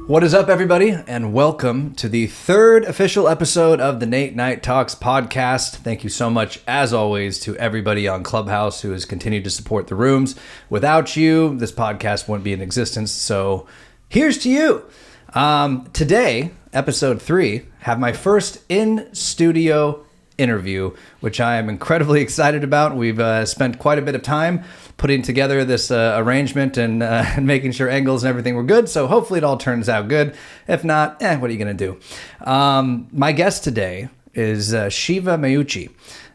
What is up, everybody, and welcome to the third official episode of the Nate Night Talks podcast. Thank you so much, as always, to everybody on Clubhouse who has continued to support the rooms. Without you, this podcast wouldn't be in existence, so here's to you. Today, episode 3, have my first in-studio interview, which I am incredibly excited about. We've spent quite a bit of time putting together this arrangement and making sure angles and everything were good. So hopefully it all turns out good. If not, what are you going to do? My guest today is Shiva Meucci.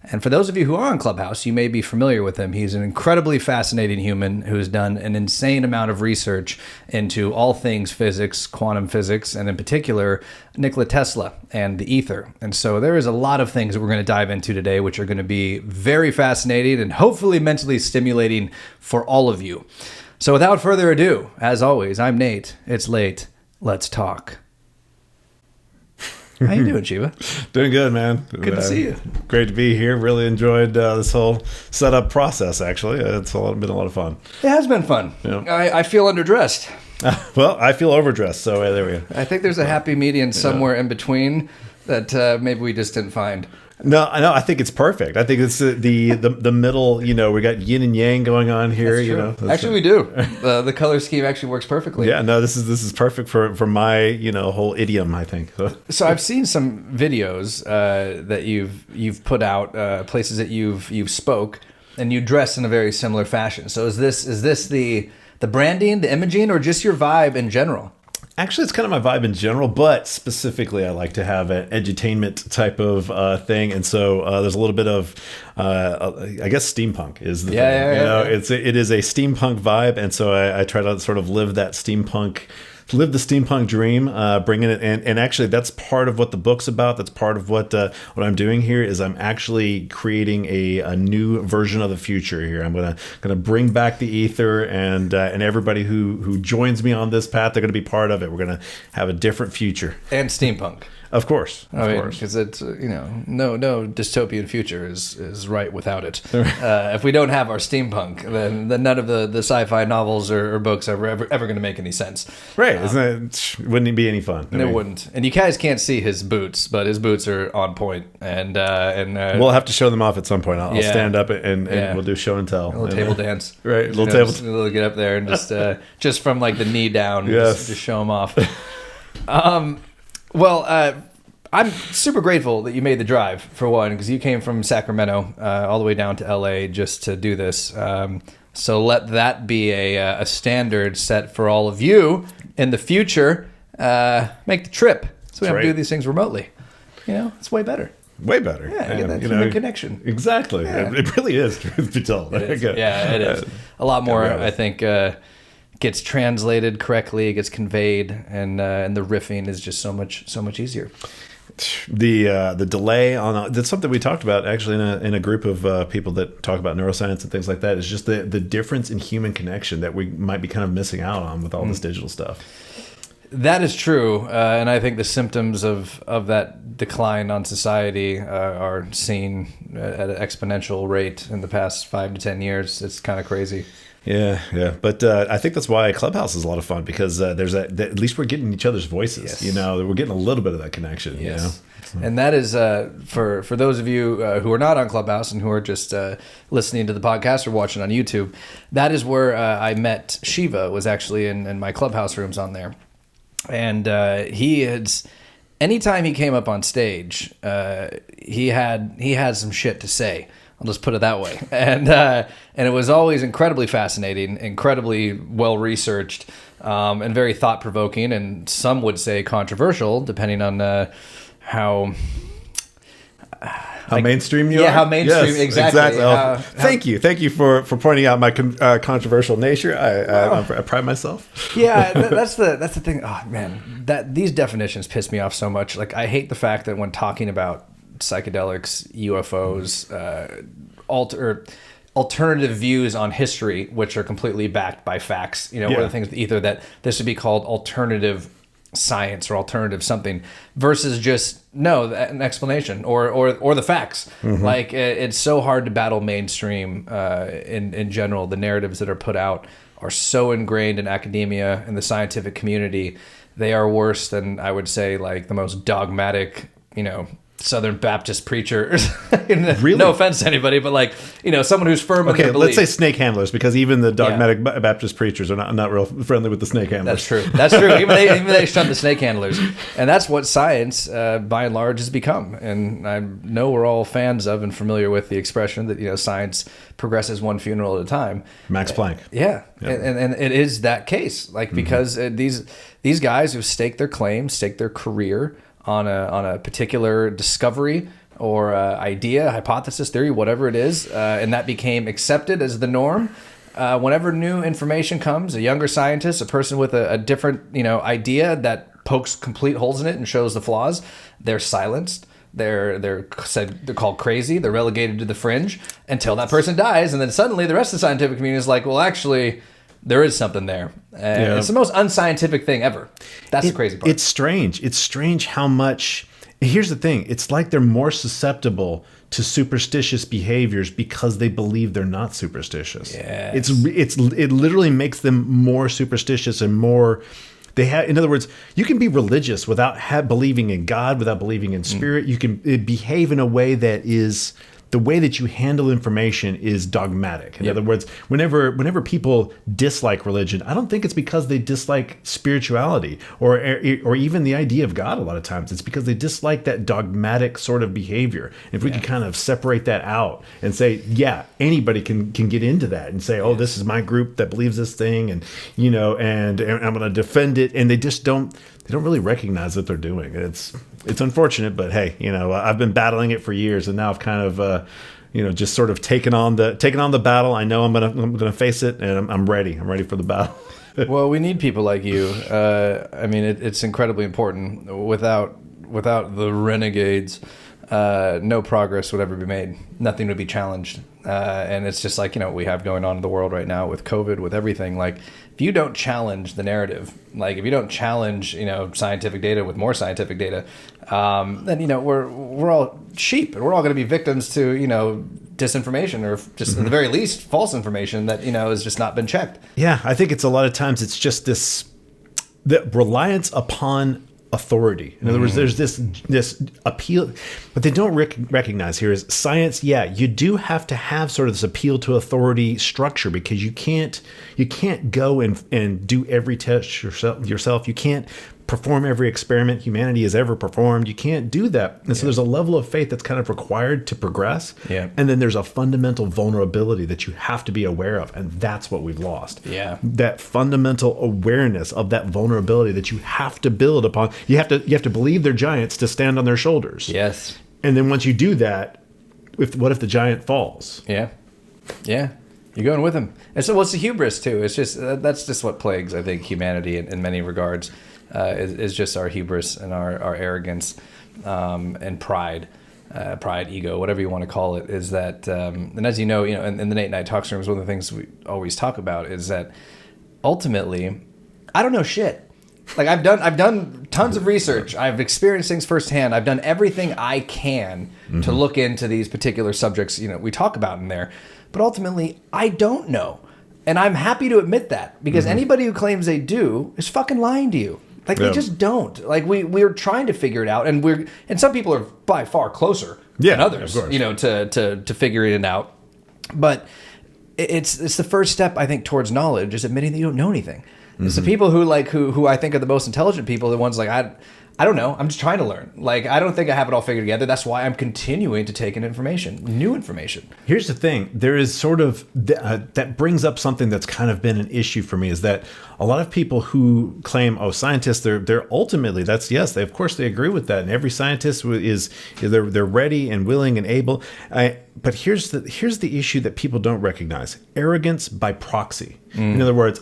And for those of you who are on Clubhouse, you may be familiar with him. He's an incredibly fascinating human who's done an insane amount of research into all things physics, quantum physics, and in particular, Nikola Tesla and the ether. And so there is a lot of things that we're going to dive into today, which are going to be very fascinating and hopefully mentally stimulating for all of you. So without further ado, as always, I'm Nate. It's late. Let's talk. How you doing, Shiva? Doing good, man. Good to see you. Great to be here. Really enjoyed this whole setup process, actually. It's been a lot of fun. It has been fun. Yeah. I feel underdressed. Well, I feel overdressed, so there we go. I think there's a happy median somewhere in between that maybe we just didn't find. No, I think it's perfect. I think it's the middle, we got yin and yang going on here. That's true. Actually, we do. The color scheme actually works perfectly. Yeah, no, this is perfect for my, whole idiom, I think. So I've seen some videos that you've put out, places that you've spoke, and you dress in a very similar fashion. So is this the branding, the imaging, or just your vibe in general? Actually, it's kind of my vibe in general, but specifically I like to have an edutainment type of thing. And so there's a little bit of, I guess, steampunk is the thing. Yeah. It is a steampunk vibe. And so I try to sort of live the steampunk dream, bringing it in. And actually, that's part of what the book's about. That's part of what I'm doing here is I'm actually creating a new version of the future here. I'm gonna bring back the ether, and everybody who joins me on this path, they're gonna be part of it. We're gonna have a different future. And steampunk. Of course. Because it's no dystopian future is right without it. If we don't have our steampunk, then none of the sci-fi novels or books are ever going to make any sense. Right? Wouldn't it be any fun? It wouldn't. And you guys can't see his boots, but his boots are on point. And we'll have to show them off at some point. I'll stand up and we'll do show and tell. A little table dance. Right. We'll get up there and just from like the knee down, just show them off. Well, I'm super grateful that you made the drive, for one, because you came from Sacramento all the way down to LA just to do this. So let that be a standard set for all of you in the future. Make the trip so we don't have to do these things remotely. It's way better. Way better. Yeah, you get that human connection. Exactly. Yeah. It really is, truth be told. It is. Yeah, it is. A lot more, I think, gets translated correctly, it gets conveyed, and the riffing is just so much easier. The delay on that's something we talked about actually in a group of people that talk about neuroscience and things like that. Is just the difference in human connection that we might be kind of missing out on with all this digital stuff. That is true, and I think the symptoms of that decline on society are seen at an exponential rate in the past 5 to 10 years. It's kind of crazy. Yeah. But I think that's why Clubhouse is a lot of fun, because there's at least we're getting each other's voices. Yes. We're getting a little bit of that connection. Yes. And that is for those of you who are not on Clubhouse and who are just listening to the podcast or watching on YouTube. That is where I met Shiva. Was actually in my Clubhouse rooms on there, and anytime he came up on stage, he had some shit to say. I'll just put it that way. And it was always incredibly fascinating, incredibly well-researched, and very thought-provoking, and some would say controversial, depending on how mainstream you are? Yeah, how mainstream, yes, exactly. Thank you for pointing out my controversial nature. I pride myself. Yeah, that's the thing. Oh, man, these definitions piss me off so much. Like, I hate the fact that when talking about psychedelics, UFOs, alternative views on history, which are completely backed by facts, one of the things with ether, that this would be called alternative science or alternative something, versus just an explanation or the facts. Mm-hmm. Like, it's so hard to battle mainstream in general. The narratives that are put out are so ingrained in academia and the scientific community they are worse than, I would say, like the most dogmatic, Southern Baptist preacher. Really? No offense to anybody, but like, someone who's firm in their belief. Let's say snake handlers, because even the dogmatic Baptist preachers are not real friendly with the snake handlers. That's true. Even they shun the snake handlers. And that's what science, by and large, has become. And I know we're all fans of and familiar with the expression that, science progresses one funeral at a time. Max Planck. Yeah. And it is that case. Like, because these guys who've staked their claim, staked their career on a particular discovery or idea, hypothesis, theory, whatever it is, and that became accepted as the norm. Whenever new information comes, a younger scientist, a person with a different idea that pokes complete holes in it and shows the flaws, they're silenced. They're called crazy. They're relegated to the fringe until that person dies, and then suddenly the rest of the scientific community is like, well, actually, there is something there. It's the most unscientific thing ever. That's the crazy part. It's strange. It's strange how much... Here's the thing. It's like they're more susceptible to superstitious behaviors because they believe they're not superstitious. Yes. It literally makes them more superstitious and more... in other words, you can be religious without believing in God, without believing in spirit. You can behave in a way that is... The way that you handle information is dogmatic. In other words, whenever people dislike religion, I don't think it's because they dislike spirituality or even the idea of God. A lot of times it's because they dislike that dogmatic sort of behavior. If we can kind of separate that out and say, anybody can get into that and say, oh, this is my group that believes this thing, and and I'm going to defend it, and they don't really recognize what they're doing. It's unfortunate, but hey, I've been battling it for years, and now I've kind of, just sort of taken on the battle. I know I'm gonna face it, and I'm ready. I'm ready for the battle. Well, we need people like you. It's incredibly important. Without the renegades, no progress would ever be made. Nothing would be challenged. And it's just like, what we have going on in the world right now with COVID, with everything. Like, if you don't challenge the narrative, like if you don't challenge, scientific data with more scientific data, then, we're all sheep, and we're all going to be victims to, disinformation, or just at the very least false information that, has just not been checked. Yeah. I think it's a lot of times it's just the reliance upon authority. In other words, there's this appeal, but they don't recognize here is science. Yeah, you do have to have sort of this appeal to authority structure, because you can't go and do every test yourself. You can't perform every experiment humanity has ever performed. You can't do that. And so there's a level of faith that's kind of required to progress. Yeah. And then there's a fundamental vulnerability that you have to be aware of. And that's what we've lost. Yeah. That fundamental awareness of that vulnerability that you have to build upon. You have to believe they're giants to stand on their shoulders. Yes. And then once you do that, what if the giant falls? Yeah. Yeah. You're going with him. And so what's the hubris too? It's just, that's just what plagues, I think, humanity in many regards. Is just our hubris and our arrogance and pride, ego, whatever you want to call it. Is that, and as in the Nate Night Talks rooms, one of the things we always talk about is that ultimately, I don't know shit. Like I've done tons of research. I've experienced things firsthand. I've done everything I can to look into these particular subjects. We talk about in there, but ultimately, I don't know, and I'm happy to admit that, because anybody who claims they do is fucking lying to you. Like they just don't. Like we're trying to figure it out, and some people are by far closer than others, to figuring it out. But it's the first step, I think, towards knowledge, is admitting that you don't know anything. It's the people who I think are the most intelligent people, the ones like I don't know. I'm just trying to learn. Like, I don't think I have it all figured together. That's why I'm continuing to take in information, new information. Here's the thing. There is sort of, that brings up something that's kind of been an issue for me, is that a lot of people who claim, scientists, they're ultimately, they of course they agree with that. And every scientist they're ready and willing and able. But here's the issue that people don't recognize: arrogance by proxy. In other words,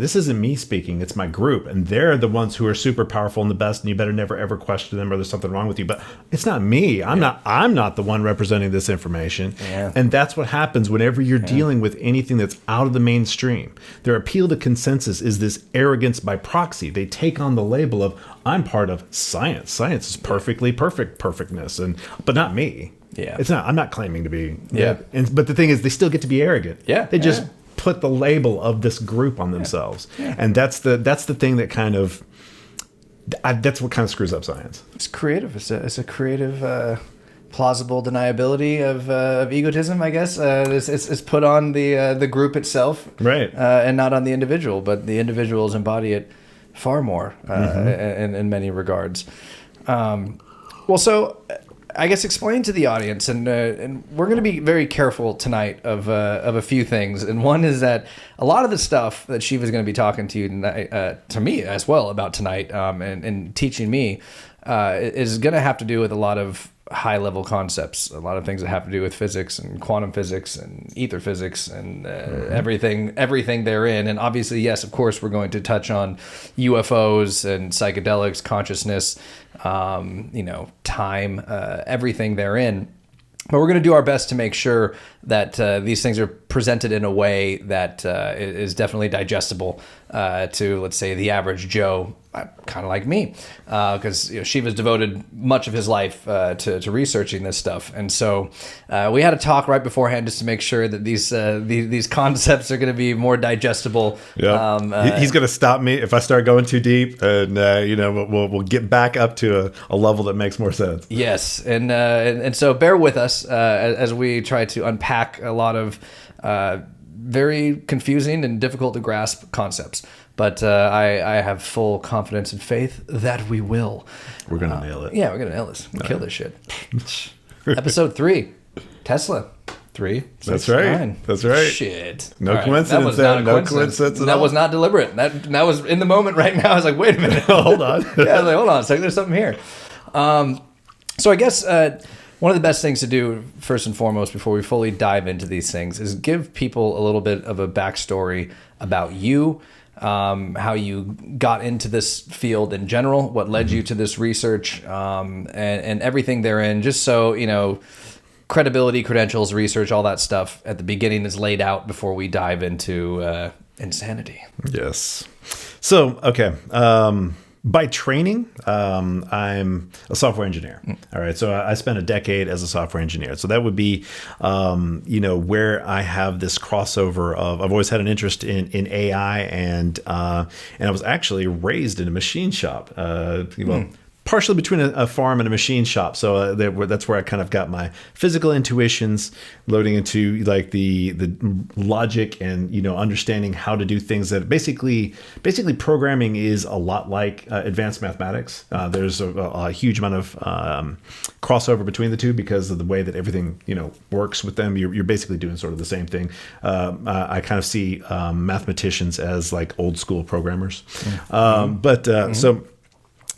this isn't me speaking, it's my group, and they're the ones who are super powerful and the best, and you better never ever question them, or there's something wrong with you. But it's not me. I'm not the one representing this information. Yeah. And that's what happens whenever you're dealing with anything that's out of the mainstream. Their appeal to consensus is this arrogance by proxy. They take on the label of, I'm part of science. Science is perfectness, but not me. Yeah. It's not. I'm not claiming to be. Yeah. But the thing is, they still get to be arrogant. Yeah. They just put the label of this group on themselves. Yeah. And that's the thing that kind of, That's what kind of screws up science. It's creative. It's a creative, plausible deniability of egotism, I guess. It's put on the group itself, right, and not on the individual. But the individuals embody it far more in many regards. Well, so I guess explain to the audience, and we're going to be very careful tonight of a few things. And one is that a lot of the stuff that Shiva is going to be talking to you tonight, to me as well about tonight, and teaching me, is going to have to do with a lot of high level concepts, a lot of things that have to do with physics and quantum physics and ether physics and everything therein. And obviously, yes, of course, we're going to touch on UFOs and psychedelics, consciousness, time, everything therein. But we're going to do our best to make sure that these things are presented in a way that is definitely digestible to, let's say, the average Joe, kind of like me, because Shiva's devoted much of his life to researching this stuff. And so we had a talk right beforehand just to make sure that these concepts are going to be more digestible. Yeah. He's going to stop me if I start going too deep, and we'll get back up to a level that makes more sense. Yes, and so bear with us as we try to unpack a lot of very confusing and difficult to grasp concepts. But I have full confidence and faith that we will. We're going to nail it. Yeah, we're going to nail this. We'll kill this shit. Episode 3, Tesla. 3, 6, That's right. 9. That's right. Shit. No coincidence there. No coincidence at all. That was not deliberate. That was in the moment right now. I was like, wait a minute. Hold on. Yeah, I was like, hold on a second. There's something here. So I guess one of the best things to do, first and foremost, before we fully dive into these things, is give people a little bit of a backstory about you, how you got into this field in general, what led you to this research, and everything therein, just so, credibility, credentials, research, all that stuff at the beginning is laid out before we dive into insanity. Yes. So, okay. By training, I'm a software engineer. All right. So I spent a decade as a software engineer. So that would be, where I have this crossover of, I've always had an interest in AI, and I was actually raised in a machine shop. Partially between a farm and a machine shop. So that's where I kind of got my physical intuitions, loading into like the logic and, understanding how to do things. That basically programming is a lot like advanced mathematics. There's a huge amount of crossover between the two because of the way that everything, works with them. You're basically doing sort of the same thing. I kind of see mathematicians as like old school programmers.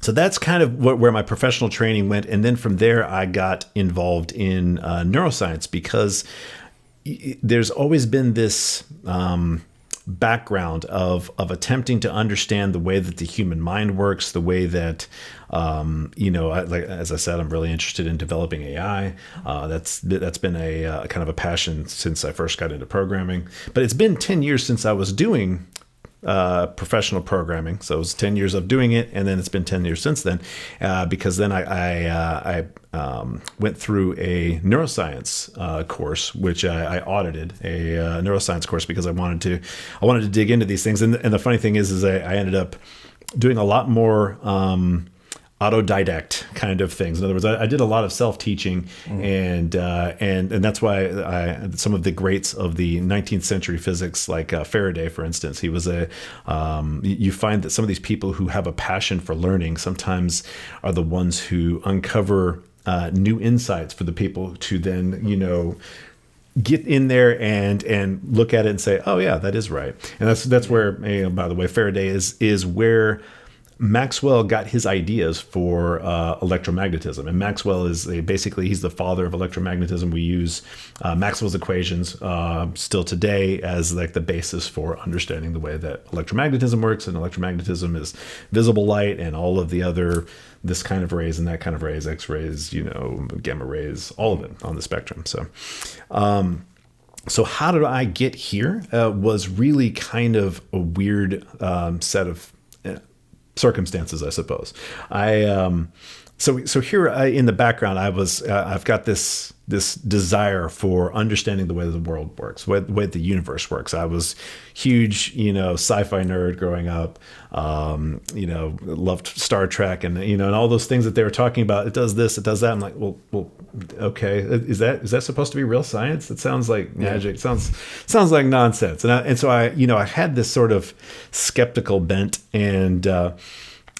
So that's kind of where my professional training went. And then from there, I got involved in neuroscience because there's always been this background of attempting to understand the way that the human mind works, the way that, as I said, I'm really interested in developing AI. That's been a kind of a passion since I first got into programming. But it's been 10 years since I was doing professional programming. So it was 10 years of doing it, and then it's been 10 years since then, because then I went through a neuroscience course, which I audited a neuroscience course because I wanted to dig into these things. And the funny thing is I ended up doing a lot more autodidact kind of things. In other words, I did a lot of self-teaching, and that's why some of the greats of the 19th century physics, like Faraday, for instance, he was you find that some of these people who have a passion for learning sometimes are the ones who uncover new insights for the people to then, get in there and look at it and say, oh yeah, that is right. And that's where, by the way, Faraday is where Maxwell got his ideas for electromagnetism. And Maxwell is basically, he's the father of electromagnetism. We use Maxwell's equations still today as like the basis for understanding the way that electromagnetism works. And electromagnetism is visible light and all of the other, this kind of rays and that kind of rays, X-rays, gamma rays, all of it on the spectrum. So how did I get here was really kind of a weird set of circumstances, I suppose. So here in the background, I've got this this desire for understanding the way the world works, the way the universe works. I was huge, sci-fi nerd growing up. Loved Star Trek and and all those things that they were talking about. It does this, it does that. I'm like, well, okay, is that supposed to be real science? It sounds like magic. Sounds like nonsense. And so I had this sort of skeptical bent, and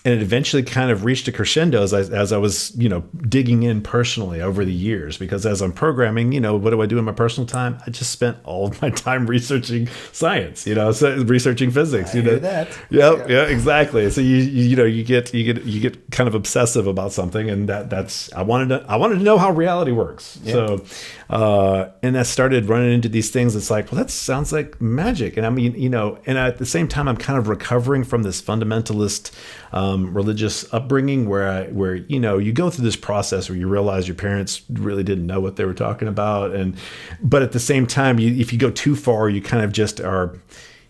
it eventually kind of reached a crescendo as I was, digging in personally over the years. Because as I'm programming, what do I do in my personal time? I just spent all of my time researching science, so researching physics. I hear that. Yep, yeah, exactly. So you get kind of obsessive about something, and that's I wanted to know how reality works. Yeah. So and I started running into these things. It's like, well, that sounds like magic. And I mean, and at the same time, I'm kind of recovering from this fundamentalist religious upbringing where you go through this process where you realize your parents really didn't know what they were talking about, but at the same time, if you go too far, you kind of just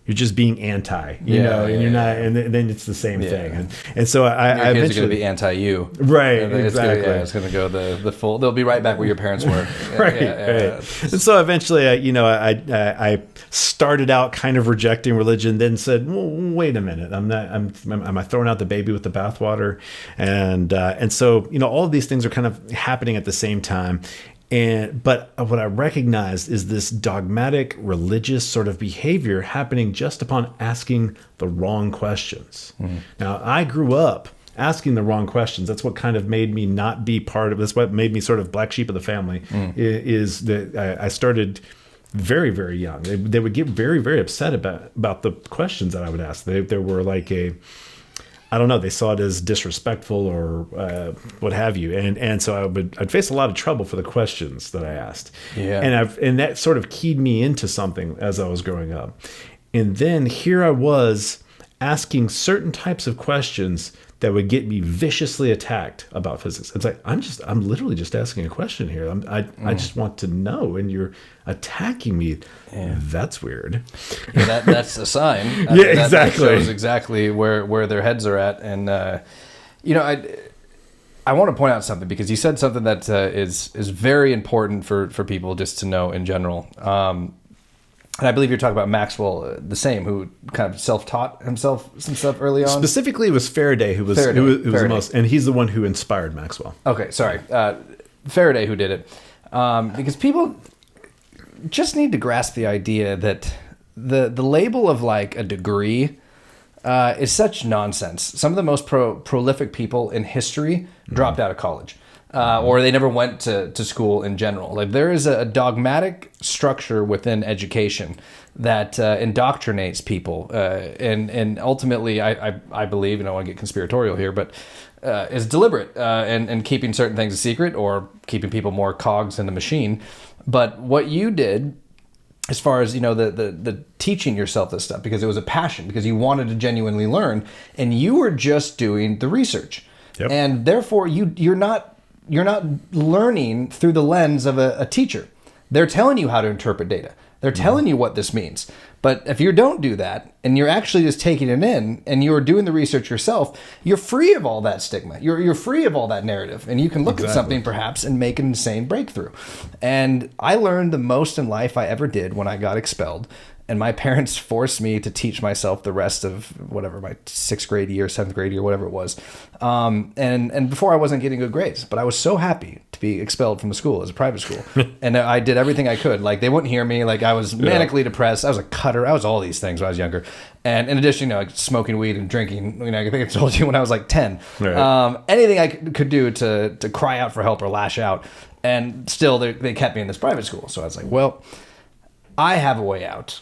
you're just being anti, you're not, and then it's the same thing. And so I kids eventually are going to be anti-you. Right. Exactly. It's going to go the full, they'll be right back where your parents were. Right. And so eventually I started out kind of rejecting religion, then said, well, wait a minute, am I throwing out the baby with the bathwater? And so, all of these things are kind of happening at the same time. But what I recognized is this dogmatic religious sort of behavior happening just upon asking the wrong questions. Mm-hmm. Now, I grew up asking the wrong questions. That's what kind of made me not be part of this. What made me sort of black sheep of the family is that I started very, very young. They would get very, very upset about the questions that I would ask. There were like I don't know, they saw it as disrespectful or what have you. And so I'd face a lot of trouble for the questions that I asked. Yeah. And that sort of keyed me into something as I was growing up. And then here I was asking certain types of questions that would get me viciously attacked about physics. It's like, I'm literally just asking a question here. I just want to know, and you're attacking me. Yeah. That's weird. Yeah, that's a sign. Exactly. That shows exactly where their heads are at. And I want to point out something, because you said something that is very important for people just to know in general. And I believe you're talking about Maxwell, the same, who kind of self-taught himself some stuff early on. Specifically, it was Faraday who was the most, and he's the one who inspired Maxwell. Okay, sorry, Faraday who did it, because people just need to grasp the idea that the label of like a degree is such nonsense. Some of the most prolific people in history dropped out of college. Or they never went to school in general. Like, there is a dogmatic structure within education that indoctrinates people, and ultimately, I believe, and I don't want to get conspiratorial here, but is deliberate and keeping certain things a secret, or keeping people more cogs in the machine. But what you did, as far as the teaching yourself this stuff, because it was a passion, because you wanted to genuinely learn, and you were just doing the research, and therefore you're not learning through the lens of a teacher. They're telling you how to interpret data. They're telling you what this means. But if you don't do that, and you're actually just taking it in, and you're doing the research yourself, you're free of all that stigma. You're free of all that narrative. And you can look at something perhaps and make an insane breakthrough. And I learned the most in life I ever did when I got expelled. And my parents forced me to teach myself the rest of whatever, my 6th grade year, 7th grade year, whatever it was. And before I wasn't getting good grades, but I was so happy to be expelled from the school as a private school. And I did everything I could. Like, they wouldn't hear me. Like, I was manically depressed. I was a cutter. I was all these things when I was younger. And in addition, like smoking weed and drinking, I think I told you when I was like 10. Right. Anything I could do to cry out for help or lash out. And still, they kept me in this private school. So I was like, well, I have a way out,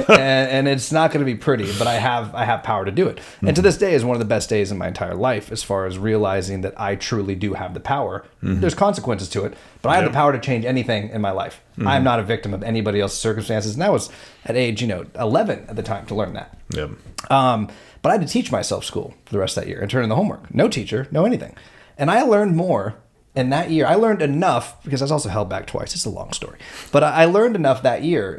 and it's not going to be pretty, but I have power to do it. And to this day is one of the best days in my entire life, as far as realizing that I truly do have the power. There's consequences to it, but I have the power to change anything in my life. I'm not a victim of anybody else's circumstances. And I was at age 11 at the time to learn that. But I had to teach myself school for the rest of that year and turn in the homework. No teacher, no anything. And I learned more. And that year, I learned enough, because I was also held back twice. It's a long story. But I learned enough that year,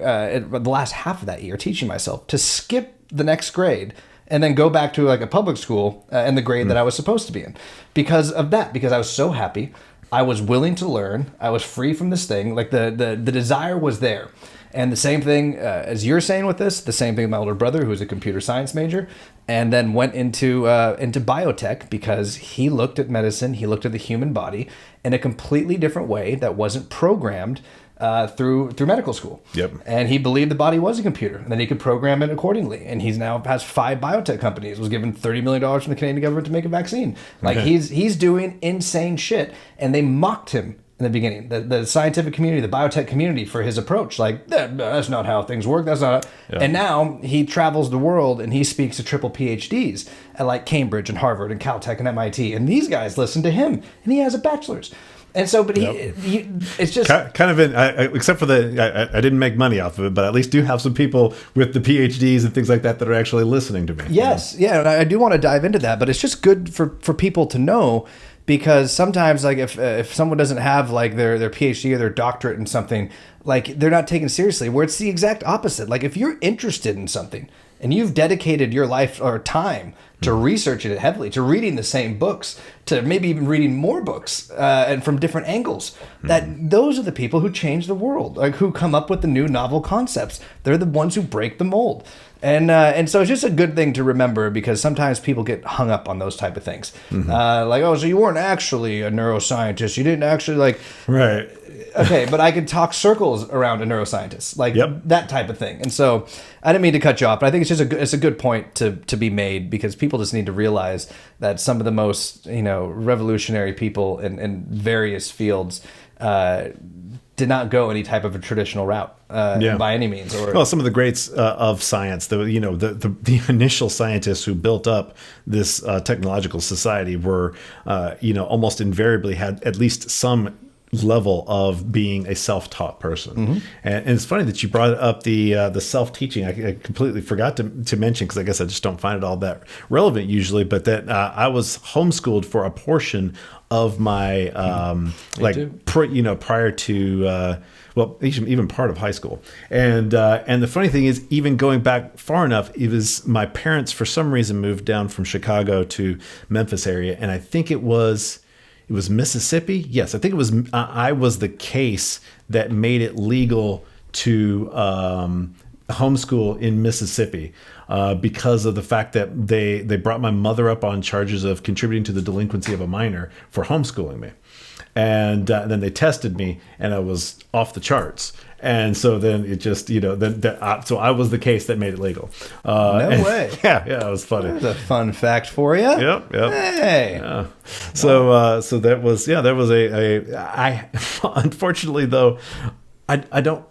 the last half of that year, teaching myself to skip the next grade and then go back to like a public school in the grade that I was supposed to be in. Because of that, because I was so happy. I was willing to learn. I was free from this thing. Like the desire was there. And the same thing as you're saying with this, the same thing with my older brother, who's a computer science major, and then went into biotech because he looked at medicine, he looked at the human body in a completely different way that wasn't programmed through medical school. Yep. And he believed the body was a computer, and then he could program it accordingly. And he's now has 5 biotech companies. Was given $30 million from the Canadian government to make a vaccine. Like he's doing insane shit, and they mocked him in the beginning, the scientific community, the biotech community, for his approach. Like, that's not how things work. That's not. And now he travels the world and he speaks to triple PhDs at like Cambridge and Harvard and Caltech and MIT. And these guys listen to him, and he has a bachelor's. And so, but he it's just kind of except for I didn't make money off of it, but I at least do have some people with the PhDs and things like that are actually listening to me. Yes, yeah, and I do want to dive into that, but it's just good for people to know. Because sometimes, like, if someone doesn't have like their PhD or their doctorate in something, like, they're not taken seriously. Where it's the exact opposite. Like, if you're interested in something and you've dedicated your life or time to researching it heavily, to reading the same books, to maybe even reading more books and from different angles, that those are the people who change the world, like who come up with the new novel concepts. They're the ones who break the mold. And so it's just a good thing to remember, because sometimes people get hung up on those type of things. Like, oh, so you weren't actually a neuroscientist. You didn't actually like... Right. Okay, but I could talk circles around a neuroscientist, like that type of thing. And so I didn't mean to cut you off, but I think it's a good point to be made, because people just need to realize that some of the most, revolutionary people in various fields did not go any type of a traditional route by any means. Or some of the greats of science, the initial scientists who built up this technological society were, almost invariably had at least some level of being a self-taught person. And it's funny that you brought up the self-teaching. I completely forgot to mention, because I guess I just don't find it all that relevant usually, but that I was homeschooled for a portion of my prior to even part of high school. And the funny thing is, even going back far enough, it was my parents for some reason moved down from Chicago to Memphis area, and I think it was Mississippi. Yes, I think it was. I was the case that made it legal to homeschool in Mississippi because of the fact that they brought my mother up on charges of contributing to the delinquency of a minor for homeschooling me. And then they tested me, and I was off the charts. And so then it just, so I was the case that made it legal. No way. Yeah, it was funny. That's a fun fact for you. Yep. Hey. Yeah. So that was I unfortunately though, I don't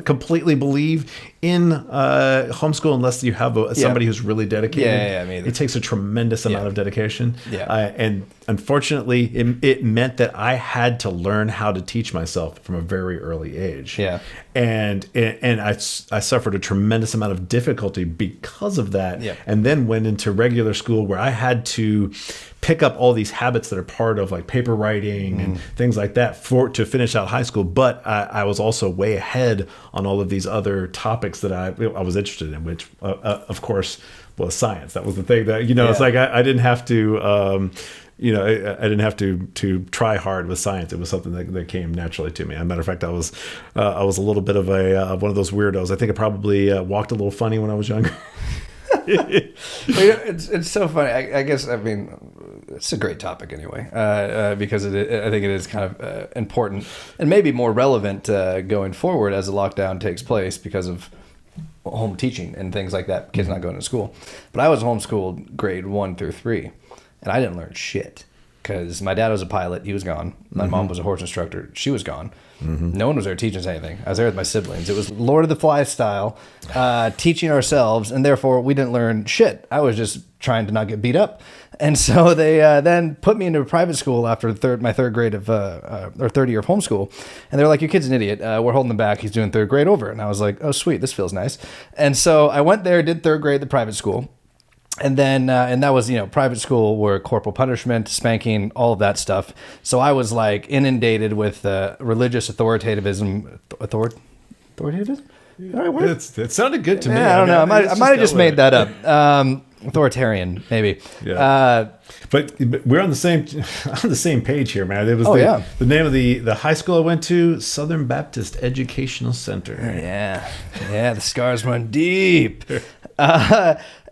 completely believe in homeschool unless you have somebody who's really dedicated. Yeah, me either. It takes a tremendous amount of dedication. Yeah. And unfortunately, it meant that I had to learn how to teach myself from a very early age. Yeah. And I suffered a tremendous amount of difficulty because of that. Yeah. And then went into regular school where I had to pick up all these habits that are part of like paper writing and things like that to finish out high school. But I was also way ahead on all of these other topics that I was interested in, which of course was science. That was the thing that, it's like I didn't have to, I didn't have to try hard with science. It was something that came naturally to me. As a matter of fact, I was a little bit of one of those weirdos. I think I probably walked a little funny when I was younger. It's so funny. I guess, it's a great topic anyway, because I think it is kind of important and maybe more relevant going forward as the lockdown takes place because of home teaching and things like that, kids not going to school. But I was homeschooled grade 1 through 3, and I didn't learn shit because my dad was a pilot. He was gone. My mom was a horse instructor. She was gone. No one was there teaching us anything. I was there with my siblings. It was Lord of the Flies style, teaching ourselves, and therefore we didn't learn shit. I was just trying to not get beat up. And so they then put me into a private school after my third grade of or third year of homeschool, and they're like, "Your kid's an idiot. We're holding him back. He's doing third grade over." And I was like, "Oh, sweet, this feels nice." And so I went there, did third grade at the private school. And then, and that was, private school where corporal punishment, spanking, all of that stuff. So I was like inundated with religious authoritativism. Authoritativism? It sounded good to me. I don't know. I might have just made that up. Authoritarian, maybe. Yeah. But we're on the same page here, man. It was the name of the high school I went to, Southern Baptist Educational Center. Yeah, the scars run deep.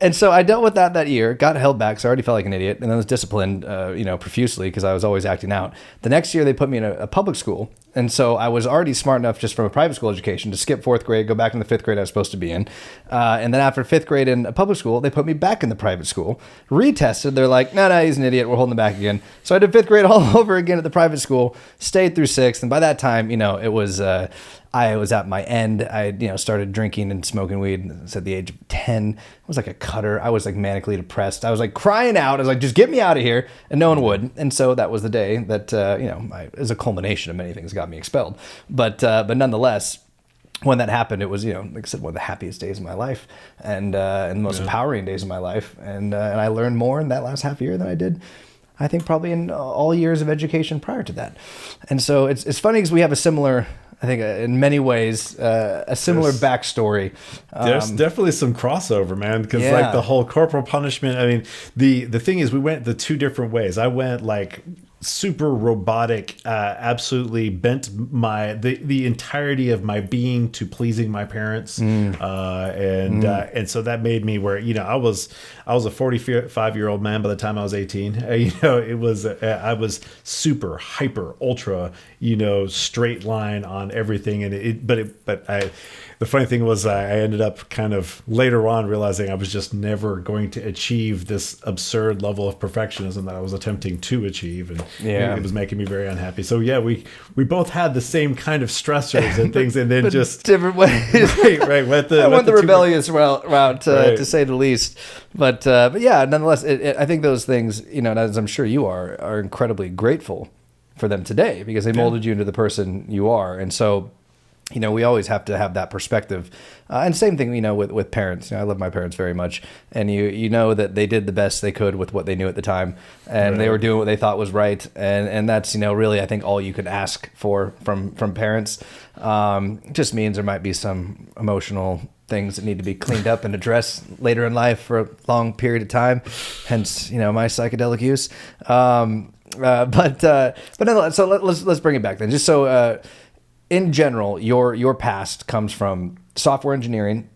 And so I dealt with that year, got held back, so I already felt like an idiot, and then was disciplined, profusely because I was always acting out. The next year they put me in a public school, and so I was already smart enough just from a private school education to skip 4th grade, go back in the 5th grade I was supposed to be in, and then after 5th grade in a public school, they put me back in the private school, retested. They're like, no, he's an idiot. We're holding him back again. So I did 5th grade all over again at the private school, stayed through 6th, and by that time, it was. I was at my end. I started drinking and smoking weed at the age of 10. I was like a cutter. I was like manically depressed. I was like crying out. I was like, just get me out of here. And no one would. And so that was the day that, as a culmination of many things, got me expelled. But nonetheless, when that happened, it was, like I said, one of the happiest days of my life and the most empowering days of my life. And I learned more in that last half year than I did, I think, probably in all years of education prior to that. And so it's funny because we have a similar, I think, in many ways, a similar backstory. There's definitely some crossover, man, because like the whole corporal punishment. I mean, the thing is, we went the two different ways. I went like super robotic, absolutely bent the entirety of my being to pleasing my parents, and so that made me where I was a 45-year-old man by the time I was 18. It was I was super hyper ultra straight line on everything, and the funny thing was I ended up kind of later on realizing I was just never going to achieve this absurd level of perfectionism that I was attempting to achieve, and it was making me very unhappy. So we both had the same kind of stressors and things, and then just different ways. right. I went the rebellious route, to say the least. But yeah, nonetheless, I think those things, as I'm sure you are incredibly grateful for them today because they molded you into the person you are, and so. We always have to have that perspective. And same thing, with parents. I love my parents very much. And you know that they did the best they could with what they knew at the time. And they were doing what they thought was right. And that's, really, I think, all you could ask for from parents. Just means there might be some emotional things that need to be cleaned up and addressed later in life for a long period of time. Hence, my psychedelic use. But nonetheless, so let's bring it back then. Just so... in general, your past comes from software engineering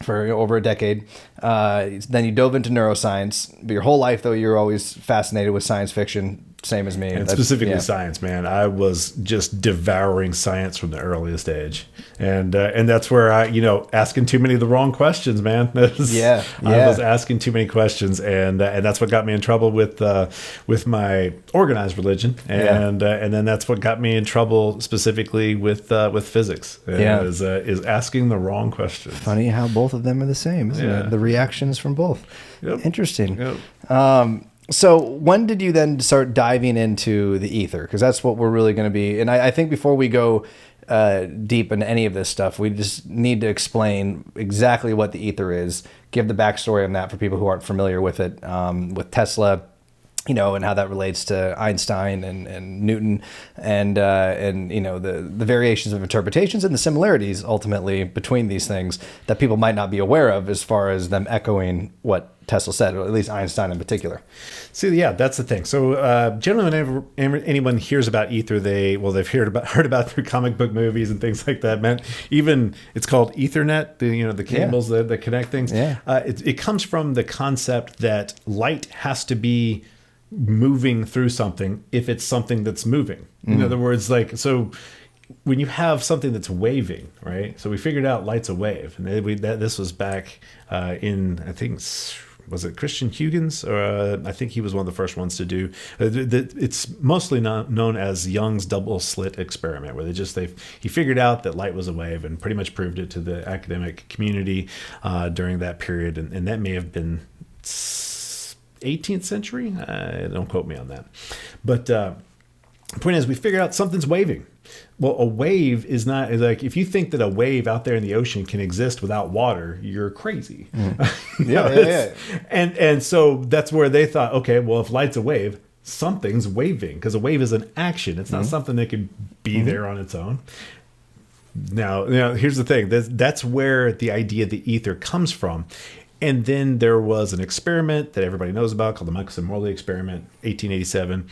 for over a decade. Then you dove into neuroscience. But your whole life, though, you're always fascinated with science fiction, same as me. And specifically science, man. I was just devouring science from the earliest age. And that's where asking too many of the wrong questions, man. I was asking too many questions, and that's what got me in trouble with my organized religion, and then that's what got me in trouble specifically with physics. Is asking the wrong questions. Funny how both of them are the same, isn't it? The reactions from both. Yep. Interesting. Yep. So when did you then start diving into the ether? Because that's what we're really going to be. And I think before we go deep into any of this stuff, we just need to explain exactly what the ether is, give the backstory on that for people who aren't familiar with it, with Tesla, and how that relates to Einstein and Newton and the variations of interpretations and the similarities ultimately between these things that people might not be aware of as far as them echoing what Tesla said, or at least Einstein in particular. See, that's the thing. So generally, whenever anyone hears about ether, they've heard about through comic book movies and things like that. Man, even it's called Ethernet. The cables that connect things. Yeah. It comes from the concept that light has to be moving through something if it's something that's moving. In other words, when you have something that's waving, right? So we figured out light's a wave, and this was back in, I think, was it Christian Huygens? Or I think he was one of the first ones to do. It's mostly known as Young's double slit experiment, where he figured out that light was a wave and pretty much proved it to the academic community during that period, and that may have been 18th century. Don't quote me on that, but the point is, we figured out something's waving. Well, a wave is not like, if you think that a wave out there in the ocean can exist without water, you're crazy. And so that's where they thought, okay, well, if light's a wave, something's waving, because a wave is an action. It's not something that can be there on its own. Now, here's the thing. That's where the idea of the ether comes from. And then there was an experiment that everybody knows about called the Minkowski experiment, 1887.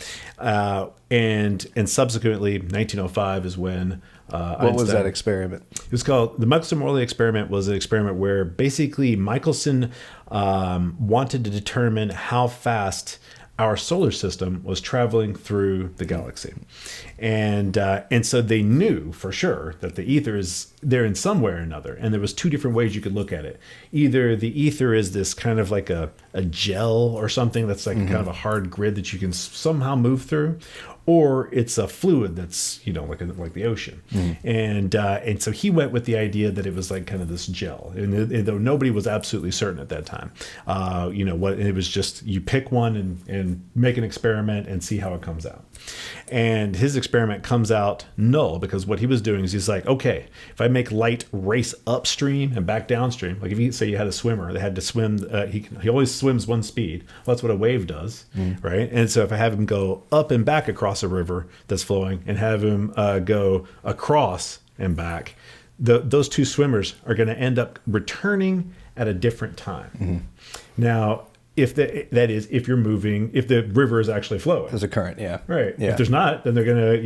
And subsequently, 1905 is when what was that experiment? It was called the Minkowski experiment. Was an experiment where basically Michelson wanted to determine how fast our solar system was traveling through the galaxy. And so they knew for sure that the ether is there in some way or another. And there was two different ways you could look at it. Either the ether is this kind of like a gel or something that's like kind of a hard grid that you can somehow move through, or it's a fluid that's, like the ocean. And so he went with the idea that it was like kind of this gel, and though nobody was absolutely certain at that time, it was just you pick one and make an experiment and see how it comes out. And his experiment comes out null, because what he was doing is he's like, okay, if I make light race upstream and back downstream, like if you say you had a swimmer, they had to swim, he always swims one speed. Well, that's what a wave does, right? And so if I have him go up and back across a river that's flowing and have him go across and back, those two swimmers are going to end up returning at a different time. Now, if you're moving, if the river is actually flowing, there's a current, right. Yeah. If there's not, then they're gonna,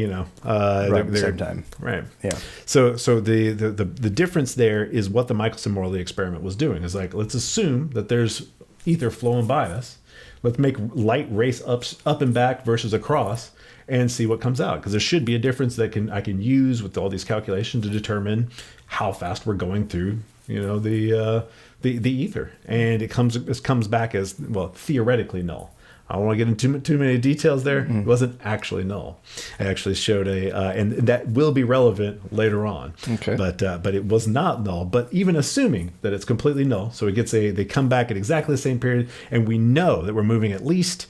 right at the same time, right. Yeah. So the difference there is what the Michelson-Morley experiment was doing. Is like, let's assume that there's ether flowing by us. Let's make light race up and back versus across, and see what comes out, because there should be a difference that I can use with all these calculations to determine how fast we're going through, the ether. And it comes back as, well, theoretically null. I don't want to get into too many details there. It wasn't actually null. I actually showed and that will be relevant later on. Okay. But it was not null. But even assuming that it's completely null, so they come back at exactly the same period, and we know that we're moving at least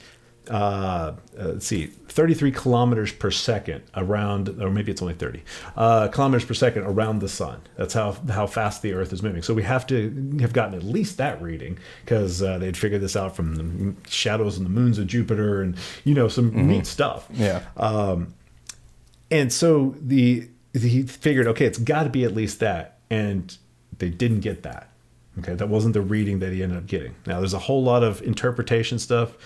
33 kilometers per second around, or maybe it's only 30 kilometers per second around the sun. That's how fast the Earth is moving. So we have to have gotten at least that reading, because they'd figured this out from the shadows and the moons of Jupiter, and some neat stuff. Yeah. And so he figured, okay, it's got to be at least that, and they didn't get that. Okay, that wasn't the reading that he ended up getting. Now, there's a whole lot of interpretation stuff,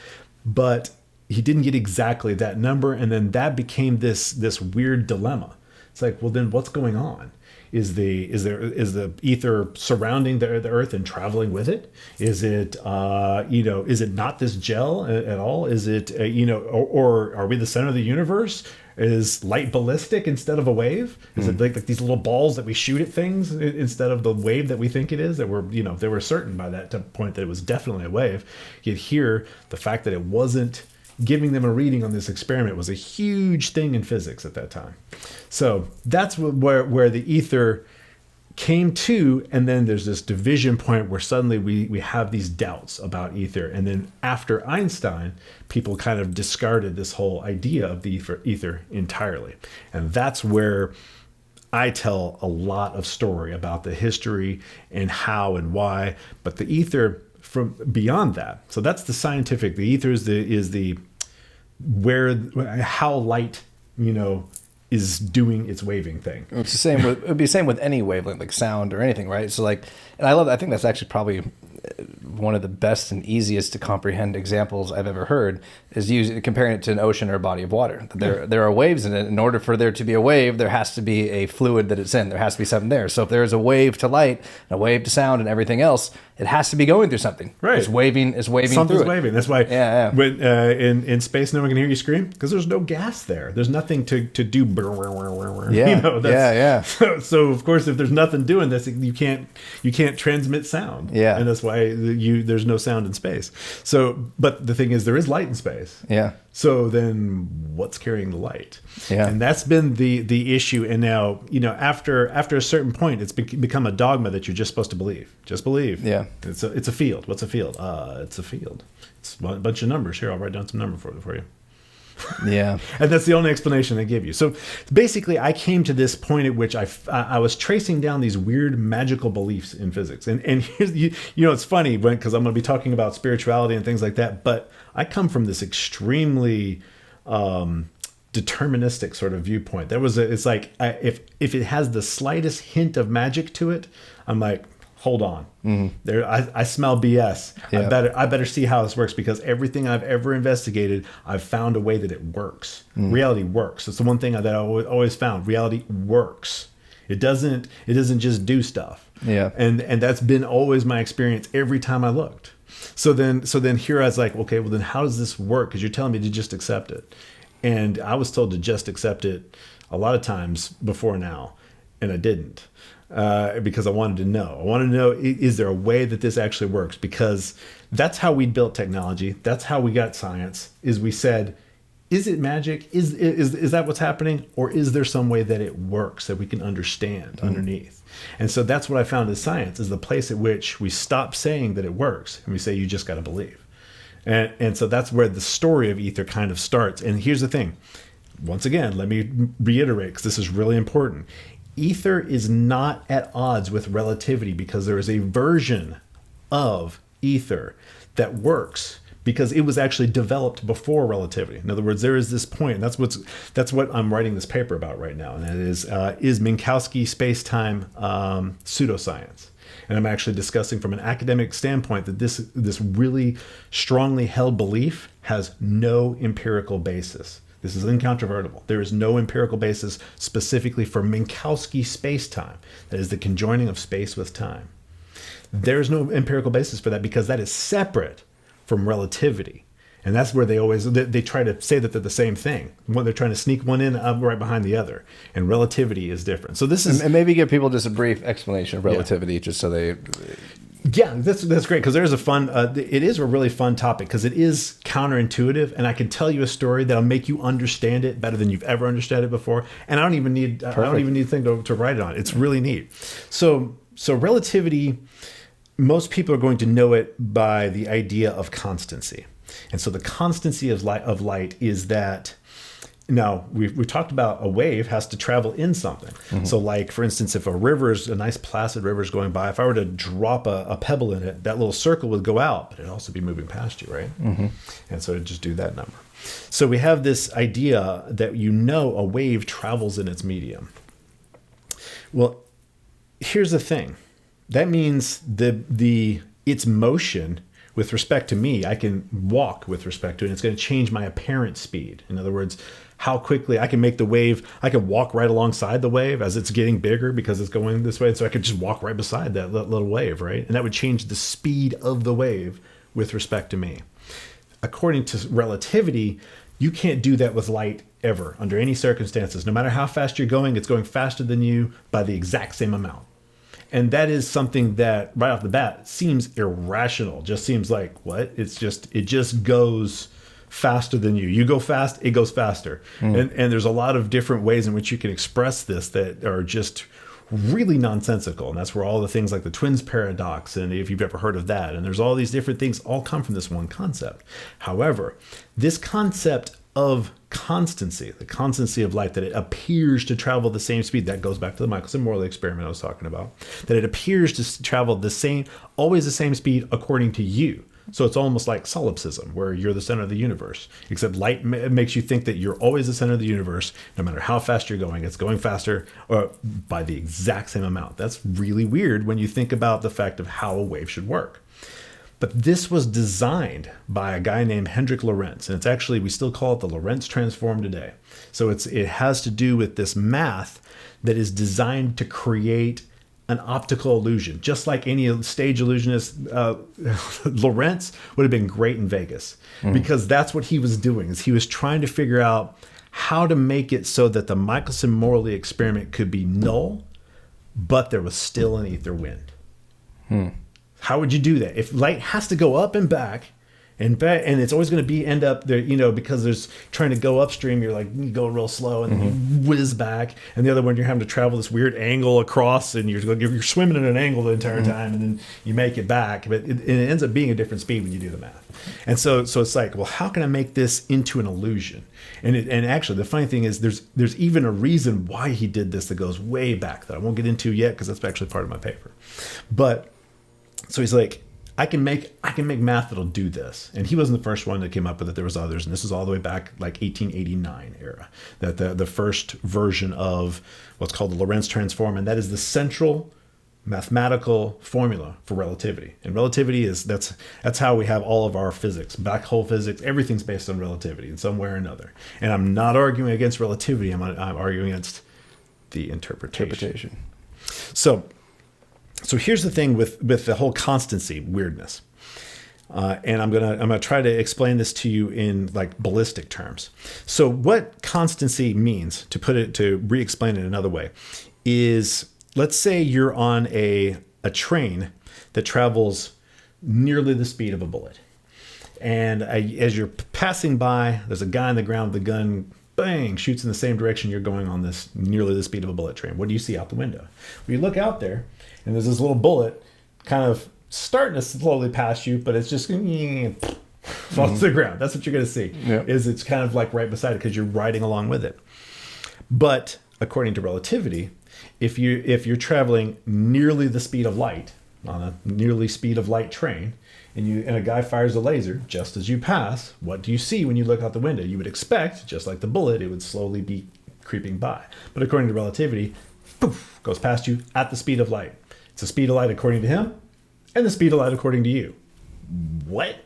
but he didn't get exactly that number, and then that became this weird dilemma. It's like, well, then what's going on? Is the ether surrounding the Earth and traveling with it? Is it is it not this gel at all? Is it or are we the center of the universe? Is light ballistic instead of a wave? Is it like these little balls that we shoot at things instead of the wave that we think it is? That they were certain by that point that it was definitely a wave. Yet here, the fact that it wasn't giving them a reading on this experiment was a huge thing in physics at that time. So that's where the ether came to, and then there's this division point where suddenly we have these doubts about ether. And then after Einstein, people kind of discarded this whole idea of the ether entirely. And that's where I tell a lot of story about the history and how and why, but the ether from beyond that. So that's the scientific. The ether is how light, is doing its waving thing. It's the same. It would be the same with any wavelength, like sound or anything, right? So and I think that's actually probably one of the best and easiest to comprehend examples I've ever heard, is comparing it to an ocean or a body of water. There are waves in it. In order for there to be a wave, there has to be a fluid that it's in. There has to be something there. So if there's a wave to light, and a wave to sound, and everything else, it has to be going through something. Right. It's waving Something's through it. waving. That's why when in space no one can hear you scream, because there's no gas there. There's nothing to do. Yeah. So of course, if there's nothing doing this, you can't transmit sound. Yeah. And that's why there's no sound in space. So, but the thing is, there is light in space. Yeah. So then what's carrying the light? Yeah. And that's been the issue. And now, after a certain point, it's become a dogma that you're just supposed to believe. Just believe. Yeah. It's a field. What's a field? It's a field. It's a bunch of numbers. Here, I'll write down some number for you. Yeah. And that's the only explanation they give you. So basically, I came to this point at which I was tracing down these weird magical beliefs in physics. And here's, it's funny because I'm going to be talking about spirituality and things like that. But I come from this extremely deterministic sort of viewpoint. It's like if it has the slightest hint of magic to it, I'm like, hold on, there I smell BS. Yeah. I better see how this works, because everything I've ever investigated, I've found a way that it works. Reality works. It's the one thing that I always found. Reality works. It doesn't just do stuff. Yeah. And that's been always my experience every time I looked. So then here I was like, okay, well then how does this work? Because you're telling me to just accept it. And I was told to just accept it a lot of times before now, and I didn't, because I wanted to know. I wanted to know, is there a way that this actually works? Because that's how we built technology. That's how we got science, is we said, is it magic? Is that what's happening? Or is there some way that it works that we can understand underneath? And so that's what I found in science, is the place at which we stop saying that it works and we say, you just got to believe. And so that's where the story of Aether kind of starts. And here's the thing. Once again, let me reiterate, because this is really important. Aether is not at odds with relativity, because there is a version of Aether that works because it was actually developed before relativity. In other words, there is this point, and that's what I'm writing this paper about right now, and that is Minkowski Spacetime pseudoscience. And I'm actually discussing from an academic standpoint that this really strongly held belief has no empirical basis. This is incontrovertible. There is no empirical basis specifically for Minkowski spacetime. That is the conjoining of space with time. There's no empirical basis for that, because that is separate from relativity. And that's where they try to say that they're the same thing. They're trying to sneak one in right behind the other. And relativity is different. So this is... And maybe give people just a brief explanation of relativity, just so they... Yeah, that's great, because there's a fun... it is a really fun topic, because it is counterintuitive, and I can tell you a story that'll make you understand it better than you've ever understood it before. And I don't even need a thing to write it on. It's really neat. So relativity, most people are going to know it by the idea of constancy. And so the constancy of light is that, now we talked about a wave has to travel in something. Mm-hmm. So like, for instance, if a nice placid river is going by, if I were to drop a pebble in it, that little circle would go out, but it'd also be moving past you, right? Mm-hmm. And so it'd just do that number. So we have this idea that a wave travels in its medium. Well, here's the thing. That means its motion with respect to me, I can walk with respect to it, and it's going to change my apparent speed. In other words, how quickly I can make the wave, I can walk right alongside the wave as it's getting bigger because it's going this way. And so I could just walk right beside that little wave, right? And that would change the speed of the wave with respect to me. According to relativity, you can't do that with light ever, under any circumstances. No matter how fast you're going, it's going faster than you by the exact same amount. And that is something that right off the bat seems irrational. Just seems like, what? It just goes faster than you. You go fast, it goes faster. And there's a lot of different ways in which you can express this that are just really nonsensical. And that's where all the things like the twins paradox, and if you've ever heard of that, and there's all these different things all come from this one concept. However, this concept of constancy, the constancy of light, that it appears to travel the same speed, that goes back to the Michelson-Morley experiment I was talking about, that it appears to travel always the same speed according to you. So it's almost like solipsism, where you're the center of the universe, except light makes you think that you're always the center of the universe. No matter how fast you're going, it's going faster by the exact same amount. That's really weird when you think about the fact of how a wave should work. But this was designed by a guy named Hendrik Lorentz, and it's actually, we still call it the Lorentz transform today. So it has to do with this math that is designed to create an optical illusion. Just like any stage illusionist, Lorentz would have been great in Vegas, because that's what he was doing, is he was trying to figure out how to make it so that the Michelson-Morley experiment could be null, but there was still an ether wind. How would you do that? If light has to go up and back, and it's always going to end up there, because there's trying to go upstream, you're like, you go real slow and then you whiz back. And the other one, you're having to travel this weird angle across, and you're swimming at an angle the entire time, and then you make it back. But it ends up being a different speed when you do the math. And so it's like, well, how can I make this into an illusion? And actually, the funny thing is, there's even a reason why he did this that goes way back that I won't get into yet, because that's actually part of my paper. But so he's like, I can make math that'll do this. And he wasn't the first one that came up with it. There was others, and this is all the way back like 1889 era. That the first version of what's called the Lorentz transform, and that is the central mathematical formula for relativity. And relativity is that's how we have all of our physics, black hole physics. Everything's based on relativity in some way or another. And I'm not arguing against relativity. I'm arguing against the interpretation. So here's the thing with the whole constancy weirdness. And I'm gonna try to explain this to you in like ballistic terms. So what constancy means, to re-explain it another way, is, let's say you're on a train that travels nearly the speed of a bullet. And as you're passing by, there's a guy on the ground with a gun, bang, shoots in the same direction you're going on this nearly the speed of a bullet train. What do you see out the window? Well, you look out there, and there's this little bullet kind of starting to slowly pass you, but it's just falls to the ground. That's what you're going to see. Yep. Is it's kind of like right beside it because you're riding along with it. But according to relativity, if you're traveling nearly the speed of light on a nearly speed of light train, and a guy fires a laser just as you pass, what do you see when you look out the window? You would expect, just like the bullet, it would slowly be creeping by. But according to relativity, poof, goes past you at the speed of light. It's the speed of light according to him, and the speed of light according to you. What?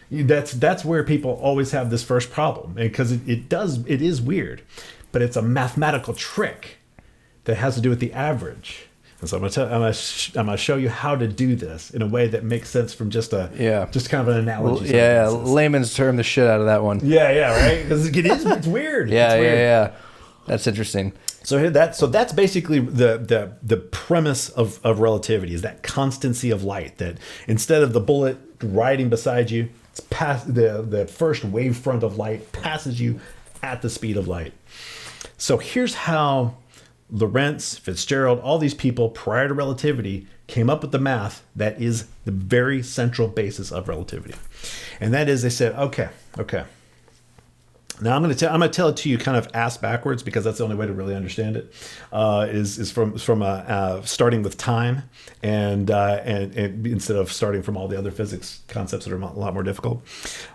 That's where people always have this first problem, because it is weird, but it's a mathematical trick that has to do with the average. And so I'm gonna show you how to do this in a way that makes sense from just kind of an analogy. Layman's term the shit out of that one. Right? Because it's weird. Yeah. That's interesting. So that's basically the premise of relativity, is that constancy of light, that instead of the bullet riding beside you, it's past the first wavefront of light passes you at the speed of light. So here's how Lorentz, Fitzgerald, all these people prior to relativity came up with the math that is the very central basis of relativity. And that is, they said, okay. Now I'm going to tell it to you kind of ass backwards, because that's the only way to really understand it. Is from starting with time and instead of starting from all the other physics concepts that are a lot more difficult.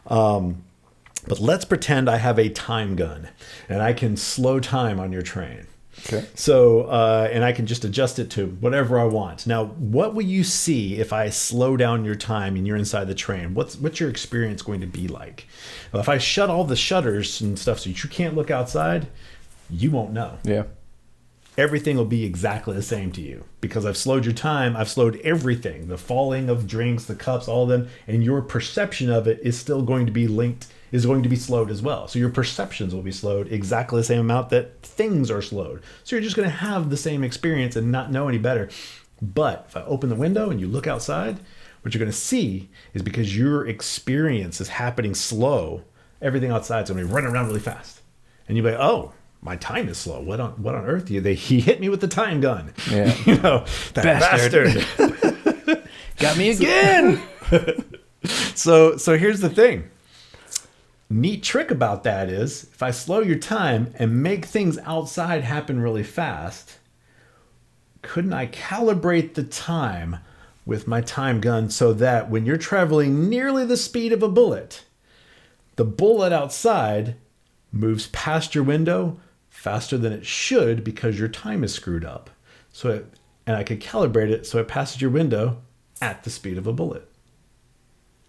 But let's pretend I have a time gun and I can slow time on your train. Okay. So, and I can just adjust it to whatever I want. Now, what will you see if I slow down your time and you're inside the train? What's your experience going to be like? Well, if I shut all the shutters and stuff so you can't look outside, you won't know. Yeah. Everything will be exactly the same to you, because I've slowed your time. I've slowed everything, the falling of drinks, the cups, all of them, and your perception of it is still going to be slowed as well. So your perceptions will be slowed exactly the same amount that things are slowed. So you're just going to have the same experience and not know any better. But if I open the window and you look outside, what you're going to see is, because your experience is happening slow, everything outside is going to be running around really fast. And you'll be like, oh, my time is slow. What on earth? He hit me with the time gun. Yeah. That bastard. Got me again. So here's the thing. Neat trick about that is, if I slow your time and make things outside happen really fast, couldn't I calibrate the time with my time gun so that when you're traveling nearly the speed of a bullet, the bullet outside moves past your window faster than it should because your time is screwed up. And I could calibrate it so it passes your window at the speed of a bullet.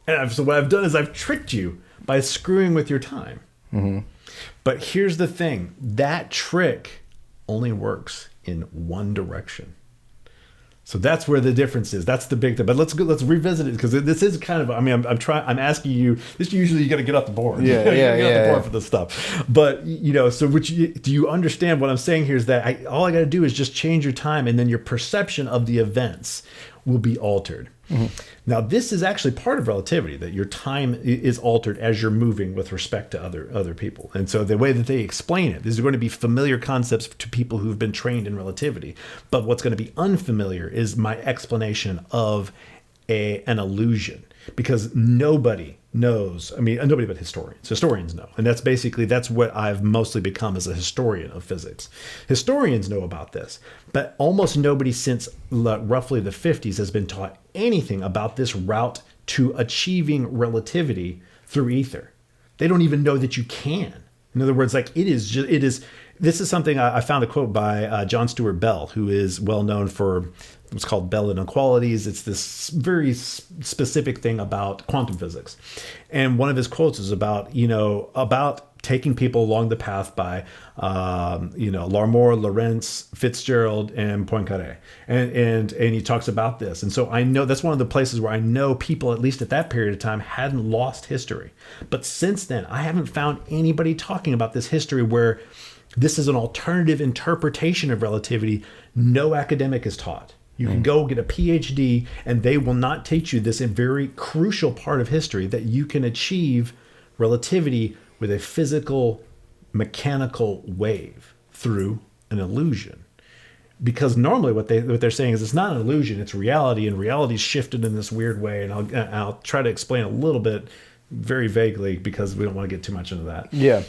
And so what I've done is I've tricked you by screwing with your time. Mm-hmm. But here's the thing. That trick only works in one direction. So that's where the difference is. That's the big thing. But let's revisit it, because this is kind of, I'm I'm asking you, this usually you got to get off the board. Yeah, get off the board for this stuff. But, so do you understand what I'm saying here is that all I got to do is just change your time, and then your perception of the events will be altered. Mm-hmm. Now, this is actually part of relativity, that your time is altered as you're moving with respect to other people. And so the way that they explain it, these are going to be familiar concepts to people who've been trained in relativity. But what's going to be unfamiliar is my explanation of an illusion, because nobody knows. Nobody but historians. Historians know. And that's what I've mostly become, as a historian of physics. Historians know about this, but almost nobody since roughly the 50s has been taught anything about this route to achieving relativity through ether. They don't even know that you can. In other words, like this is something I found a quote by John Stuart Bell, who is well known for what's called Bell inequalities. It's this very specific thing about quantum physics. And one of his quotes is about taking people along the path by, Larmor, Lorentz, Fitzgerald, and Poincaré. And he talks about this. And so I know that's one of the places where I know people, at least at that period of time, hadn't lost history. But since then, I haven't found anybody talking about this history where this is an alternative interpretation of relativity no academic is taught. You can go get a PhD and they will not teach you this very crucial part of history, that you can achieve relativity with a physical, mechanical wave through an illusion. Because normally what they're saying is it's not an illusion, it's reality, and reality's shifted in this weird way. And I'll try to explain a little bit very vaguely because we don't want to get too much into that. Yeah.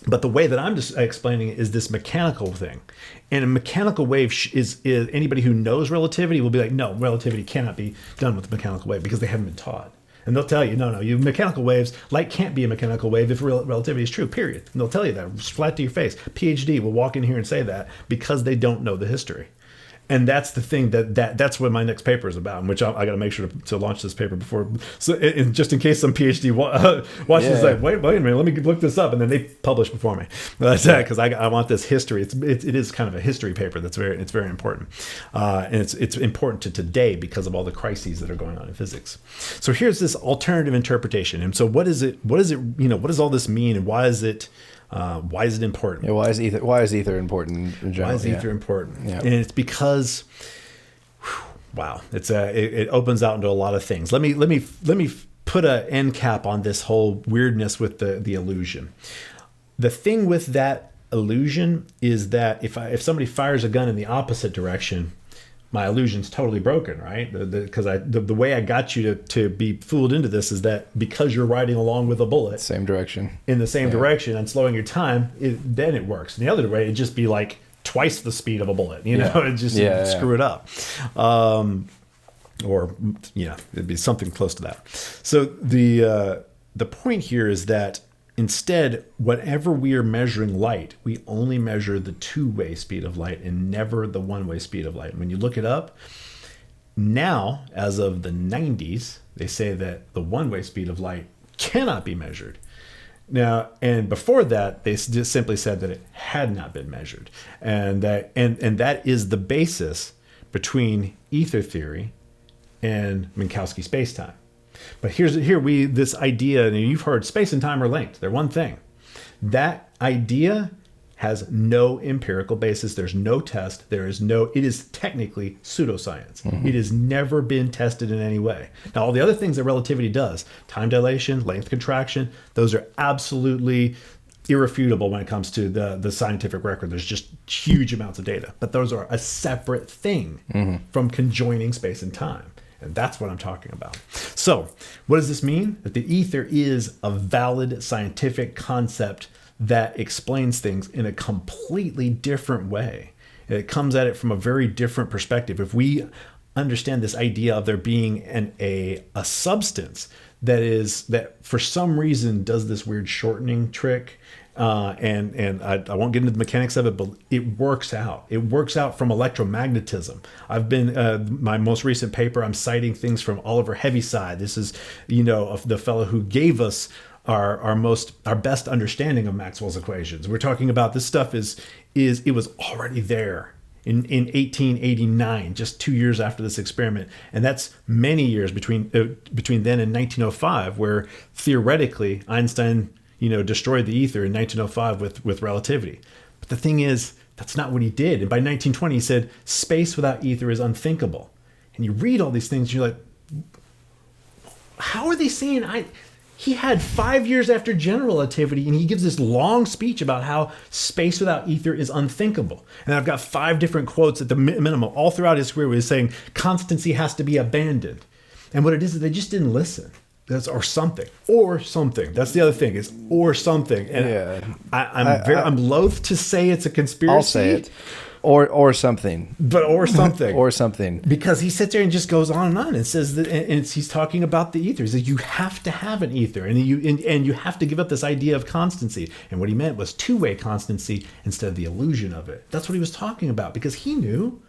But the way that I'm just explaining it is this mechanical thing. And a mechanical wave is anybody who knows relativity will be like, no, relativity cannot be done with a mechanical wave because they haven't been taught. And they'll tell you, no, you mechanical waves, light can't be a mechanical wave if relativity is true, period. And they'll tell you that flat to your face. PhD will walk in here and say that because they don't know the history. And that's the thing that's what my next paper is about, which I got to make sure to launch this paper before. So just in case some PhD watches this, like, wait a minute, let me look this up, and then they publish before me. Because I want this history. It is kind of a history paper it's very important, and it's important to today because of all the crises that are going on in physics. So here's this alternative interpretation, and so what is it? What does all this mean, and why is it? Why is it important? Yeah, why is ether important in general? Why is ether important? Yeah. And it's because, it opens out into a lot of things. Let me put an end cap on this whole weirdness with the illusion. The thing with that illusion is that if somebody fires a gun in the opposite direction, my illusion's totally broken, right? Because the way I got you to be fooled into this is that because you're riding along with a bullet, same direction, in the same direction, and slowing your time, then it works. And the other way, it'd just be like twice the speed of a bullet. It'd just screw it up. It'd be something close to that. So the point here is that instead, whenever we are measuring light, we only measure the two-way speed of light and never the one-way speed of light. And when you look it up, now, as of the 90s, they say that the one-way speed of light cannot be measured. Now, and before that, they just simply said that it had not been measured. And that is the basis between ether theory and Minkowski spacetime. But this idea, and you've heard space and time are linked. They're one thing. That idea has no empirical basis. There's no test. It is technically pseudoscience. Mm-hmm. It has never been tested in any way. Now, all the other things that relativity does, time dilation, length contraction, those are absolutely irrefutable when it comes to the scientific record. There's just huge amounts of data. But those are a separate thing from conjoining space and time. And that's what I'm talking about. So what does this mean? That the ether is a valid scientific concept that explains things in a completely different way. It comes at it from a very different perspective. If we understand this idea of there being a substance that for some reason does this weird shortening trick, and I won't get into the mechanics of it, but it works out. It works out from electromagnetism. I've been my most recent paper, I'm citing things from Oliver Heaviside. This is the fellow who gave us our best understanding of Maxwell's equations. We're talking about this stuff it was already there in 1889, just 2 years after this experiment, and that's many years between then and 1905, where theoretically Einstein destroyed the ether in 1905 with relativity. But the thing is, that's not what he did. And by 1920, he said, space without ether is unthinkable. And you read all these things, and you're like, how are they saying he had 5 years after general relativity, and he gives this long speech about how space without ether is unthinkable. And I've got 5 different quotes at the minimum all throughout his career where he's saying constancy has to be abandoned. And what it is they just didn't listen. Or something. That's the other thing, is or something. And I'm loath to say it's a conspiracy. I'll say it. or something. Or something. Or something. Because he sits there and just goes on and says that, and he's talking about the ether. He says you have to have an ether, and you have to give up this idea of constancy. And what he meant was two-way constancy instead of the illusion of it. That's what he was talking about, because he knew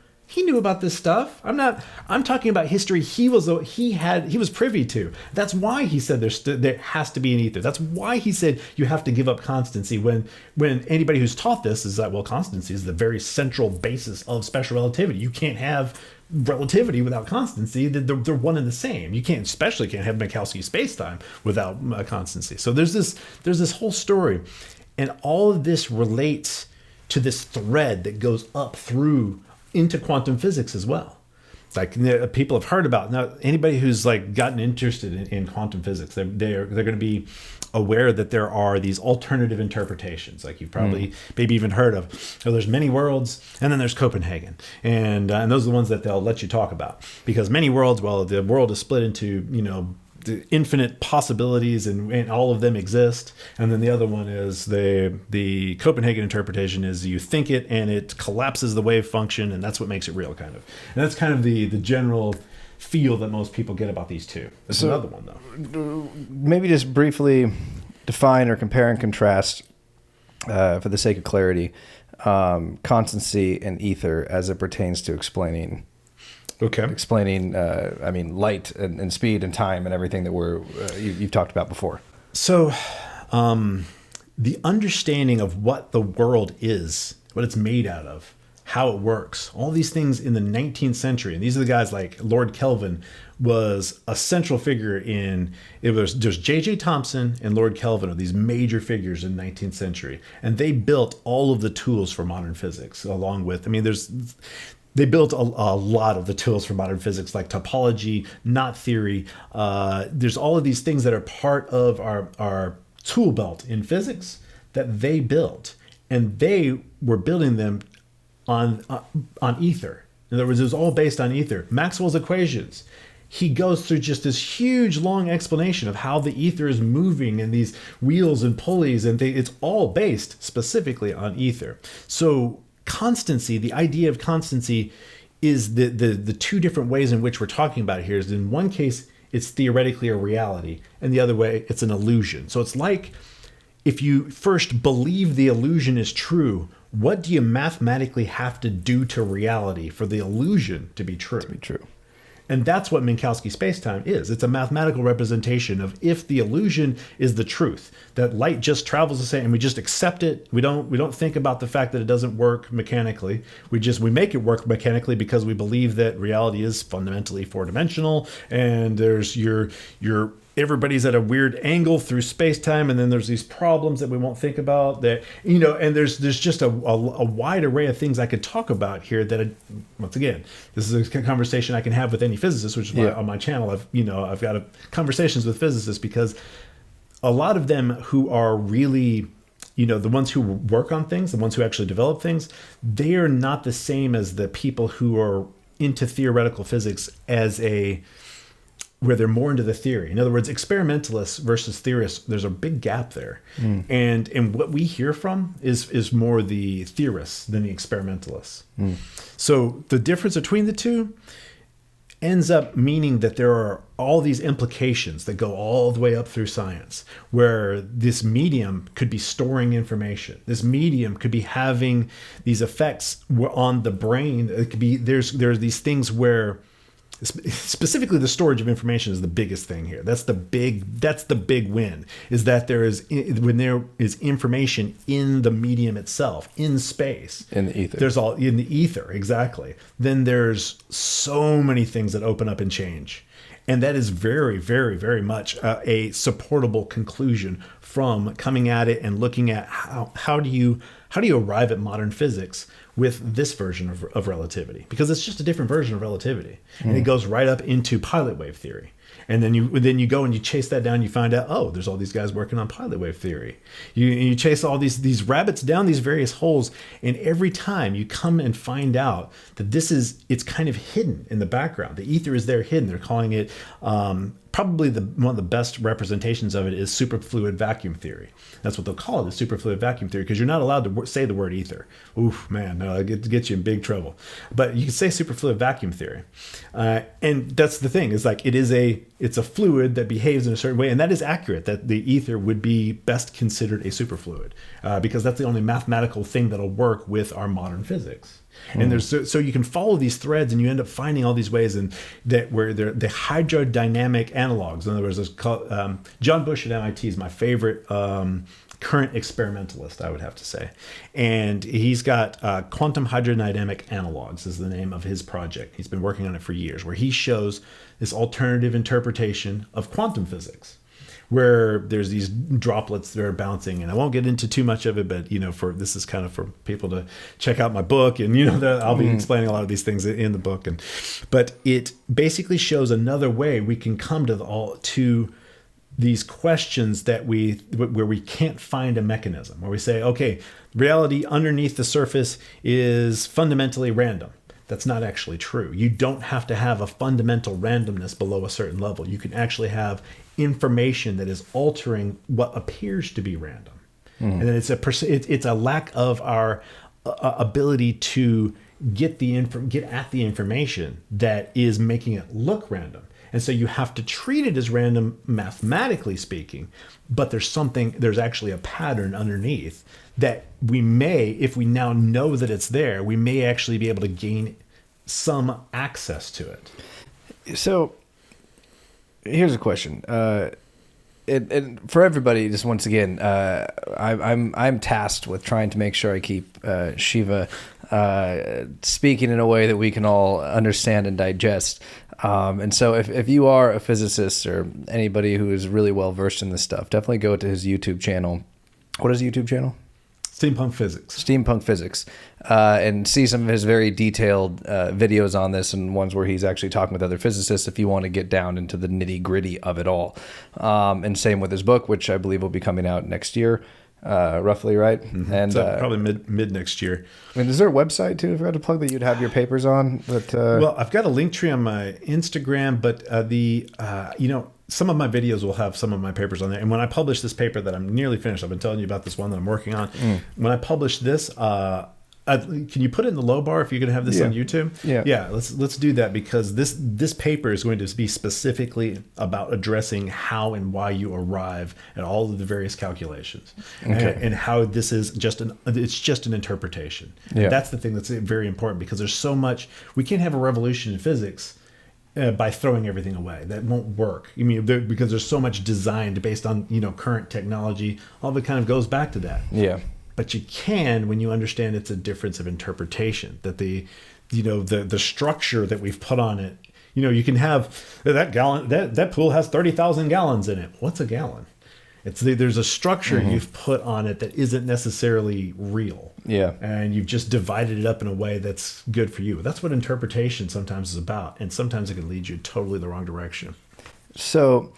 about this stuff. I'm talking about history he was privy to. That's why he said there has to be an ether. That's why he said you have to give up constancy, when anybody who's taught this is that, well, constancy is the very central basis of special relativity. You can't have relativity without constancy. They're one and the same. You especially can't have Minkowski Spacetime without constancy. So there's this whole story, and all of this relates to this thread that goes up through into quantum physics as well. Like, people have heard about now. Anybody who's like gotten interested in quantum physics, they're going to be aware that there are these alternative interpretations. Like, you've probably maybe even heard of. So there's many worlds, and then there's Copenhagen, and those are the ones that they'll let you talk about, because many worlds. Well, the world is split into the infinite possibilities, and all of them exist. And then the other one is the Copenhagen interpretation is you think it and it collapses the wave function, and that's what makes it real, kind of. And that's kind of the general feel that most people get about these two. There's another one, though. Maybe just briefly define or compare and contrast, for the sake of clarity, constancy and ether as it pertains to explaining light and speed and time and everything that you've talked about before. So the understanding of what the world is, what it's made out of, how it works, all these things in the 19th century. And these are the guys like Lord Kelvin was a central figure in it. There's J.J. Thomson and Lord Kelvin are these major figures in the 19th century. And they built all of the tools for modern physics, along with, they built a lot of the tools for modern physics, like topology, knot theory. There's all of these things that are part of our tool belt in physics that they built. And they were building them on ether. In other words, it was all based on ether. Maxwell's equations. He goes through just this huge, long explanation of how the ether is moving and these wheels and pulleys, and it's all based specifically on ether. So constancy, the idea of constancy, is the two different ways in which we're talking about it here. Is in one case, it's theoretically a reality, and the other way, it's an illusion. So it's like, if you first believe the illusion is true, what do you mathematically have to do to reality for the illusion to be true? And that's what Minkowski Spacetime is. It's a mathematical representation of if the illusion is the truth, that light just travels the same, and we just accept it. We don't think about the fact that it doesn't work mechanically. We make it work mechanically because we believe that reality is fundamentally four-dimensional, and there's everybody's at a weird angle through space-time, and then there's these problems that we won't think about, that and there's just a wide array of things I could talk about here that once again, this is a conversation I can have with any physicist, which is why on my channel I've got conversations with physicists, because a lot of them who are really the ones who work on things, the ones who actually develop things, they are not the same as the people who are into theoretical physics where they're more into the theory. In other words, experimentalists versus theorists, there's a big gap there. And what we hear from is more the theorists than the experimentalists. So the difference between the two ends up meaning that there are all these implications that go all the way up through science, where this medium could be storing information. This medium could be having these effects on the brain. It could be there's these things where specifically the storage of information is the biggest thing here. That's the big win, is that when there is information in the medium itself, in space, in the ether. There's all in the ether, exactly. Then there's so many things that open up and change. And that is very, very, very much a supportable conclusion from coming at it and looking at how do you arrive at modern physics with this version of relativity, because it's just a different version of relativity, and it goes right up into pilot wave theory. And then you go and you chase that down, you find out, oh, there's all these guys working on pilot wave theory. You chase all these rabbits down these various holes, and every time you come and find out that it's kind of hidden in the background. The ether is there hidden. They're calling it probably one of the best representations of it is superfluid vacuum theory. That's what they'll call it, is superfluid vacuum theory, because you're not allowed to say the word ether. Oof, man, No, it gets you in big trouble. But you can say superfluid vacuum theory. And that's the thing, is like it's a fluid that behaves in a certain way. And that is accurate, that the ether would be best considered a superfluid, because that's the only mathematical thing that'll work with our modern physics. And so you can follow these threads, and you end up finding all these ways, and that where they're the hydrodynamic analogs. In other words, it's called, John Bush at MIT is my favorite current experimentalist, I would have to say. And he's got quantum hydrodynamic analogs is the name of his project. He's been working on it for years, where he shows this alternative interpretation of quantum physics, where there's these droplets that are bouncing. And I won't get into too much of it, but this is kind of for people to check out my book, and I'll be explaining a lot of these things in the book. But it basically shows another way we can come to these questions where we can't find a mechanism, where we say, okay, reality underneath the surface is fundamentally random. That's not actually true. You don't have to have a fundamental randomness below a certain level. You can actually have information that is altering what appears to be random. And then it's a lack of our ability to get at the information that is making it look random. And so you have to treat it as random, mathematically speaking, but there's actually a pattern underneath that we may, if we now know that it's there, we may actually be able to gain some access to it. So here's a question. And for everybody, just once again, I'm tasked with trying to make sure I keep Shiva speaking in a way that we can all understand and digest. And so if you are a physicist or anybody who is really well versed in this stuff, definitely go to his YouTube channel. What is the YouTube channel? Steampunk Physics. Steampunk Physics. And see some of his very detailed videos on this, and ones where he's actually talking with other physicists if you want to get down into the nitty gritty of it all. And same with his book, which I believe will be coming out next year. Roughly, right? Mm-hmm. And so probably mid next year. And is there a website too? If I had to plug that you'd have your papers on. But well, I've got a link tree on my Instagram, but some of my videos will have some of my papers on there. And when I publish this paper that I'm nearly finished, I've been telling you about this one that I'm working on. When I publish this, can you put it in the low bar if you're going to have this on YouTube? Yeah. Let's do that, because this paper is going to be specifically about addressing how and why you arrive at all of the various calculations, and how this is just an interpretation. Yeah. And that's the thing that's very important, because there's so much. We can't have a revolution in physics by throwing everything away. That won't work. I mean, because there's so much designed based on current technology. All of it kind of goes back to that. Yeah. But you can, when you understand it's a difference of interpretation, that the structure that we've put on it, you can have that gallon, that pool has 30,000 gallons in it. What's a gallon? There's a structure you've put on it that isn't necessarily real. Yeah. And you've just divided it up in a way that's good for you. That's what interpretation sometimes is about. And sometimes it can lead you totally the wrong direction. So,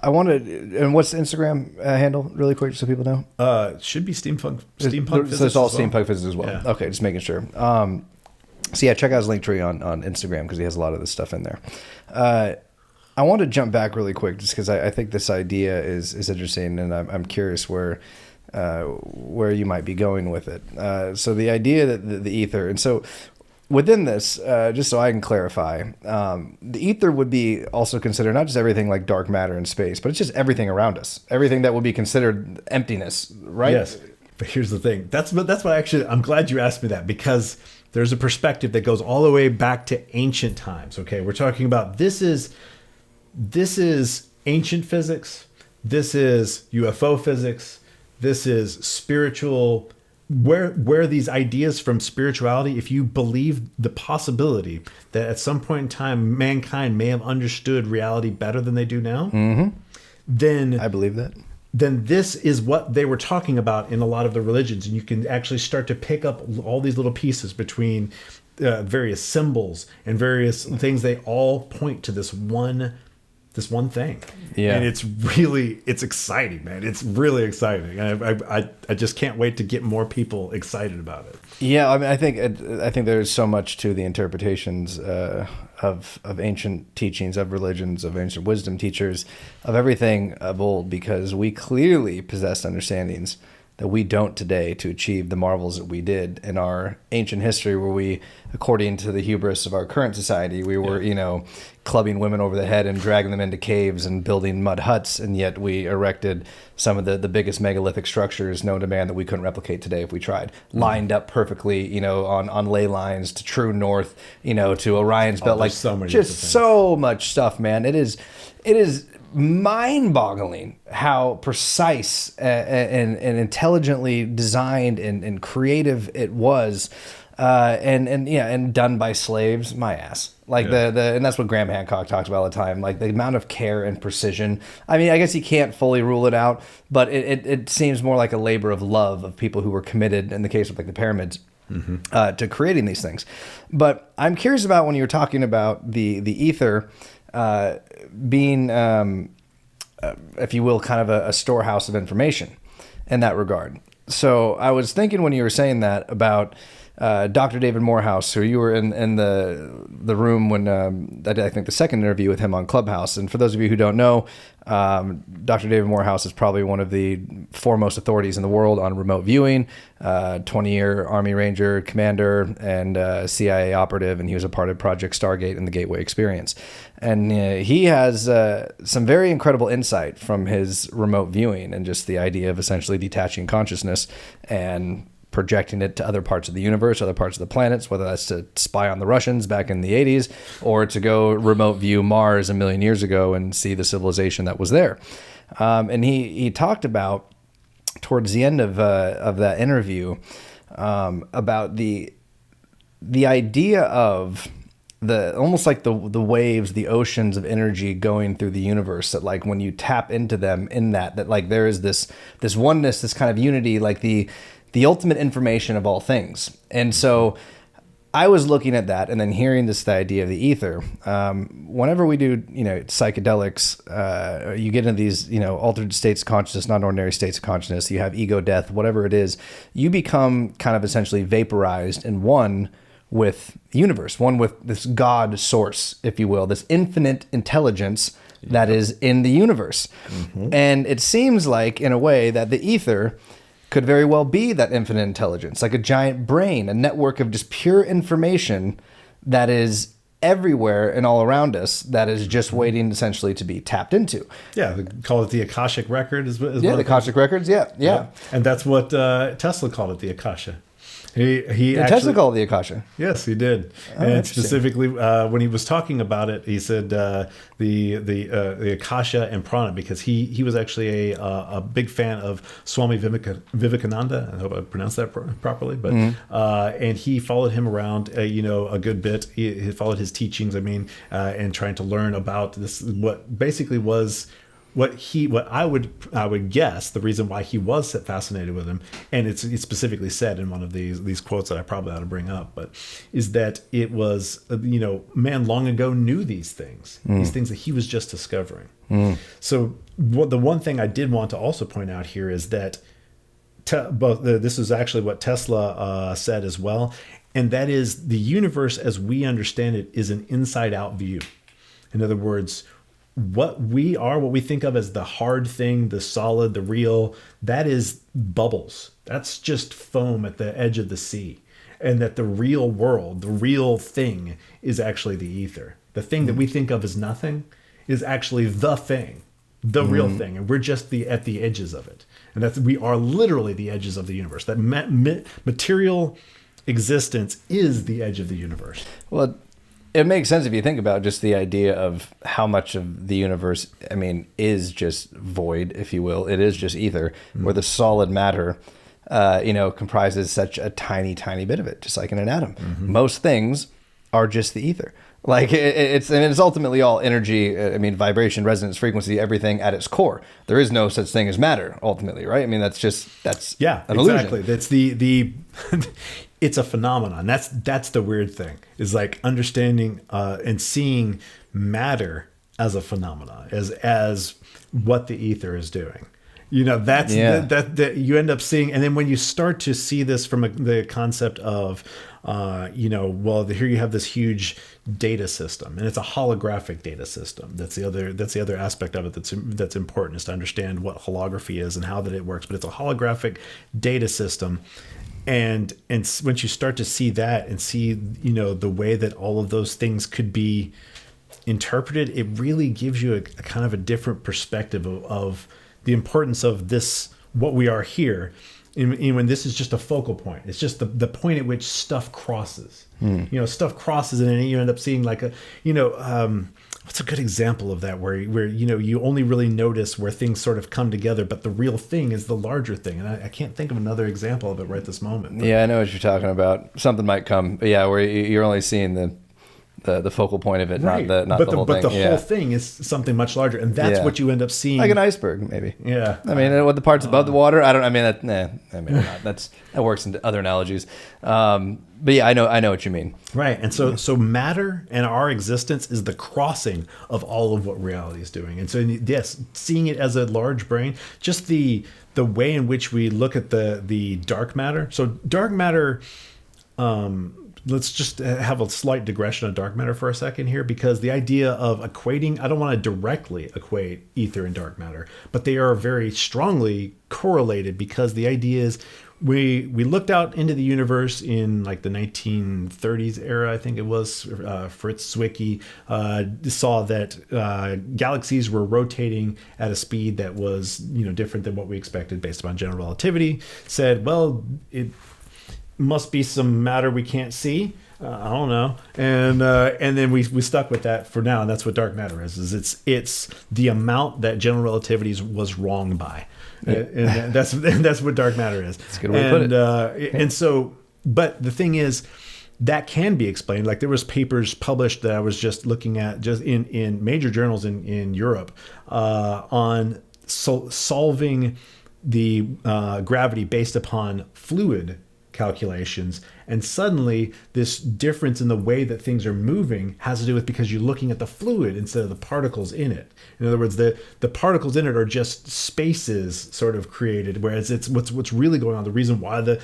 I wanted, and what's the Instagram handle, really quick, so people know? Should be steampunk physics. So it's all steampunk physics as well. Yeah. Okay, just making sure. So yeah, check out his link tree on Instagram, because he has a lot of this stuff in there. I want to jump back really quick, just because I think this idea is interesting, and I'm curious where you might be going with it. So the idea that the ether, and so within this, just so I can clarify, the ether would be also considered not just everything like dark matter and space, but it's just everything around us, everything that would be considered emptiness, right? Yes. But here's the thing. That's what actually, I'm glad you asked me that, because there's a perspective that goes all the way back to ancient times. Okay, we're talking about this is ancient physics. This is UFO physics. This is spiritual. Where these ideas from spirituality, if you believe the possibility that at some point in time mankind may have understood reality better than they do now, then I believe that. Then this is what they were talking about in a lot of the religions, and you can actually start to pick up all these little pieces between various symbols and various things. They all point to this one thing. Yeah. And it's exciting, man. It's really exciting. I just can't wait to get more people excited about it. Yeah. I mean, I think there's so much to the interpretations of ancient teachings, of religions, of ancient wisdom teachers, of everything of old, because we clearly possessed understandings that we don't today to achieve the marvels that we did in our ancient history, where we, according to the hubris of our current society, we were, clubbing women over the head and dragging them into caves and building mud huts, and yet we erected some of the biggest megalithic structures known to man that we couldn't replicate today if we tried, lined up perfectly, on ley lines to true north, to Orion's belt, like so much stuff, man. It is mind-boggling how precise and intelligently designed and creative it was, and done by slaves. My ass. Like and that's what Graham Hancock talks about all the time, like the amount of care and precision. I mean, I guess you can't fully rule it out, but it seems more like a labor of love of people who were committed, in the case of like the pyramids, to creating these things. But I'm curious about when you were talking about the ether being, if you will, kind of a storehouse of information in that regard. So I was thinking when you were saying that about Dr. David Morehouse, who you were in the room when I did, I think, the second interview with him on Clubhouse. And for those of you who don't know, Dr. David Morehouse is probably one of the foremost authorities in the world on remote viewing, 20-year Army Ranger commander and CIA operative, and he was a part of Project Stargate and the Gateway Experience. And he has some very incredible insight from his remote viewing and just the idea of essentially detaching consciousness and projecting it to other parts of the universe, other parts of the planets, whether that's to spy on the Russians back in the 80s or to go remote view Mars a million years ago and see the civilization that was there. And he talked about, towards the end of that interview, about the idea of almost like the waves, the oceans of energy going through the universe, that like when you tap into them in that like there is this oneness, this kind of unity, like the ultimate information of all things. And so I was looking at that and then hearing the idea of the ether. Whenever we do, psychedelics, you get into these, altered states of consciousness, non-ordinary states of consciousness, you have ego death, whatever it is, you become kind of essentially vaporized and one with the universe, one with this God source, if you will, this infinite intelligence that is in the universe. Mm-hmm. And it seems like, in a way, that the ether could very well be that infinite intelligence, like a giant brain, a network of just pure information that is everywhere and all around us, that is just waiting essentially to be tapped into. Yeah, they call it the Akashic Record. Is the Akashic Records, yeah. And that's what Tesla called it, the Akasha. Tesla called it the Akasha. Yes, he did. And specifically, when he was talking about it, he said the Akasha and Prana, because he was actually a big fan of Swami Vivekananda. I hope I pronounced that properly. But and he followed him around, a good bit. He followed his teachings. And trying to learn about this, what basically was. What I would guess the reason why he was fascinated with him, and it's specifically said in one of these quotes that I probably ought to bring up, but is that it was man long ago knew these things that he was just discovering. So the one thing I did want to also point out here is that this is actually what Tesla said as well, and that is the universe as we understand it is an inside out view. In other words, what we think of as the hard thing, the solid, the real, that is bubbles. That's just foam at the edge of the sea. And that the real world, the real thing, is actually the ether. The thing that we think of as nothing is actually the thing, the real thing. And we're just at the edges of it. And we are literally the edges of the universe. That material existence is the edge of the universe. Well, it makes sense if you think about just the idea of how much of the universe, is just void, if you will. It is just ether, where the solid matter, comprises such a tiny, tiny bit of it, just like in an atom. Most things are just the ether. Like it's ultimately all energy. Vibration, resonance, frequency, everything at its core. There is no such thing as matter, ultimately, right? That's an illusion. Exactly. That's the it's a phenomenon. That's the weird thing, is like understanding and seeing matter as a phenomenon, as what the ether is doing. That you end up seeing. And then when you start to see this from the concept of well, here you have this huge data system, and it's a holographic data system. That's the other aspect of it that's important, is to understand what holography is and how that it works. But it's a holographic data system. And once you start to see that and see, the way that all of those things could be interpreted, it really gives you a kind of a different perspective of the importance of this, what we are here. And when this is just a focal point, it's just the point at which stuff crosses. Stuff crosses, and then you end up seeing like what's a good example of that, where you only really notice where things sort of come together, but the real thing is the larger thing. And I can't think of another example of it right this moment. Yeah, I know what you're talking about. Something might come, but yeah, where you're only seeing the focal point of it, right. not the whole thing. But the whole thing is something much larger, and that's what you end up seeing, like an iceberg, maybe. Yeah. I mean, what the parts above the water? Not. That works into other analogies. But yeah, I know what you mean. Right, and so matter and our existence is the crossing of all of what reality is doing. And so yes, seeing it as a large brain, just the way in which we look at the dark matter. So dark matter. Let's just have a slight digression on dark matter for a second here, because the idea of equating, I don't want to directly equate ether and dark matter, but they are very strongly correlated, because the idea is we looked out into the universe in like the 1930s era, I think it was. Fritz Zwicky saw that galaxies were rotating at a speed that was different than what we expected based upon general relativity. Said, well, it must be some matter we can't see. I don't know. And then we stuck with that for now, and that's what dark matter is it's the amount that general relativity was wrong by. And that's what dark matter is. That's a good way to put it. And so, but the thing is, that can be explained. Like there was papers published that I was just looking at just in major journals in Europe on solving the gravity based upon fluid calculations, and suddenly this difference in the way that things are moving has to do with because you're looking at the fluid instead of the particles in it. In other words, the particles in it are just spaces sort of created, whereas it's what's really going on. The reason why the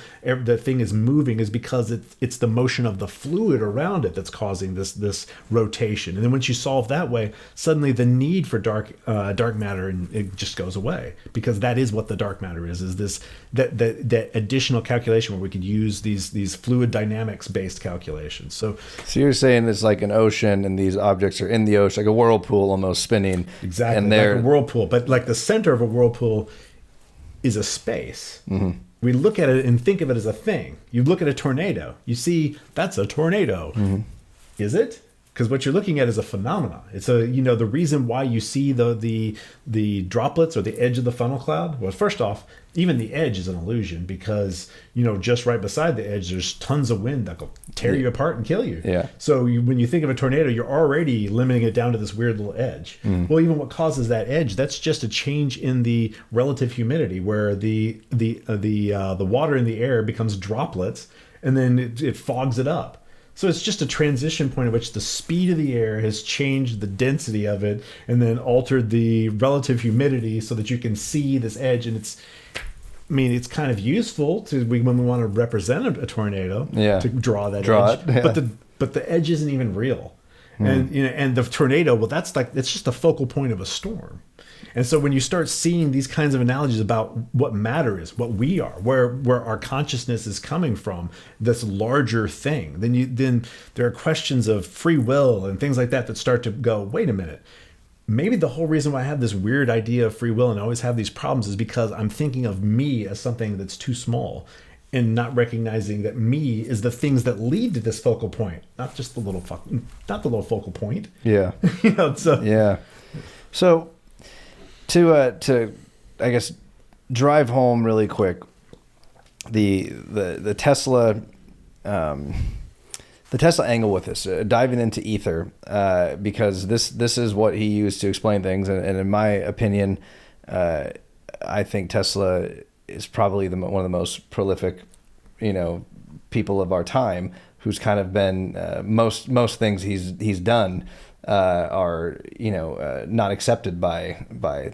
thing is moving is because it's the motion of the fluid around it that's causing this rotation. And then once you solve that way, suddenly the need for dark matter, and it just goes away, because that is what the dark matter is this that additional calculation where we could use these fluid dynamics based calculations. So you're saying it's like an ocean, and these objects are in the ocean, like a whirlpool almost spinning. Exactly, and like a whirlpool. But like the center of a whirlpool is a space. Mm-hmm. We look at it and think of it as a thing. You look at a tornado, you see that's a tornado. Mm-hmm. Is it? Because what you're looking at is a phenomenon. It's the reason why you see the droplets or the edge of the funnel cloud. Well, first off, even the edge is an illusion, because just right beside the edge there's tons of wind that will tear you apart and kill you. Yeah. So when you think of a tornado, you're already limiting it down to this weird little edge. Mm. Well, even what causes that edge, that's just a change in the relative humidity, where the water in the air becomes droplets, and then it fogs it up. So it's just a transition point at which the speed of the air has changed the density of it, and then altered the relative humidity so that you can see this edge. And it's kind of useful when we want to represent a tornado, to draw that edge. Yeah. But the edge isn't even real. Mm. And the tornado, well, it's just a focal point of a storm. And so when you start seeing these kinds of analogies about what matter is, what we are, where our consciousness is coming from, this larger thing, then there are questions of free will and things like that start to go, wait a minute. Maybe the whole reason why I have this weird idea of free will and always have these problems is because I'm thinking of me as something that's too small, and not recognizing that me is the things that lead to this focal point, not just the little focal point. Yeah. Yeah. So to I guess drive home really quick the Tesla angle with this, diving into ether, because this is what he used to explain things, and in my opinion, I think Tesla is probably one of the most prolific, people of our time, who's kind of been most things he's done are not accepted by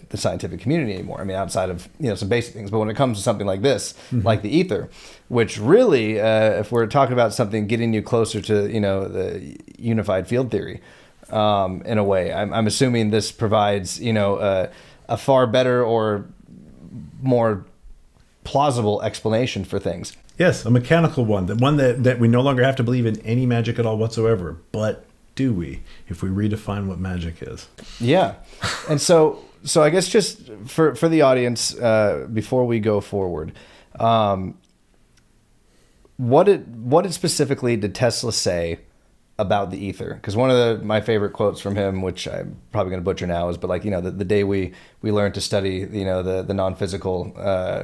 the scientific community anymore. I mean, outside of some basic things, but when it comes to something like this, like the ether, which really, if we're talking about something getting you closer to the unified field theory, in a way, I'm assuming this provides a far better or more plausible explanation for things. Yes, a mechanical one, that we no longer have to believe in any magic at all whatsoever. But do we, if we redefine what magic is? Yeah. And so I guess just for the audience, before we go forward, what specifically did Tesla say about the ether? Because one of my favorite quotes from him, which I'm probably going to butcher now, is, but the day we learn to study the non-physical,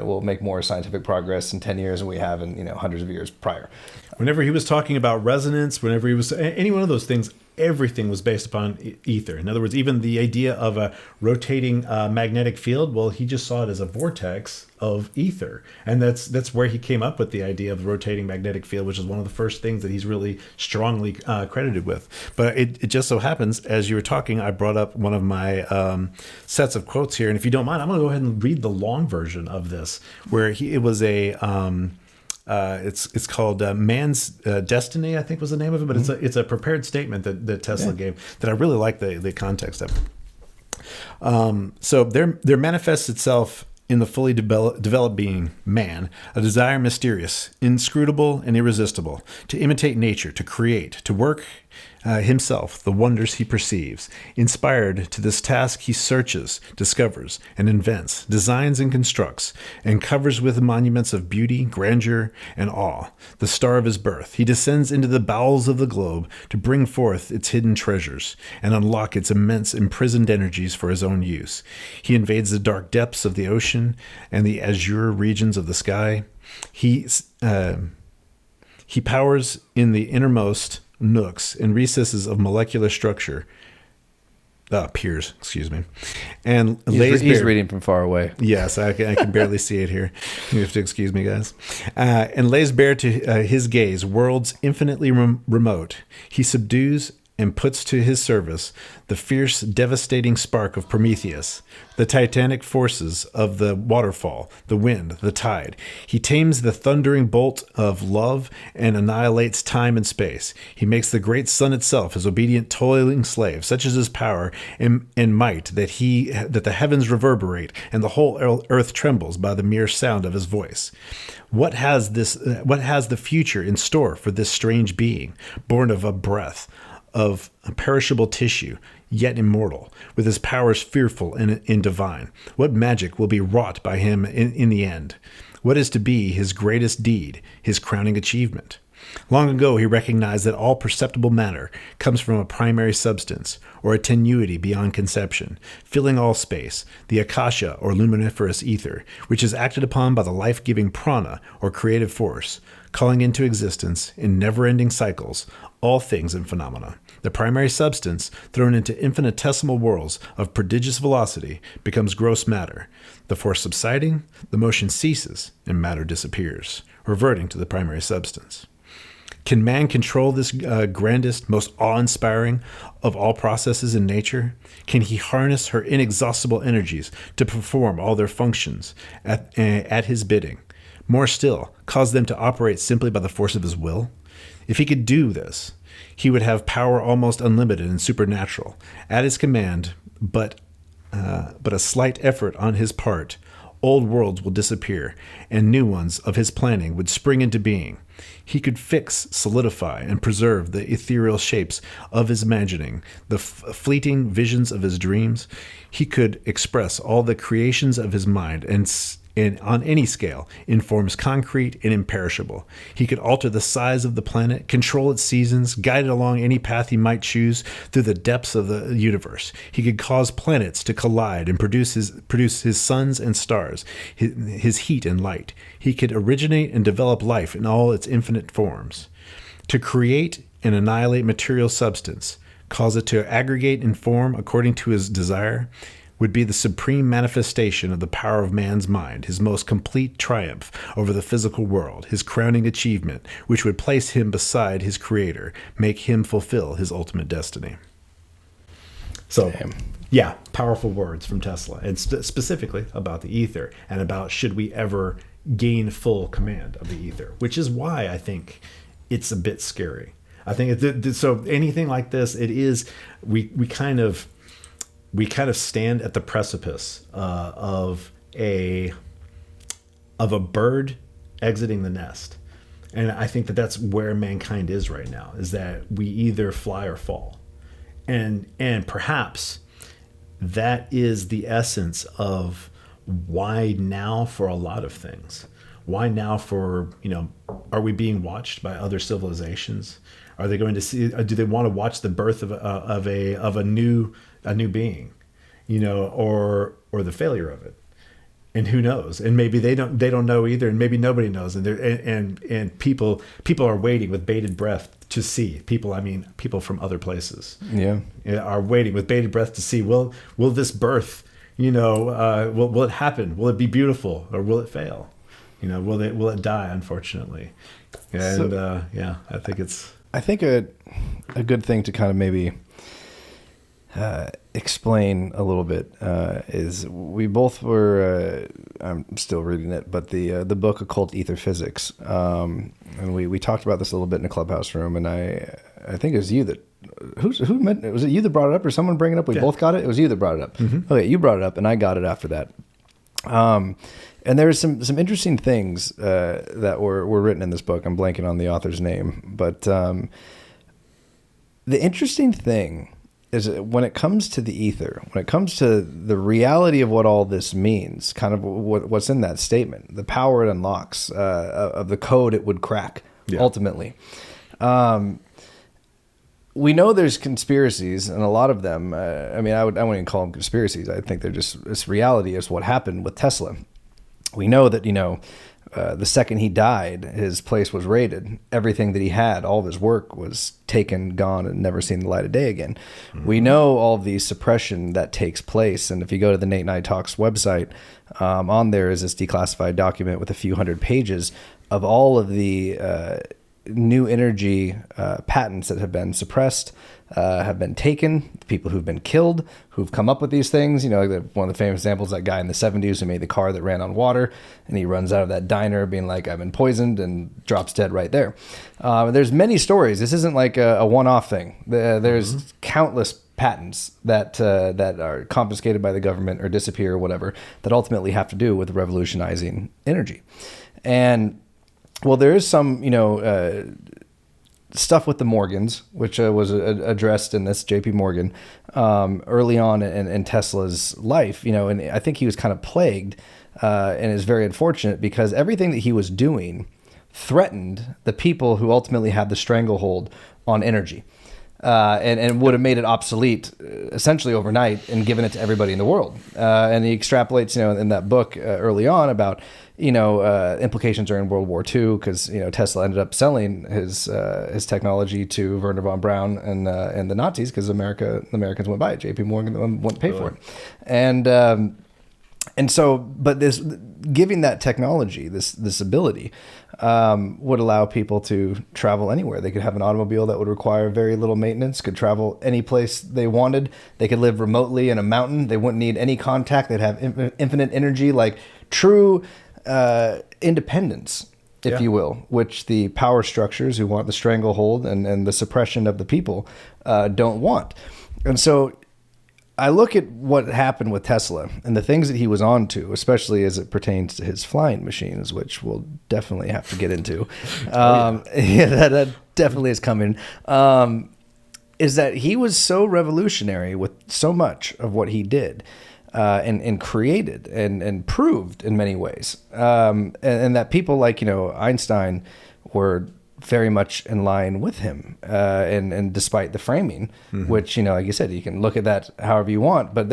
will make more scientific progress in 10 years than we have in hundreds of years prior. Whenever he was talking about resonance, whenever he was any one of those things, everything was based upon ether. In other words, even the idea of a rotating magnetic field, well, he just saw it as a vortex of ether. And that's where he came up with the idea of the rotating magnetic field, which is one of the first things that he's really strongly credited with. But it just so happens, as you were talking, I brought up one of my sets of quotes here. And if you don't mind, I'm going to go ahead and read the long version of this, where it was a... it's called Man's Destiny, I think was the name of it, but it's a prepared statement that Tesla gave that I really like the context of. So there manifests itself in the fully developed being, man, a desire mysterious, inscrutable, and irresistible, to imitate nature, to create, to work himself the wonders he perceives. Inspired to this task, he searches, discovers, and invents, designs and constructs, and covers with monuments of beauty, grandeur, and awe the star of his birth. He descends into the bowels of the globe to bring forth its hidden treasures and unlock its immense imprisoned energies for his own use. He invades the dark depths of the ocean and the azure regions of the sky. He powers in the innermost nooks and recesses of molecular structure, peers, excuse me, and he's reading from far away. Yes, I can barely see it here. You have to excuse me, guys. And lays bare to his gaze worlds infinitely remote. He subdues and puts to his service the fierce, devastating spark of Prometheus, the titanic forces of the waterfall, the wind, the tide. He tames the thundering bolt of love and annihilates time and space. He makes the great sun itself his obedient, toiling slave. Such is his power and might that the heavens reverberate and the whole earth trembles by the mere sound of his voice. What has the future in store for this strange being, born of a breath, of perishable tissue, yet immortal, with his powers fearful and divine? What magic will be wrought by him in the end? What is to be his greatest deed, his crowning achievement? Long ago, he recognized that all perceptible matter comes from a primary substance, or a tenuity beyond conception, filling all space, the akasha, or luminiferous ether, which is acted upon by the life-giving prana, or creative force, calling into existence, in never-ending cycles, all things and phenomena. The primary substance, thrown into infinitesimal whirls of prodigious velocity, becomes gross matter. The force subsiding, the motion ceases, and matter disappears, reverting to the primary substance. Can man control this grandest, most awe-inspiring of all processes in nature? Can he harness her inexhaustible energies to perform all their functions at his bidding? More still, cause them to operate simply by the force of his will? If he could do this, he would have power almost unlimited and supernatural at his command, but a slight effort on his part, old worlds will disappear, and new ones of his planning would spring into being. He could fix, solidify, and preserve the ethereal shapes of his imagining, the fleeting visions of his dreams. He could express all the creations of his mind, and on any scale, in forms concrete and imperishable. He could alter the size of the planet, control its seasons, guide it along any path he might choose through the depths of the universe. He could cause planets to collide and produce his suns and stars, his heat and light. He could originate and develop life in all its infinite forms. To create and annihilate material substance, cause it to aggregate in form according to his desire, would be the supreme manifestation of the power of man's mind, his most complete triumph over the physical world, his crowning achievement, which would place him beside his creator, make him fulfill his ultimate destiny. So, yeah, powerful words from Tesla, and specifically about the ether and about should we ever gain full command of the ether, which is why I think it's a bit scary. I think so. Anything like this, it is we kind of stand at the precipice of a bird exiting the nest, and I think that's where mankind is right now. Is that we either fly or fall, and perhaps that is the essence of why now for a lot of things. Why now for, are we being watched by other civilizations? Are they going to see? Do they want to watch the birth of a new being, or the failure of it? And who knows? And maybe they don't know either, and maybe nobody knows. And people are waiting with bated breath to see. People from other places, are waiting with bated breath to see. Will this birth, will it happen? Will it be beautiful, or will it fail? Will it die? Unfortunately, and I think it's. I think a good thing to kind of maybe explain a little bit is we both were. I'm still reading it, but the book Occult Ether Physics, and we talked about this a little bit in the Clubhouse room, and I think it was you that. Was it you that brought it up, or someone bring it up? We both got it. It was you that brought it up. Mm-hmm. Okay, you brought it up, and I got it after that. And there's some interesting things that were written in this book. I'm blanking on the author's name, but the interesting thing is when it comes to the ether, when it comes to the reality of what all this means, kind of what's in that statement, the power it unlocks, of the code it would crack, ultimately. We know there's conspiracies, and a lot of them, I wouldn't even call them conspiracies. I think they're just, this reality is what happened with Tesla. We know that, the second he died, his place was raided. Everything that he had, all of his work was taken, gone, and never seen the light of day again. Mm-hmm. We know all of the suppression that takes place. And if you go to the Nate Night Talks website, on there is this declassified document with a few hundred pages of all of the new energy patents that have been suppressed, have been taken, people who've been killed, who've come up with these things. One of the famous examples, that guy in the 70s who made the car that ran on water, and he runs out of that diner being like, I've been poisoned, and drops dead right there. There's many stories. This isn't like a one-off thing. There's countless patents that are confiscated by the government or disappear or whatever, that ultimately have to do with revolutionizing energy. And well, there is some, stuff with the Morgans, which was addressed in this JP Morgan early on in Tesla's life, and I think he was kind of plagued and is very unfortunate because everything that he was doing threatened the people who ultimately had the stranglehold on energy. And would have made it obsolete essentially overnight and given it to everybody in the world. And he extrapolates, in that book early on about, implications during World War II, because, Tesla ended up selling his technology to Werner von Braun and the Nazis, because the Americans went by it. JP Morgan wouldn't pay for it. And so, but this giving that technology, this ability, would allow people to travel anywhere. They could have an automobile that would require very little maintenance, could travel any place they wanted. They could live remotely in a mountain. They wouldn't need any contact. They'd have infinite energy, like true independence, if you will, which the power structures who want the stranglehold and the suppression of the people don't want. And so I look at what happened with Tesla and the things that he was on to, especially as it pertains to his flying machines, which we'll definitely have to get into. That definitely is coming. Is that he was so revolutionary with so much of what he did and created and proved in many ways. And that people like, Einstein were very much in line with him, and despite the framing, which, like you said, you can look at that however you want, but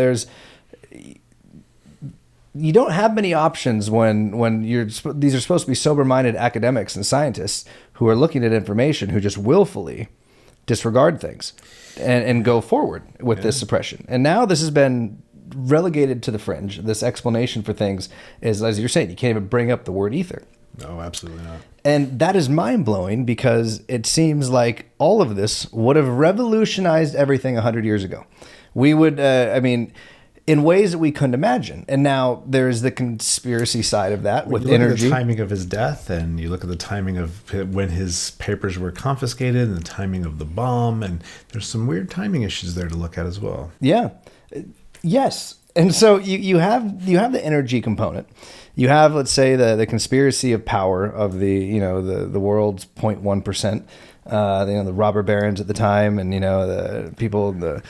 you don't have many options when these are supposed to be sober-minded academics and scientists who are looking at information who just willfully disregard things and go forward with this suppression. And now this has been relegated to the fringe. This explanation for things is, as you're saying, you can't even bring up the word ether. No, absolutely not. And that is mind-blowing because it seems like all of this would have revolutionized everything 100 years ago. We would, I mean, in ways that we couldn't imagine. And now there's the conspiracy side of that with you look energy. at the timing of his death, and you look at the timing of when his papers were confiscated, and the timing of the bomb, and there's some weird timing issues there to look at as well. Yeah. Yes. And so you have the energy component. You have, let's say, the conspiracy of power of the world's 0.1%, the robber barons at the time, and the people, the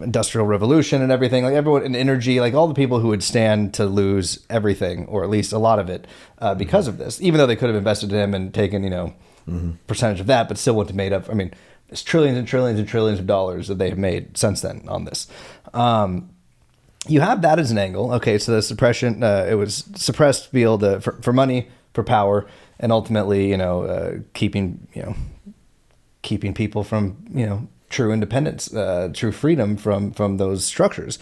industrial revolution and everything, like everyone in energy, like all the people who would stand to lose everything, or at least a lot of it, because of this, even though they could have invested in him and taken percentage of that, but still wouldn't have made up. I mean, there's trillions and trillions and trillions of dollars that they have made since then on this. You have that as an angle. Okay, so the suppression, it was suppressed to be able to, for money, for power, and ultimately, keeping people from, true independence, true freedom from those structures.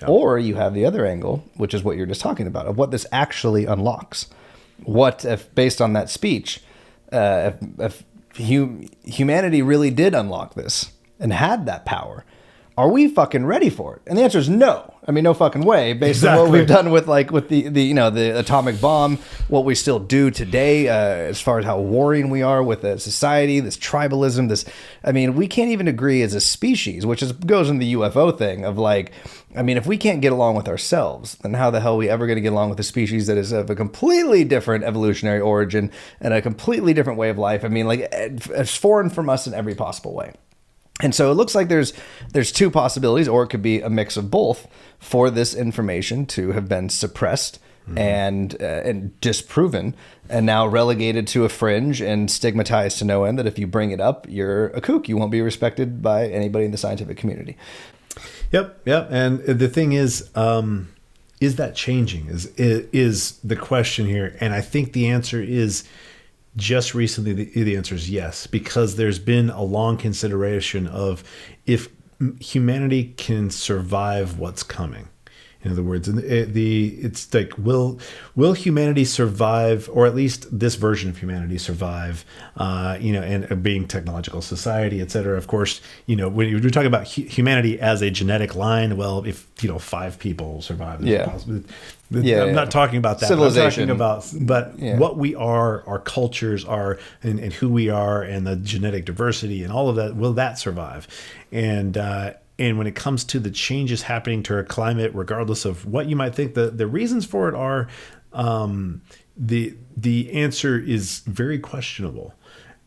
Yeah. Or you have the other angle, which is what you're just talking about, of what this actually unlocks. What if, based on that speech, if humanity really did unlock this and had that power, are we fucking ready for it? And the answer is no. I mean, no fucking way. Based on what we've done with the atomic bomb, what we still do today, as far as how warring we are with the society, this tribalism, we can't even agree as a species, which goes in the UFO thing of if we can't get along with ourselves, then how the hell are we ever going to get along with a species that is of a completely different evolutionary origin and a completely different way of life? It's foreign from us in every possible way. And so it looks like there's two possibilities, or it could be a mix of both, for this information to have been suppressed and disproven, and now relegated to a fringe and stigmatized to no end, that if you bring it up, you're a kook. You won't be respected by anybody in the scientific community. Yep. And the thing is that changing? Is the question here. And I think the answer is, just recently, the answer is yes, because there's been a long consideration of if humanity can survive what's coming. In other words, it's like, will humanity survive, or at least this version of humanity survive, and being technological society, et cetera. Of course, when you're talking about humanity as a genetic line, well, if, 5 people survive, I'm not talking about that. Civilization. I'm talking about, what we are, our cultures are, and who we are, and the genetic diversity and all of that, will that survive? And when it comes to the changes happening to our climate, regardless of what you might think the reasons for it are, the answer is very questionable,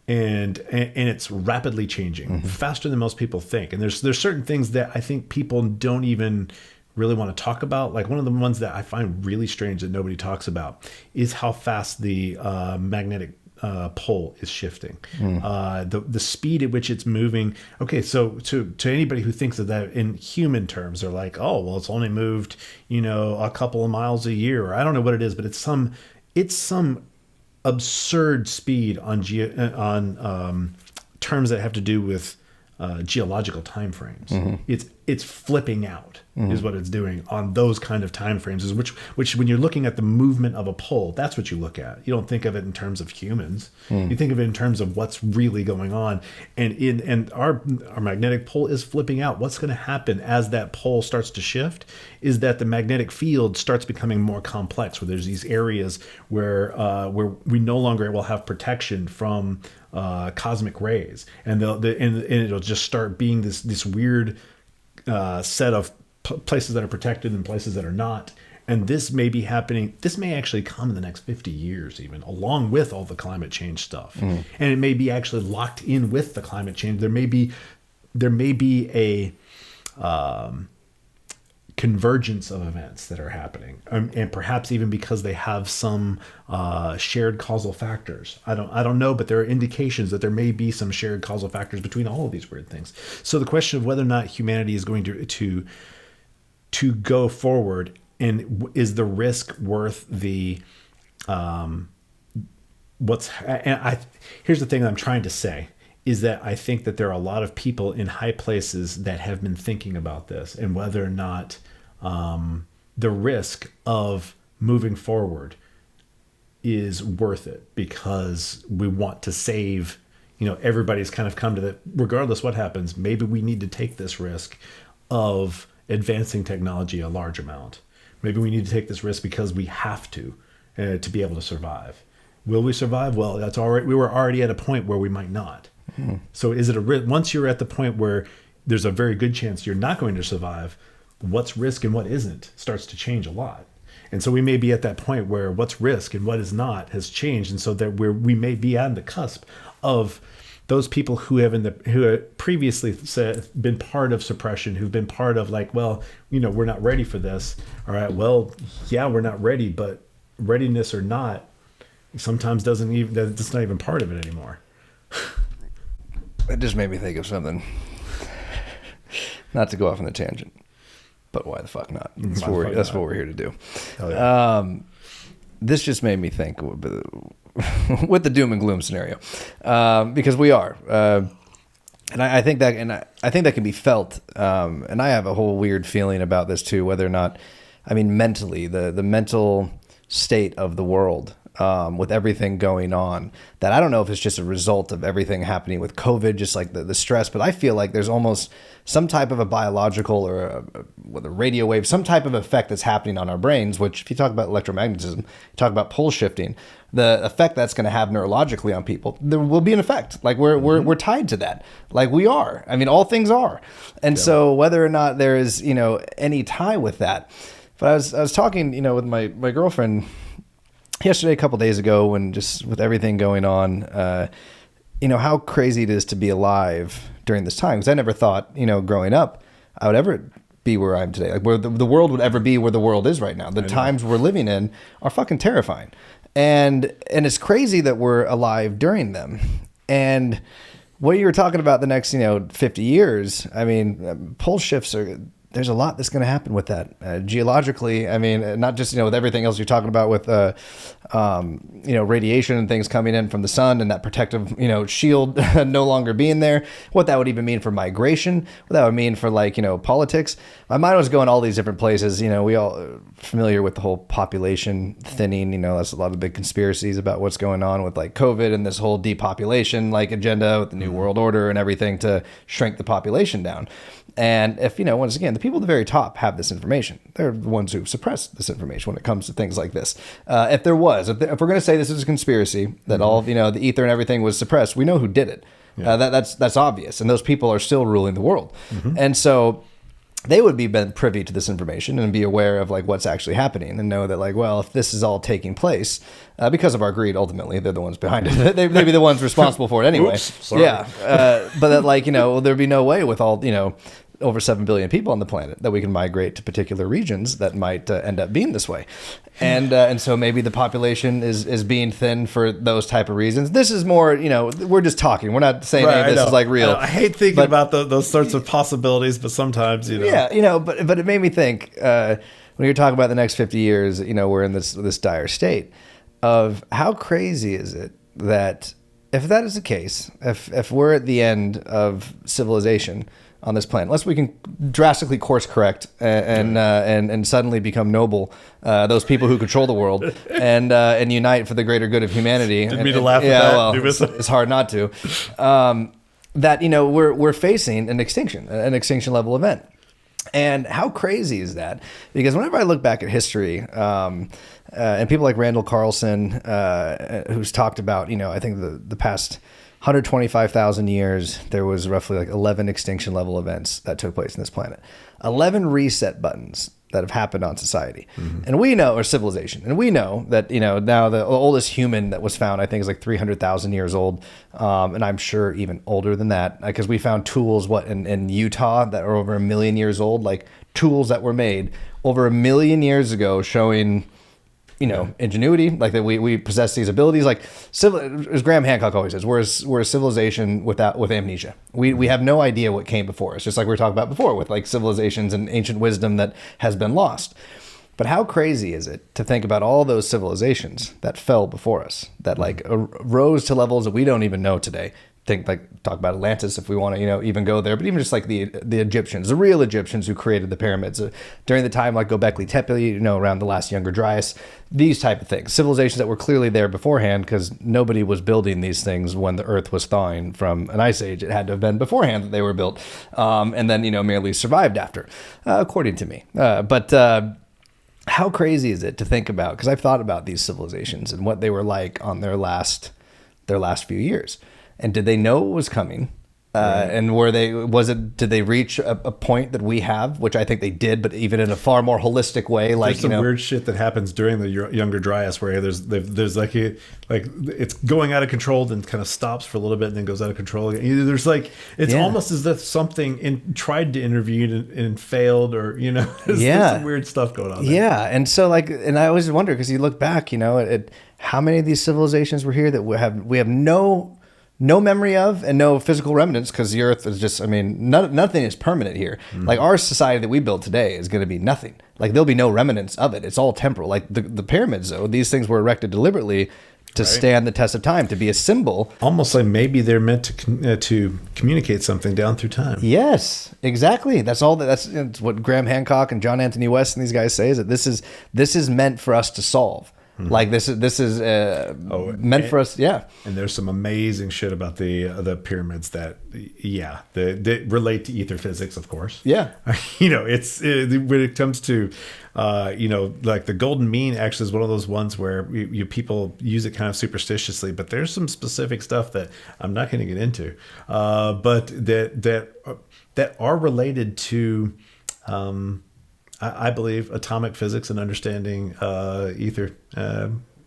and it's rapidly changing, faster than most people think. And there's certain things that I think people don't even really want to talk about. Like, one of the ones that I find really strange that nobody talks about is how fast the magnetic pole is shifting. The speed at which it's moving. Okay, so to anybody who thinks of that in human terms, they're like, oh, well, it's only moved, a couple of miles a year, or I don't know what it is, but it's some absurd speed on terms that have to do with geological timeframes. It's flipping out is what it's doing on those kind of timeframes. Is which when you're looking at the movement of a pole, that's what you look at. You don't think of it in terms of humans. You think of it in terms of what's really going on. And our magnetic pole is flipping out. What's going to happen as that pole starts to shift is that the magnetic field starts becoming more complex, where there's these areas where we no longer will have protection from cosmic rays, and it'll just start being this weird set of places that are protected and places that are not. And this may be happening. This may actually come in the next 50 years, even, along with all the climate change stuff. And it may be actually locked in with the climate change. There may be a convergence of events that are happening, and perhaps even because they have some shared causal factors. I don't know, but there are indications that there may be some shared causal factors between all of these weird things. So the question of whether or not humanity is going to go forward, and is the risk worth the here's the thing that I'm trying to say, is that I think that there are a lot of people in high places that have been thinking about this, and whether or not the risk of moving forward is worth it, because we want to save, everybody's kind of come to that, regardless what happens, maybe we need to take this risk of advancing technology a large amount. Maybe we need to take this risk because we have to be able to survive. Will we survive? Well, we were already at a point where we might not. Mm-hmm. So is it once you're at the point where there's a very good chance you're not going to survive, what's risk and what isn't starts to change a lot. And so we may be at that point where what's risk and what is not has changed. And so that we may be on the cusp of those people who have previously been part of suppression, who've been part of we're not ready for this. All right, well, yeah, we're not ready, but readiness or not, sometimes that's not even part of it anymore. It just made me think of something. Not to go off on a tangent, but why the fuck not? That's what we're here to do. Oh, yeah. This just made me think with the doom and gloom scenario, because we are, and I think that can be felt. And I have a whole weird feeling about this too, whether or not, mentally, the mental state of the world. With everything going on, that I don't know if it's just a result of everything happening with COVID, just like the stress, but I feel like there's almost some type of a biological or a radio wave, some type of effect that's happening on our brains, which if you talk about electromagnetism, you talk about pole shifting, the effect that's going to have neurologically on people, there will be an effect. Like we're tied to that. Like we are. All things are. And so whether or not there is, any tie with that, but I was talking, with my girlfriend yesterday, a couple days ago, when just with everything going on, how crazy it is to be alive during this time. Because I never thought, growing up, I would ever be where I am today. Like where the world would ever be where the world is right now. The times we're living in are fucking terrifying. And it's crazy that we're alive during them. And what you were talking about the next, 50 years, pole shifts there's a lot that's going to happen with that geologically. Not just, with everything else you're talking about with, radiation and things coming in from the sun and that protective, shield no longer being there, what that would even mean for migration, what that would mean for politics. My mind was going all these different places. We all familiar with the whole population thinning, that's a lot of big conspiracies about what's going on with COVID and this whole depopulation agenda with the New World Order and everything to shrink the population down. And if, once again, the people at the very top have this information, they're the ones who suppress this information when it comes to things like this. If we're going to say this is a conspiracy, that all, the ether and everything was suppressed, we know who did it. Yeah. That's obvious. And those people are still ruling the world. Mm-hmm. And so they would be privy to this information and be aware of what's actually happening and know that if this is all taking place because of our greed, ultimately they're the ones behind it. They'd be the ones responsible for it anyway. Oops, sorry. Yeah. But that there'd be no way with all, over 7 billion people on the planet that we can migrate to particular regions that might end up being this way. And so maybe the population is being thin for those type of reasons. This is more, we're just talking. We're not saying any of this is real. I hate thinking about those sorts of possibilities, but sometimes, Yeah, but it made me think when you're talking about the next 50 years, we're in this dire state of how crazy is it that if that is the case, if we're at the end of civilization on this planet, unless we can drastically course correct and suddenly become noble, those people who control the world and unite for the greater good of humanity. Didn't mean to laugh at that. Well, it's hard not to. That we're facing an extinction level event. And how crazy is that? Because whenever I look back at history, and people like Randall Carlson, who's talked about, I think the past 125,000 years, there was roughly 11 extinction level events that took place on this planet. 11 reset buttons that have happened on society. Mm-hmm. And we know, or civilization, and we know that, now the oldest human that was found, I think, is 300,000 years old. And I'm sure even older than that, because we found tools, in Utah that are over 1 million years old, tools that were made over 1 million years ago showing, ingenuity, that we possess these abilities. As Graham Hancock always says, we're a civilization with amnesia. We have no idea what came before us, just like we were talking about before with civilizations and ancient wisdom that has been lost. But how crazy is it to think about all those civilizations that fell before us, that rose to levels that we don't even know today, talk about Atlantis if we want to, even go there, but even just like the Egyptians, the real Egyptians who created the pyramids during the time, like Göbekli Tepe, around the last Younger Dryas, these type of things, civilizations that were clearly there beforehand, because nobody was building these things when the earth was thawing from an ice age. It had to have been beforehand that they were built, and then, merely survived after, according to me. But how crazy is it to think about, because I've thought about these civilizations and what they were like on their last few years. And did they know it was coming? And did they reach a point that we have, which I think they did, but even in a far more holistic way? Like, there's some weird shit that happens during the Younger Dryas where there's like it's going out of control, then kind of stops for a little bit and then goes out of control again. There's it's almost as if something tried to intervene and failed, or there's some weird stuff going on there. Yeah, and so and I always wonder, because you look back, at how many of these civilizations were here that we have no memory of and no physical remnants, because the earth is just, nothing is permanent here. Like our society that we build today is going to be nothing. Like there'll be no remnants of it. It's all temporal. Like the pyramids, though, these things were erected deliberately to stand the test of time, to be a symbol. Almost like maybe they're meant to communicate something down through time. Yes, exactly. That's what Graham Hancock and John Anthony West and these guys say, is that this is meant for us to solve. Like this is meant for us, yeah. And there's some amazing shit about the pyramids that, they relate to ether physics, of course. Yeah, it's when it comes to, like the golden mean actually is one of those ones where you people use it kind of superstitiously, but there's some specific stuff that I'm not going to get into, but that are related to. I believe atomic physics and understanding ether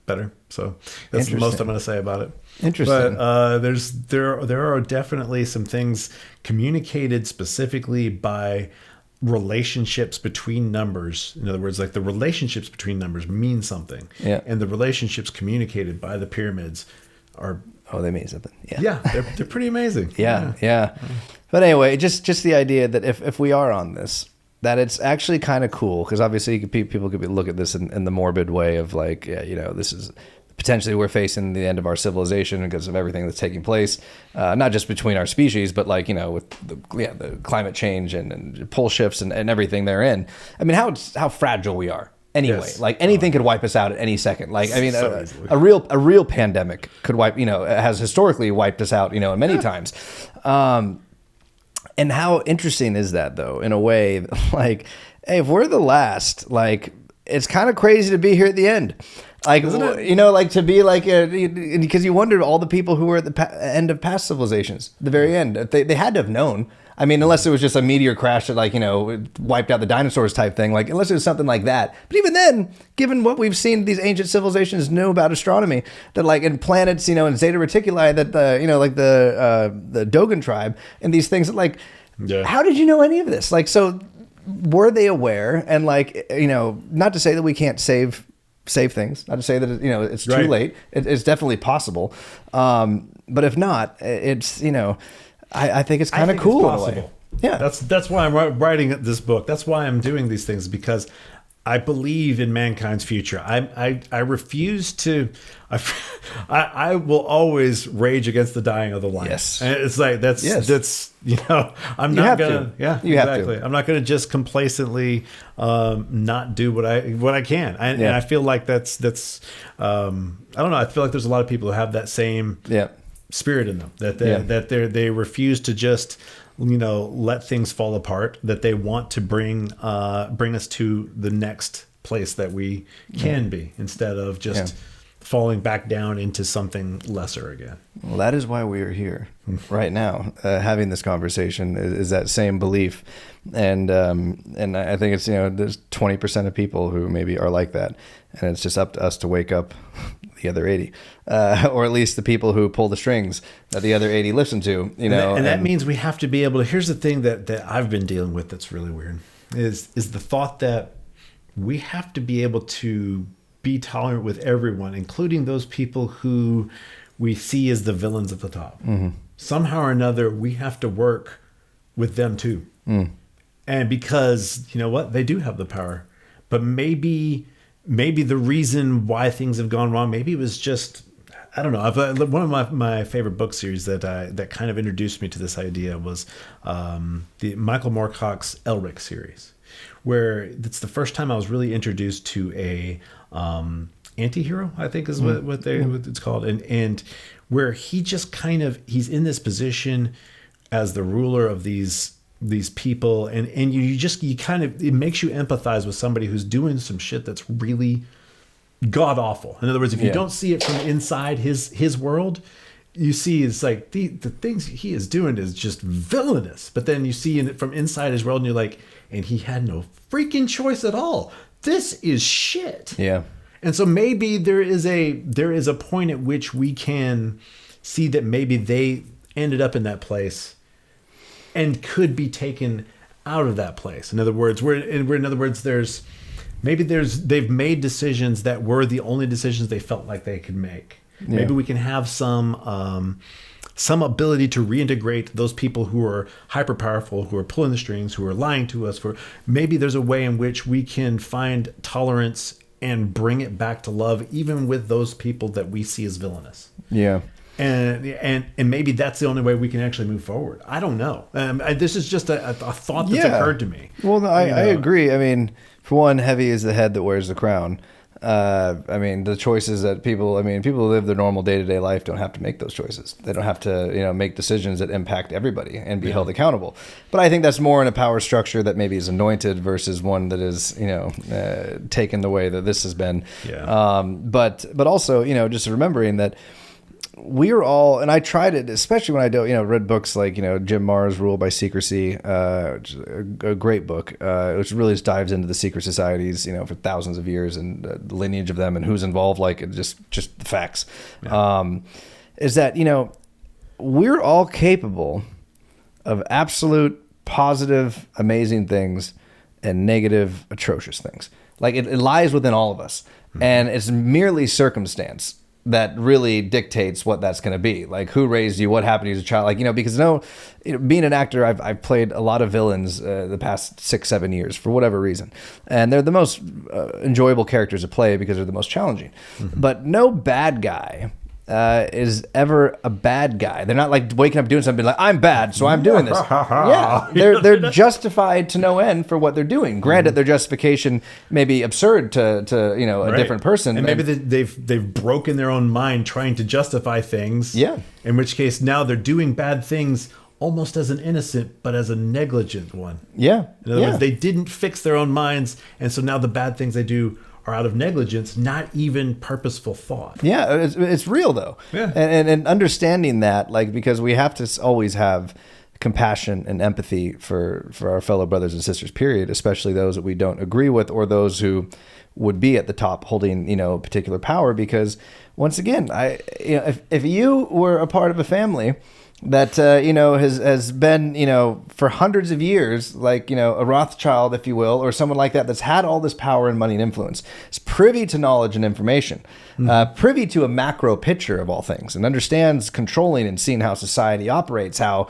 better. So that's the most I'm going to say about it. Interesting. But there are definitely some things communicated specifically by relationships between numbers. In other words, like the relationships between numbers mean something. Yeah. And the relationships communicated by the pyramids are... Oh, they mean something. Yeah. Yeah, they're pretty amazing. Yeah. But anyway, just the idea that if we are on this, that it's actually kind of cool, because obviously people could look at this in the morbid way of like, this is potentially we're facing the end of our civilization because of everything that's taking place, not just between our species, but with the climate change and pole shifts and everything therein. How fragile we are. Anyway, yes. Like anything could wipe us out at any second. Like, a real pandemic could wipe, has historically wiped us out, many times. And how interesting is that, though, in a way, like, hey, if we're the last, like, it's kind of crazy to be here at the end. Like, to be like, because you wondered all the people who were at the end of past civilizations, the very end. They had to have known. Unless it was just a meteor crash that, wiped out the dinosaurs type thing, like, unless it was something like that. But even then, given what we've seen, these ancient civilizations knew about astronomy, that, like, in planets, in Zeta Reticuli, that, the Dogon tribe, and these things, that, like, how did you know any of this? Like, so were they aware? And, like, not to say that we can't save things, not to say that, it's too late. It's definitely possible. But if not, it's, I think it's kind of cool. It's possible. Yeah, that's why I'm writing this book. That's why I'm doing these things, because I believe in mankind's future. I refuse to. I will always rage against the dying of the lion. Yes, and it's like that's I'm not gonna. Yeah, you exactly. Have to. I'm not gonna just complacently not do what I can. And I feel like that's I don't know. I feel like there's a lot of people who have that same spirit in them, that they refuse to just let things fall apart, that they want to bring us to the next place that we can be, instead of just falling back down into something lesser again. Well, that is why we are here right now, having this conversation, is that same belief. And I think it's, there's 20% of people who maybe are like that, and it's just up to us to wake up the other 80, or at least the people who pull the strings that the other 80 listen to, and that means we have to be able to. Here's the thing that I've been dealing with that's really weird, is the thought that we have to be able to be tolerant with everyone, including those people who we see as the villains at the top. Mm-hmm. Somehow or another, we have to work with them too. And because they do have the power, but maybe the reason why things have gone wrong, maybe it was just I don't know. One of my favorite book series that kind of introduced me to this idea was the Michael Moorcock's Elric series, where it's the first time I was really introduced to a anti-hero, I think is what it's called, and where he just kind of, he's in this position as the ruler of these people, and you kind of, it makes you empathize with somebody who's doing some shit that's really god awful. In other words, if you don't see it from inside his world, you see it's like the things he is doing is just villainous. But then you see it from inside his world, and you're like, and he had no freaking choice at all. This is shit. Yeah. And so maybe there is a point at which we can see that maybe they ended up in that place and could be taken out of that place. In other words, they've made decisions that were the only decisions they felt like they could make. Yeah. Maybe we can have some ability to reintegrate those people who are hyper powerful, who are pulling the strings, who are lying to us. Maybe there's a way in which we can find tolerance and bring it back to love, even with those people that we see as villainous. Yeah. And maybe that's the only way we can actually move forward. I don't know. This is just a thought that's occurred to me. Well, I agree. I mean, for one, heavy is the head that wears the crown. I mean, the choices that people who live their normal day-to-day life don't have to make those choices. They don't have to, make decisions that impact everybody and be held accountable. But I think that's more in a power structure that maybe is anointed versus one that is, taken the way that this has been. Yeah. But also, just remembering that we're all, and I tried it, especially when I read books like, Jim Marr's Rule by Secrecy, which is a great book, which really just dives into the secret societies, for thousands of years and the lineage of them and who's involved, like just the facts. Yeah. Is that, we're all capable of absolute positive, amazing things and negative, atrocious things. Like it lies within all of us. Mm-hmm. And it's merely circumstance that really dictates what that's going to be. Like who raised you, what happened to you as a child, because being an actor, I've played a lot of villains the past 6-7 years for whatever reason. And they're the most enjoyable characters to play because they're the most challenging. Mm-hmm. But no bad guy is ever a bad guy. They're not like waking up doing something like, I'm bad, so I'm doing this. Yeah, they're justified to no end for what they're doing. Granted, their justification may be absurd to a different person. And maybe they've broken their own mind trying to justify things. Yeah. In which case now they're doing bad things almost as an innocent, but as a negligent one. Yeah. In other words, they didn't fix their own minds, and so now the bad things they do are out of negligence, not even purposeful thought. Yeah, it's real though. Yeah. And understanding that, because we have to always have compassion and empathy for our fellow brothers and sisters, period, especially those that we don't agree with or those who would be at the top holding, particular power. Because once again, if you were a part of a family that has been for hundreds of years, a Rothschild, if you will, or someone like that that's had all this power and money and influence, is privy to knowledge and information, privy to a macro picture of all things, and understands controlling and seeing how society operates, how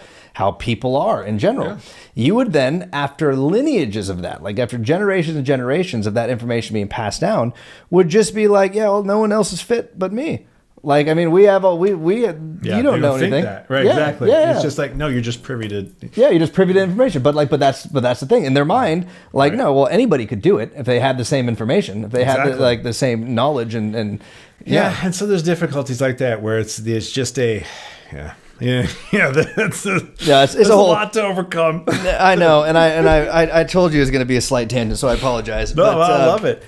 people are in general. Yeah. You would then, after lineages of that, after generations and generations of that information being passed down, would just be like, no one else is fit but me. We have you don't know anything. That. Right, exactly. Yeah. It's just no, you're just privy to. Yeah, you're just privy to information. But that's the thing. In their mind, no, well, anybody could do it if they had the same information, if they had the same knowledge and yeah. And so there's difficulties like that where it's just a it's a whole lot to overcome. I know, and I told you it was going to be a slight tangent, so I apologize. No, but, I love it.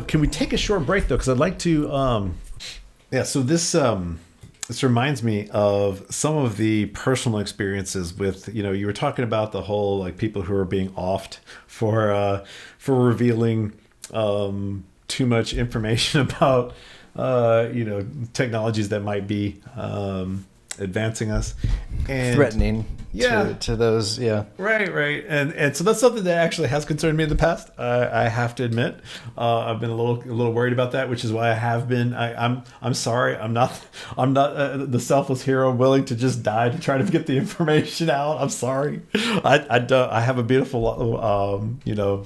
Can we take a short break though? Because I'd like to. Yeah, so this reminds me of some of the personal experiences with, you were talking about the whole people who are being offed for revealing too much information about technologies that might be advancing us, and threatening to those. Yeah. Right. And so that's something that actually has concerned me in the past. I have to admit, I've been a little worried about that, which is why I have been. I'm sorry. I'm not the selfless hero willing to just die to try to get the information out. I'm sorry. I have a beautiful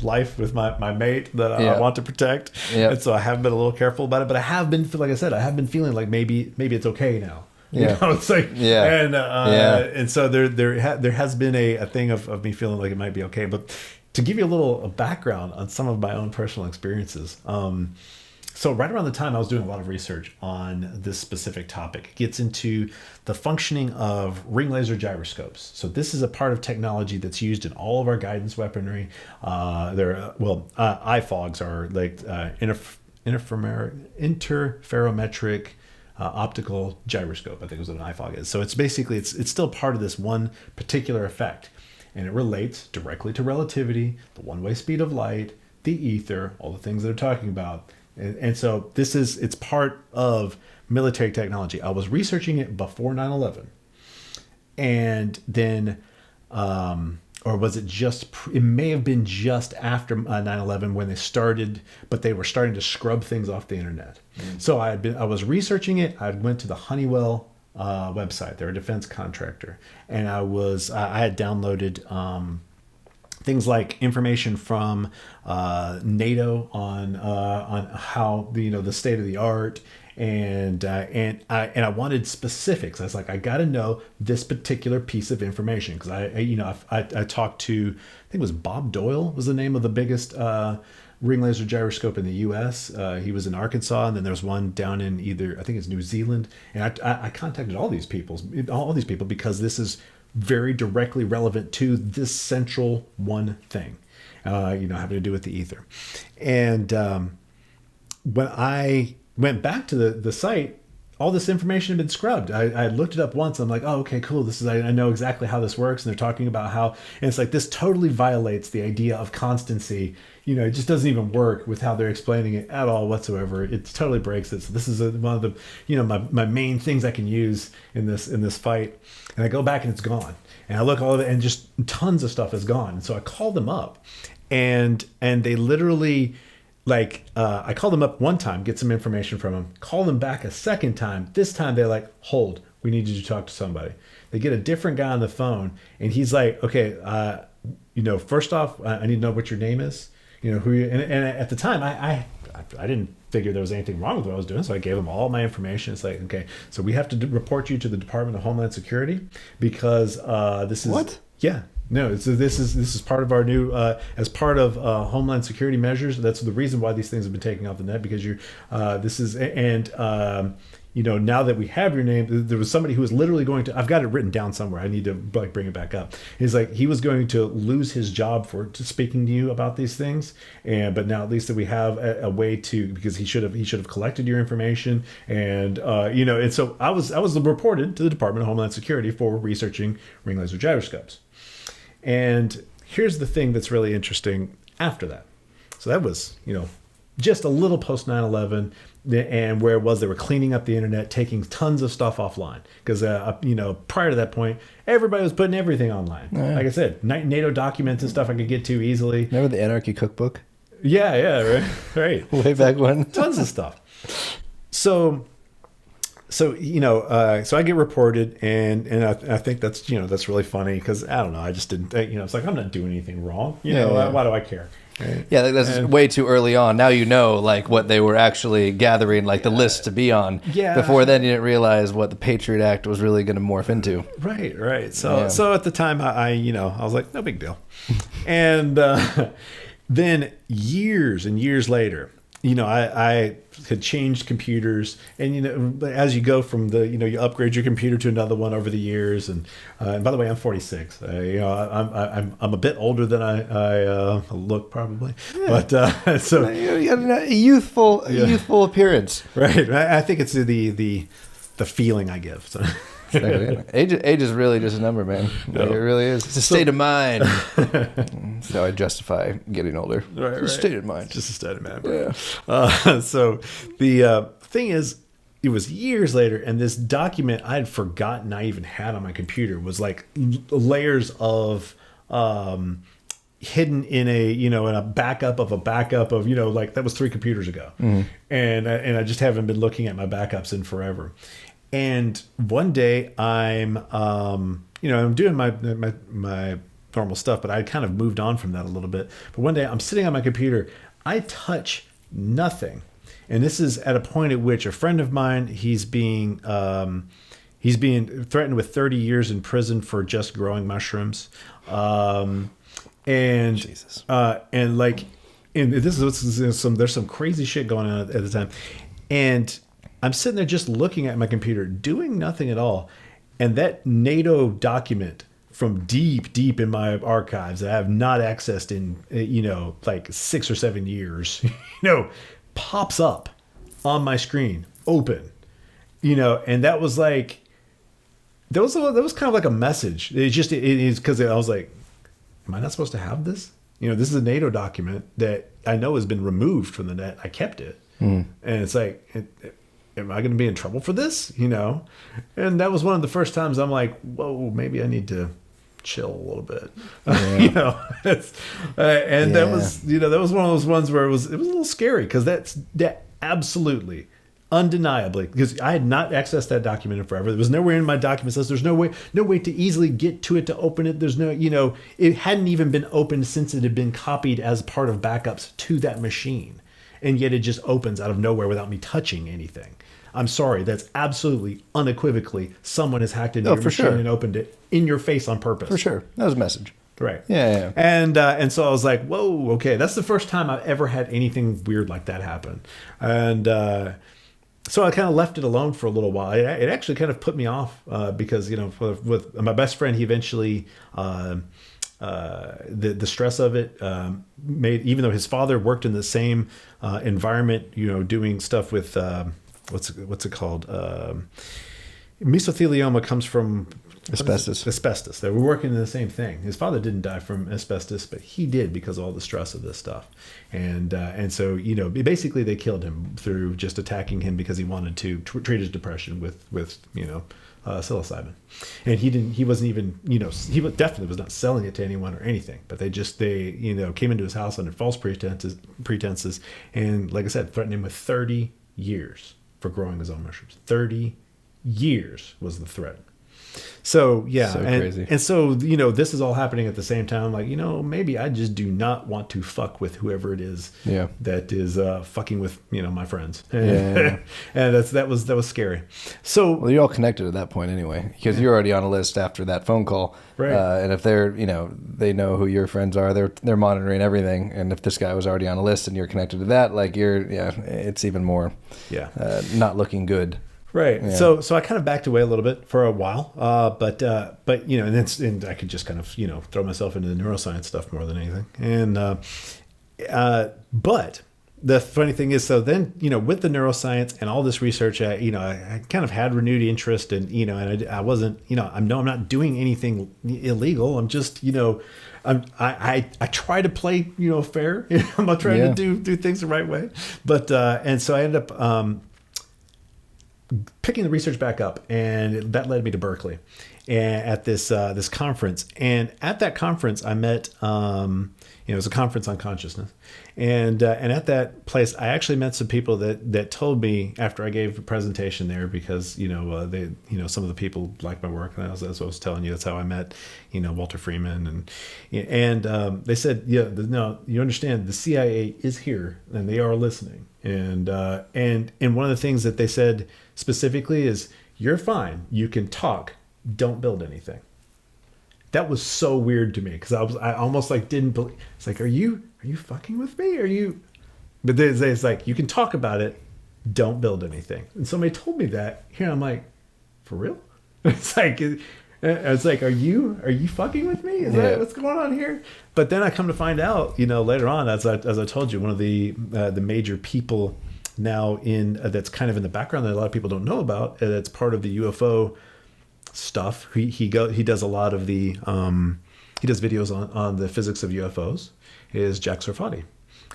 life with my mate that I want to protect, and so I have been a little careful about it. But I have been, like I said, I have been feeling like maybe it's okay now. It's like, and so there has been a thing of me feeling like it might be okay. But to give you a little background on some of my own personal experiences, so right around the time I was doing a lot of research on this specific topic, it gets into the functioning of ring laser gyroscopes. So this is a part of technology that's used in all of our guidance weaponry. IFOGs are like interferometric optical gyroscope, I think is what an IFOG is. So it's basically, it's still part of this one particular effect. And it relates directly to relativity, the one-way speed of light, the ether, all the things that they're talking about. And so it's part of military technology. I was researching it before 9/11. And then, or was it it may have been just after 9/11 when they were starting to scrub things off the internet. So I was researching it. I went to the Honeywell website. They're a defense contractor. And I had downloaded things like information from NATO on how the state of the art, and I wanted specifics. I was like, I got to know this particular piece of information because I talked to, I think it was Bob Doyle was the name of the biggest ring laser gyroscope in the U.S. He was in Arkansas, and then there's one down in I think it's New Zealand, and I contacted all these people because this is very directly relevant to this central one thing, having to do with the ether. And when I went back to the site, all this information had been scrubbed. I looked it up once. I'm like, oh, okay, cool. I know exactly how this works. And they're talking about how, and it's like, this totally violates the idea of constancy. It just doesn't even work with how they're explaining it at all whatsoever. It totally breaks it. So this is one of the, my main things I can use in this fight. And I go back and it's gone. And I look all of it and just tons of stuff is gone. And so I called them up and they literally, I called them up one time, get some information from them, call them back a second time. This time they're like, hold, we need you to talk to somebody. They get a different guy on the phone and he's like, okay, first off, I need to know what your name is, who you, and at the time I didn't figure there was anything wrong with what I was doing. So I gave them all my information. It's like, okay, so we have to report you to the Department of Homeland Security because this is what? Yeah. No, this is part of our new as part of Homeland Security measures. That's the reason why these things have been taken off the net because now that we have your name, there was somebody who was literally going to. I've got it written down somewhere. I need to bring it back up. He's like he was going to lose his job for speaking to you about these things, but now at least that we have a way to because he should have collected your information and and so I was reported to the Department of Homeland Security for researching ring laser gyroscopes. And here's the thing that's really interesting after that. So that was, just a little post 9/11, and where it was they were cleaning up the internet, taking tons of stuff offline. Because, prior to that point, everybody was putting everything online. Oh, yeah. Like I said, NATO documents and stuff I could get to easily. Remember the Anarchy Cookbook? Yeah, right. Way back when. Tons of stuff. So I get reported and I think that's, that's really funny because I don't know. I just didn't, it's like, I'm not doing anything wrong. Why do I care? Right? Yeah. That's way too early on. Now, what they were actually gathering, the list to be on. Yeah. Before then you didn't realize what the Patriot Act was really going to morph into. Right. So at the time I was like, no big deal. And then years and years later, I had changed computers and, as you go from you upgrade your computer to another one over the years. And by the way, I'm 46, I'm a bit older than I look probably, yeah. But so you got a youthful appearance. Right. I think it's the feeling I give. So. Age is really just a number, man. No. It really is. It's a state of mind. That's how I justify getting older. Right. It's a state of mind. Just a state of mind. Yeah. So the thing is, it was years later, and this document I had forgotten I even had on my computer was like layers of hidden in a backup of a backup of, like that was 3 computers ago. And I just haven't been looking at my backups in forever. And one day I'm doing my normal stuff, but I kind of moved on from that a little bit. But one day I'm sitting on my computer, I touch nothing. And this is at a point at which a friend of mine, he's being threatened with 30 years in prison for just growing mushrooms. And Jesus. And there's some crazy shit going on at the time. And I'm sitting there just looking at my computer, doing nothing at all. And that NATO document from deep in my archives that I have not accessed in, like 6 or 7 years, pops up on my screen, open, and that was like, that was kind of like a message. It is because I was like, am I not supposed to have this? This is a NATO document that I know has been removed from the net. I kept it. And it's like, am I going to be in trouble for this? And that was one of the first times I'm like, whoa, maybe I need to chill a little bit. Yeah. That was one of those ones where it was a little scary, because that absolutely, undeniably, because I had not accessed that document in forever. There was nowhere in my documents list. There's no way to easily get to it, to open it. There's no, it hadn't even been opened since it had been copied as part of backups to that machine. And yet it just opens out of nowhere without me touching anything. I'm sorry, that's absolutely, unequivocally, someone has hacked into your machine and opened it in your face on purpose. For sure. That was a message. Right. Yeah. And so I was like, whoa, okay. That's the first time I've ever had anything weird like that happen. And so I kind of left it alone for a little while. It actually kind of put me off because, with my best friend, he eventually, the stress of it made, even though his father worked in the same environment, doing stuff with, what's it called? Mesothelioma comes from asbestos. They were working in the same thing. His father didn't die from asbestos, but he did because of all the stress of this stuff. And so, basically they killed him through just attacking him because he wanted to treat his depression with psilocybin. And he wasn't even, he definitely was not selling it to anyone or anything, but they came into his house under false pretenses. And like I said, threatened him with 30 years for growing his own mushrooms. 30 years was the threat. So yeah, crazy. And so this is all happening at the same time. Like, maybe I just do not want to fuck with whoever it is that is fucking with my friends. And that was scary. So well, you're all connected at that point anyway, because you're already on a list after that phone call, right? And if they're they know who your friends are, they're monitoring everything. And if this guy was already on a list and you're connected to that, like it's even more not looking good. Right. Yeah. So I kind of backed away a little bit for a while, but and I could just kind of throw myself into the neuroscience stuff more than anything. And but the funny thing is, so then with the neuroscience and all this research, I kind of had renewed interest, and I wasn't I'm not doing anything illegal. I'm just I try to play fair. I'm not trying to do things the right way, but and so I ended up picking the research back up, and that led me to Berkeley at this conference. And at that conference, I met it was a conference on consciousness, and at that place, I actually met some people that told me after I gave a presentation there, because they some of the people liked my work, and that's what I was telling you. That's how I met Walter Freeman, and they said, no, you understand, the CIA is here and they are listening, and one of the things that they said specifically is, you're fine, you can talk, don't build anything. That was so weird to me, because I almost like didn't believe. It's like, are you fucking with me? Are you? But it's like, you can talk about it, don't build anything. And somebody told me that here, I'm like, for real? It's like, are you fucking with me? Is that what's going on here? But then I come to find out, later on, as I told you, one of the major people now in that's kind of in the background that a lot of people don't know about, that's part of the UFO stuff. He does a lot of the he does videos on the physics of UFOs, is Jack Sarfati,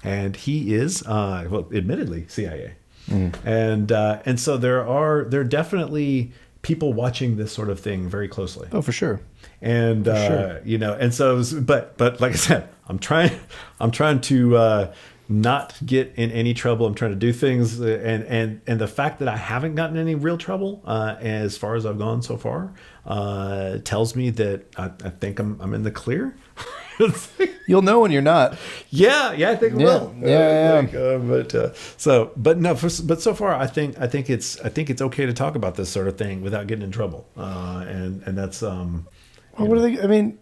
and he is admittedly CIA, And so there are definitely people watching this sort of thing very closely. Oh, for sure. And you know, and so but like I said, I'm trying to not get in any trouble. I'm trying to do things, and the fact that I haven't gotten any real trouble as far as I've gone so far tells me that I think I'm in the clear. You'll know when you're not. Yeah, I think I will. Yeah. But so far, I think it's okay to talk about this sort of thing without getting in trouble. And that's Well, what are they? I mean,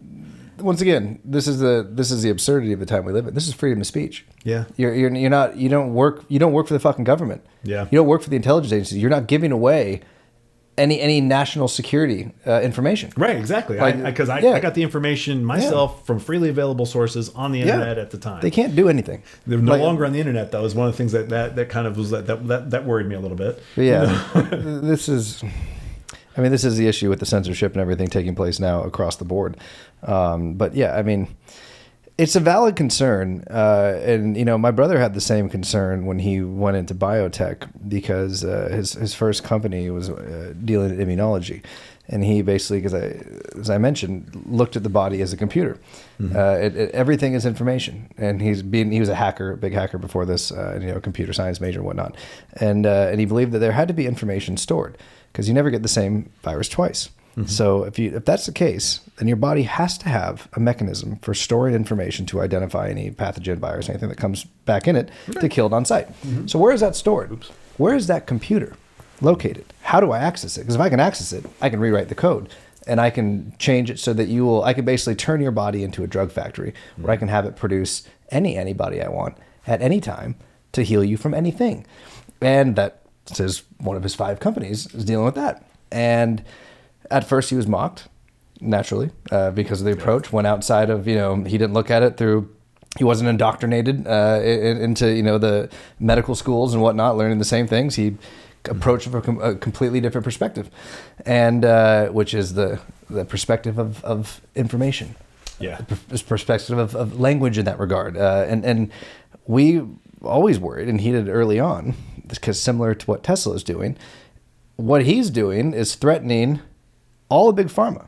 once again, this is the absurdity of the time we live in. This is freedom of speech. Yeah. You're not. You don't work for the fucking government. Yeah. You don't work for the intelligence agencies. You're not giving away any national security information. Right, exactly. Because I got the information myself from freely available sources on the internet at the time. They can't do anything. They're no longer on the internet, though. Is one of the things that kind of was that worried me a little bit. But yeah, this is the issue with the censorship and everything taking place now across the board. But yeah, I mean, it's a valid concern. And, you know, my brother had the same concern when he went into biotech because his first company was dealing in immunology. And he basically, as I mentioned, looked at the body as a computer. Everything is information. And he was a hacker, a big hacker before this, computer science major and whatnot. And he believed that there had to be information stored because you never get the same virus twice. So if that's the case, then your body has to have a mechanism for storing information to identify any pathogen, virus, anything that comes back in it to kill it on site. So where is that stored? Where is that computer located? How do I access it? Because if I can access it, I can rewrite the code and I can change it so that I can basically turn your body into a drug factory where I can have it produce any antibody I want at any time to heal you from anything. And that says one of his 5 companies is dealing with that. And at first he was mocked, naturally, because of the approach. Went outside of, he didn't look at it through, he wasn't indoctrinated into, the medical schools and whatnot, learning the same things. He approached it from a completely different perspective, and which is the perspective of information. Yeah. The perspective of language in that regard. And we always worried, and he did early on, because similar to what Tesla is doing, what he's doing is threatening all of big pharma,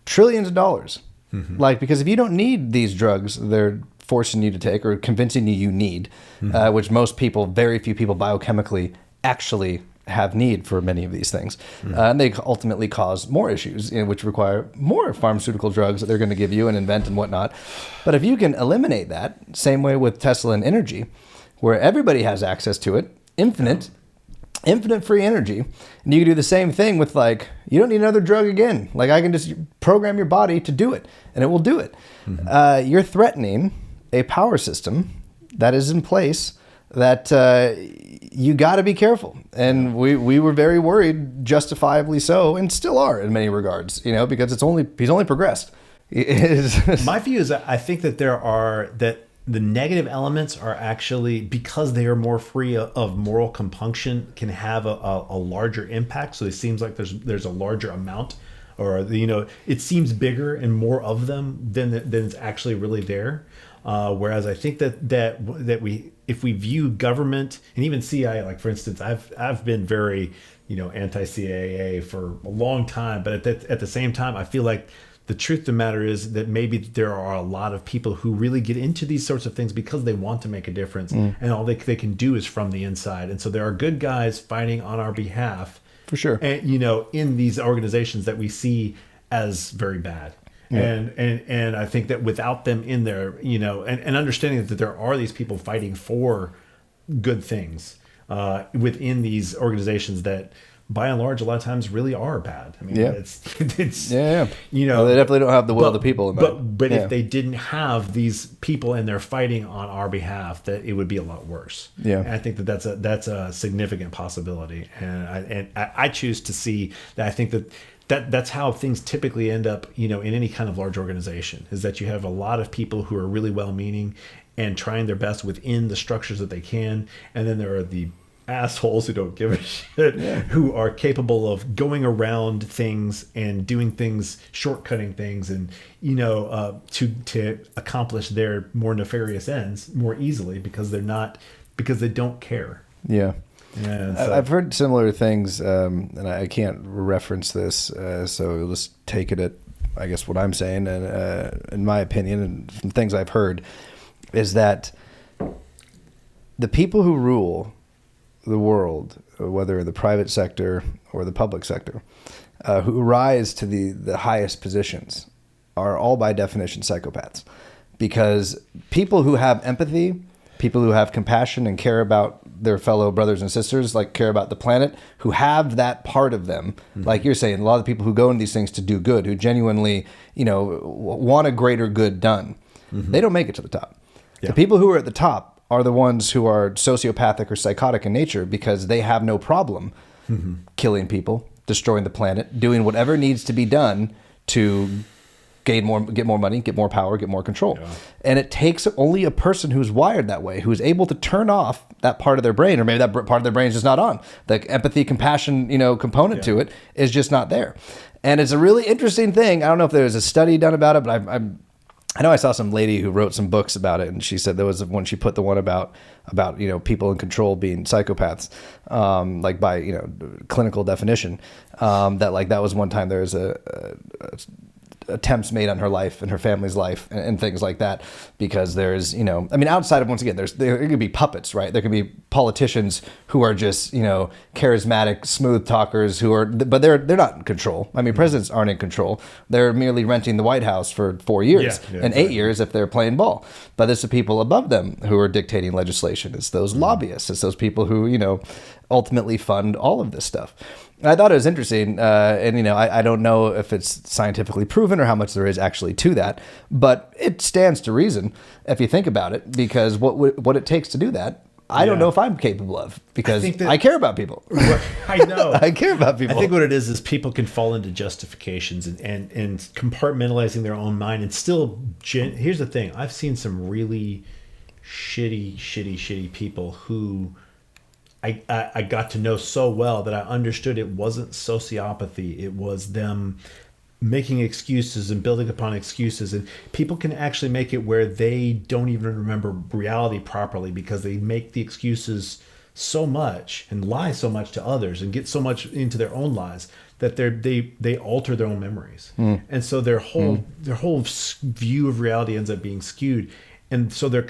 trillions of dollars. Because if you don't need these drugs they're forcing you to take or convincing you need, which very few people biochemically actually have need for many of these things. And they ultimately cause more issues, which require more pharmaceutical drugs that they're going to give you and invent and whatnot. But if you can eliminate that, same way with Tesla and energy, where everybody has access to it, infinite free energy, and you can do the same thing with, you don't need another drug again. I can just program your body to do it, and it will do it. You're threatening a power system that is in place that you got to be careful. And we were very worried, justifiably so, and still are in many regards, because he's only progressed. My view is that I think that the negative elements are actually, because they are more free of moral compunction, can have a larger impact. So it seems like there's a larger amount, or it seems bigger and more of them than it's actually really there. Whereas I think that if we view government and even CIA, for instance, I've been very anti-CAA for a long time, but at the same time I feel like the truth of the matter is that maybe there are a lot of people who really get into these sorts of things because they want to make a difference, and all they can do is from the inside. And so there are good guys fighting on our behalf, for sure. And in these organizations that we see as very bad. Yeah. And I think that without them in there, and understanding that there are these people fighting for good things within these organizations that, by and large, a lot of times really are bad. I mean, it's they definitely don't have the will of the people. But if they didn't have these people and they're fighting on our behalf, that it would be a lot worse. Yeah, and I think that's a significant possibility, and I choose to see that. I think that's how things typically end up, in any kind of large organization, is that you have a lot of people who are really well-meaning and trying their best within the structures that they can, and then there are the assholes who don't give a shit, who are capable of going around things and doing things, shortcutting things, and to accomplish their more nefarious ends more easily because they don't care. Yeah. Yeah, so, I've heard similar things, and I can't reference this, so you'll just take it at, I guess, what I'm saying, and in my opinion, and from things I've heard, is that the people who rule the world, whether in the private sector or the public sector, who rise to the highest positions, are all by definition psychopaths. Because people who have empathy, people who have compassion and care about their fellow brothers and sisters, like care about the planet, who have that part of them, like you're saying, a lot of the people who go into these things to do good, who genuinely, want a greater good done, they don't make it to the top. Yeah. The people who are at the top are the ones who are sociopathic or psychotic in nature because they have no problem killing people, destroying the planet, doing whatever needs to be done to get more money, get more power, get more control. Yeah. And it takes only a person who's wired that way, who's able to turn off that part of their brain, or maybe that part of their brain is just not on. The empathy, compassion, component to it is just not there. And it's a really interesting thing. I don't know if there's a study done about it, but I know I saw some lady who wrote some books about it, and she said there was when she put the one about people in control being psychopaths, like by clinical definition, that was one time there was attempts made on her life and her family's life and things like that, because there's outside of, once again, there could be puppets, right? There could be politicians who are just charismatic smooth talkers but they're not in control. I mean, presidents aren't in control. They're merely renting the White House for 4 years and 8 years if they're playing ball. But it's the people above them who are dictating legislation. It's those lobbyists. It's those people who ultimately fund all of this stuff. I thought it was interesting, and I don't know if it's scientifically proven or how much there is actually to that, but it stands to reason if you think about it, because what it takes to do that, I don't know if I'm capable of, because I care about people. I know. I care about people. I think what it is people can fall into justifications and compartmentalizing their own mind, and still, here's the thing, I've seen some really shitty people who I got to know so well that I understood it wasn't sociopathy. It was them making excuses and building upon excuses. And people can actually make it where they don't even remember reality properly because they make the excuses so much and lie so much to others and get so much into their own lies that they alter their own memories. And so their whole view of reality ends up being skewed. And so they're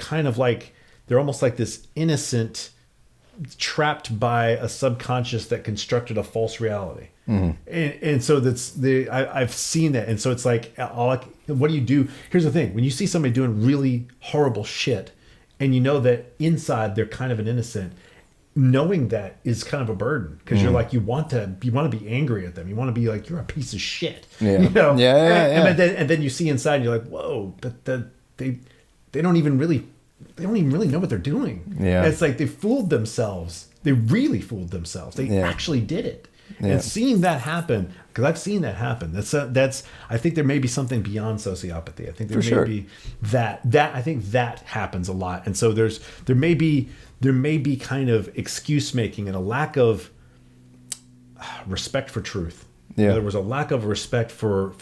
they're almost like this innocent, trapped by a subconscious that constructed a false reality. And so I've seen that. And so it's like, what do you do? Here's the thing. When you see somebody doing really horrible shit and you know that inside they're kind of an innocent, knowing that is kind of a burden, because you're like, you want to be angry at them. You want to be like, you're a piece of shit. Yeah. And then you see inside and you're like, whoa, but they don't even really know what they're doing. Yeah. It's like they fooled themselves. They really fooled themselves. They actually did it. Yeah. And seeing that happen, because I've seen that happen. That's. I think there may be something beyond sociopathy. I think there may be that. I think that happens a lot. And so there may be kind of excuse making and a lack of respect for truth. Yeah. There was a lack of respect for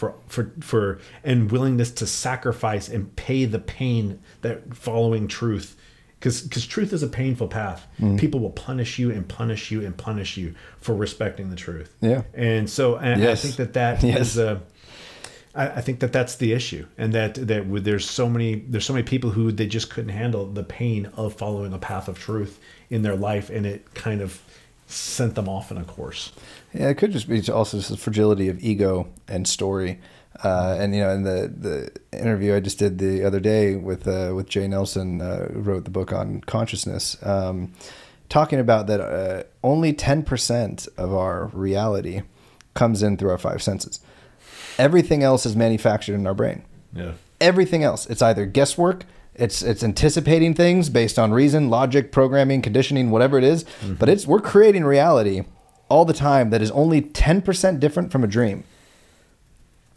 and willingness to sacrifice and pay the pain that following truth, because truth is a painful path. People will punish you and punish you and punish you for respecting the truth. Yeah. And so I think that is I think that's the issue, and that there's so many people who they just couldn't handle the pain of following a path of truth in their life, and it kind of sent them off in a course. Yeah, it could just be also just the fragility of ego and story. And in the interview I just did the other day with Jay Nelson, who wrote the book on consciousness, talking about that only 10% of our reality comes in through our five senses. Everything else is manufactured in our brain. Yeah. Everything else, it's either guesswork, it's anticipating things based on reason, logic, programming, conditioning, whatever it is. But we're creating reality all the time that is only 10% different from a dream.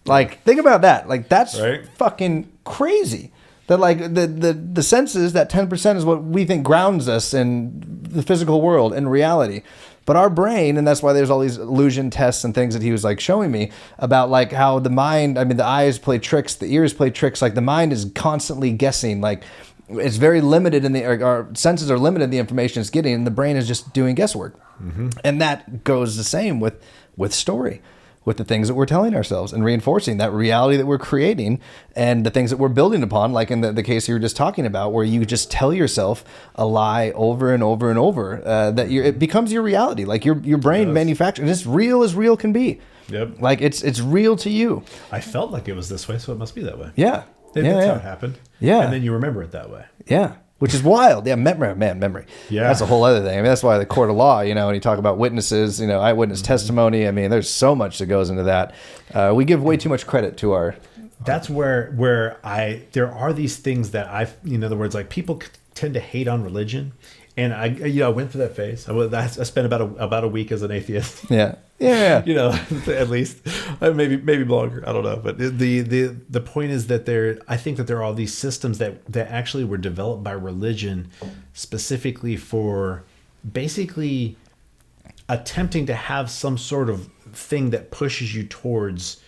Like, think about that. Like, that's fucking crazy. That like the senses, that 10% is what we think grounds us in the physical world and reality. But our brain, and that's why there's all these illusion tests and things that he was like showing me about, like how the mind, I mean, the eyes play tricks, the ears play tricks, like the mind is constantly guessing, like it's very limited in our senses are limited in the information it's getting, and the brain is just doing guesswork. And that goes the same with story, with the things that we're telling ourselves and reinforcing that reality that we're creating and the things that we're building upon, like in the case you were just talking about, where you just tell yourself a lie over and over and over, that it becomes your reality. Like your brain manufactures, it's real as real can be. Yep. Like it's real to you. I felt like it was this way, so it must be that way. Yeah. That's how it happened. Yeah. And then you remember it that way. Yeah. Which is wild. Yeah, memory. Yeah. That's a whole other thing. I mean, that's why the court of law, when you talk about witnesses, eyewitness testimony, I mean, there's so much that goes into that. We give way too much credit to our... That's where there are these things that in other words, like people tend to hate on religion. And I went through that phase. I spent about a week as an atheist. Yeah. At least maybe longer. I don't know. But the point is that I think that there are all these systems that actually were developed by religion specifically for basically attempting to have some sort of thing that pushes you towards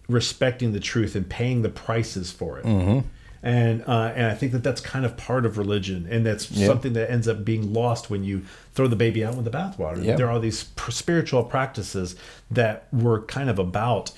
respecting the truth and paying the prices for it. Mm-hmm. And I think that that's kind of part of religion, and that's something that ends up being lost when you throw the baby out with the bathwater. Yeah. There are these spiritual practices that were kind of about,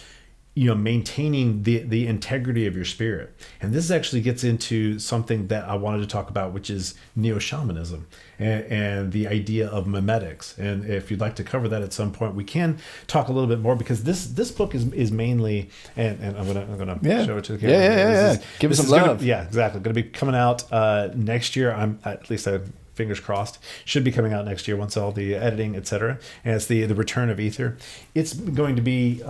maintaining the integrity of your spirit. And this actually gets into something that I wanted to talk about, which is Neo-Shamanism and the idea of memetics. And if you'd like to cover that at some point, we can talk a little bit more, because this book is mainly, and I'm gonna show it to the camera. Yeah. Give us some love. Exactly. Going to be coming out next year. Fingers crossed, should be coming out next year once all the editing, etc. And it's the return of Aether. It's going to be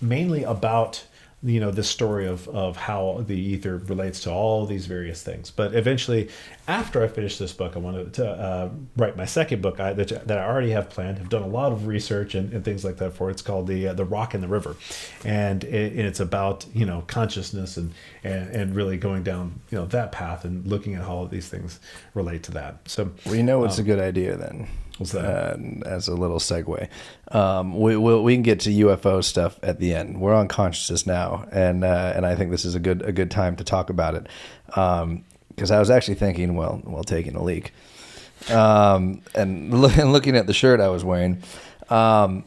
mainly about this story of how the Aether relates to all these various things. But eventually, after I finish this book, I wanted to write my second book that I already have planned. I've done a lot of research and things like that for it. It's called the Rock and the River, and it's about consciousness and really going down that path and looking at how all of these things relate to that. So it's a good idea then. What's that? As a little segue, we can get to UFO stuff at the end. We're on consciousness now, and I think this is a good time to talk about it, because I was actually thinking while taking a leak, and looking at the shirt I was wearing, and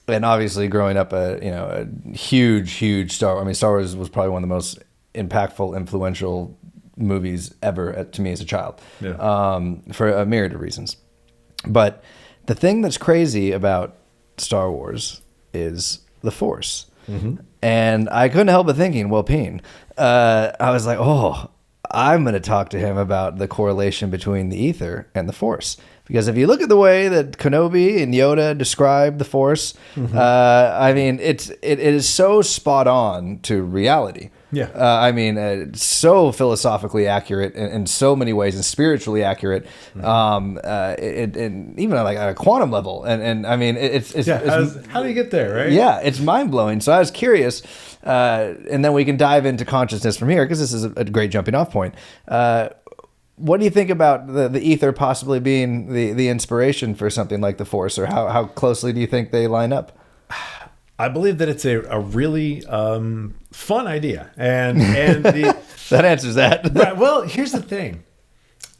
obviously growing up a huge Star Wars was probably one of the most impactful, influential movies ever to me as a child, for a myriad of reasons. But the thing that's crazy about Star Wars is the Force. Mm-hmm. And I couldn't help but thinking, I was like, I'm going to talk to him about the correlation between the Aether and the Force. Because if you look at the way that Kenobi and Yoda describe the Force, it is so spot on to reality. Yeah. So philosophically accurate in so many ways, and spiritually accurate, and even like at a quantum level. And I mean, how do you get there, right? Yeah, it's mind blowing. So I was curious, and then we can dive into consciousness from here, because this is a great jumping off point. What do you think about the Aether possibly being the inspiration for something like the Force, or how closely do you think they line up? I believe that it's a really fun idea, and that answers that. Right. Well, here's the thing.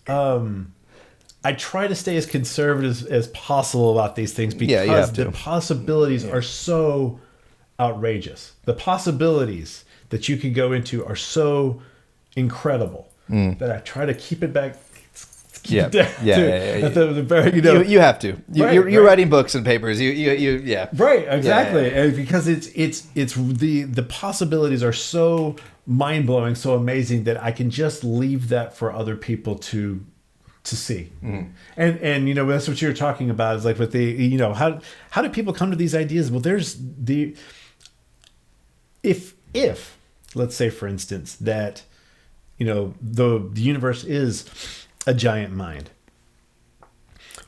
I try to stay as conservative as possible about these things, because the possibilities are so outrageous. The possibilities that you can go into are so incredible that I try to keep it back. Yeah. At the very, you have to. You're writing books and papers. You. Right. Exactly. And because it's the possibilities are so mind blowing, so amazing, that I can just leave that for other people to see. Mm. And that's what you're talking about, is like with the how do people come to these ideas? Well, there's the if let's say, for instance, that the universe is a giant mind.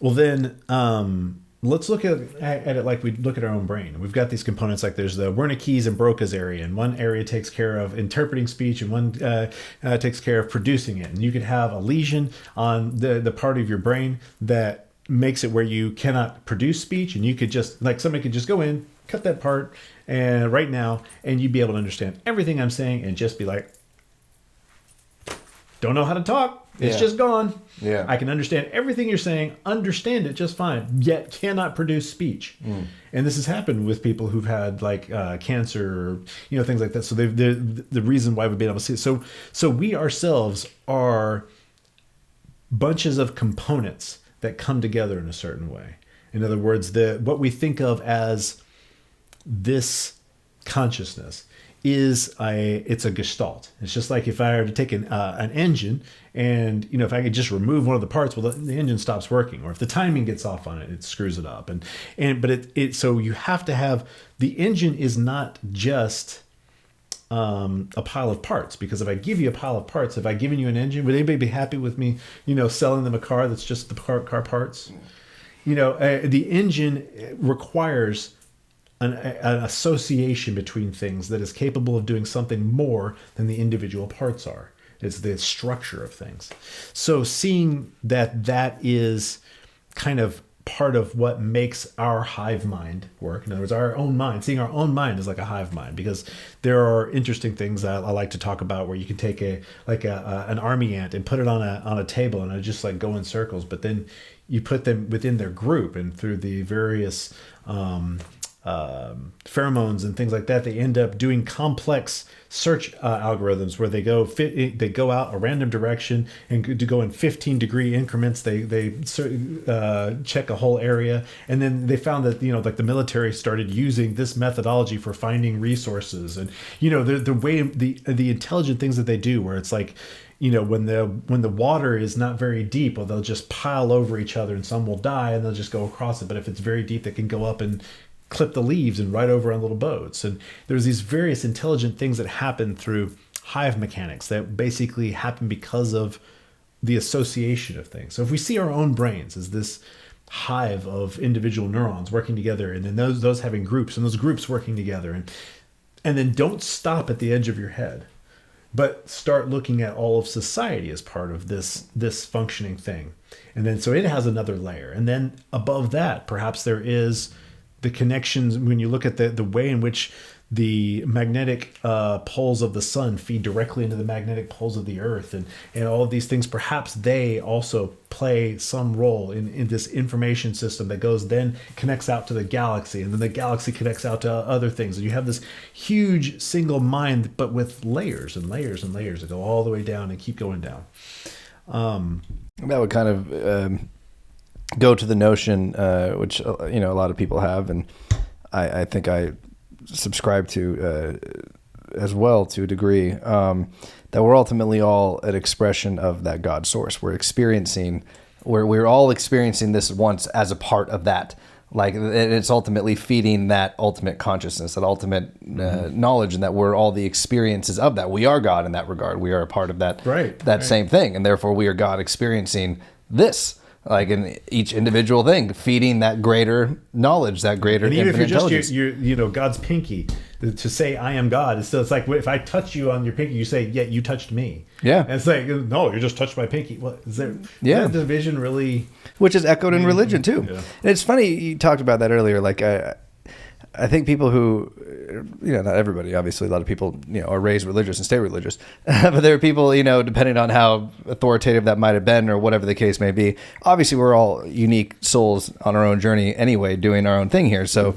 Well, then let's look at it like we look at our own brain. We've got these components, like there's the Wernicke's and Broca's area, and one area takes care of interpreting speech, and one takes care of producing it. And you could have a lesion on the part of your brain that makes it where you cannot produce speech, and you could just, like, somebody could just go in, cut that part, and right now, and you'd be able to understand everything I'm saying and just be like, Don't know how to talk. It's just gone. Yeah. I can understand everything you're saying, understand it just fine, yet cannot produce speech. And this has happened with people who've had like cancer, or, things like that. So the reason why we've been able to see it. So we ourselves are bunches of components that come together in a certain way. In other words, what we think of as this consciousness it's a gestalt. It's just like if I were to take an engine and, if I could just remove one of the parts, well, the engine stops working. Or if the timing gets off on it, it screws it up. So you have to have, the engine is not just a pile of parts, because if I give you a pile of parts, if I given you an engine, would anybody be happy with me, selling them a car that's just the car parts? The engine requires an association between things that is capable of doing something more than the individual parts are. It's the structure of things. So seeing that is kind of part of what makes our hive mind work. In other words, our own mind, seeing our own mind is like a hive mind, because there are interesting things that I like to talk about where you can take an army ant and put it on a table and it just like go in circles, but then you put them within their group, and through the various pheromones and things like that, they end up doing complex search algorithms where they go out a random direction, and to go in 15-degree increments. They check a whole area, and then they found that like the military started using this methodology for finding resources, and the way the intelligent things that they do, where it's like, when the water is not very deep, well, they'll just pile over each other and some will die and they'll just go across it. But if it's very deep, they can go up and clip the leaves and ride over on little boats. And there's these various intelligent things that happen through hive mechanics that basically happen because of the association of things. So if we see our own brains as this hive of individual neurons working together, and then those having groups, and those groups working together, and then don't stop at the edge of your head, but start looking at all of society as part of this functioning thing. And then so it has another layer. And then above that, perhaps there is the connections when you look at the way in which the magnetic poles of the sun feed directly into the magnetic poles of the earth, and all of these things, perhaps they also play some role in this information system that then connects out to the galaxy, and then the galaxy connects out to other things. And you have this huge single mind, but with layers and layers and layers that go all the way down and keep going down. That would kind of go to the notion, which a lot of people have, and I think I subscribe to as well to a degree, that we're ultimately all an expression of that God source. We're all experiencing this once as a part of that. Like, it's ultimately feeding that ultimate consciousness, that ultimate knowledge, and that we're all the experiences of that. We are God in that regard. We are a part of that same thing, and therefore we are God experiencing this. Like in each individual thing, feeding that greater knowledge, that greater infinite intelligence. And even if you're just God's pinky, to say I am God, it's like if I touch you on your pinky, you say, yeah, you touched me. Yeah. And it's like, no, you just touched my pinky. Well, is that division really? Which is echoed in religion too. Yeah. And it's funny, you talked about that earlier. Like I think people who, not everybody, obviously, a lot of people, are raised religious and stay religious. But there are people, depending on how authoritative that might have been or whatever the case may be. Obviously, we're all unique souls on our own journey anyway, doing our own thing here. So,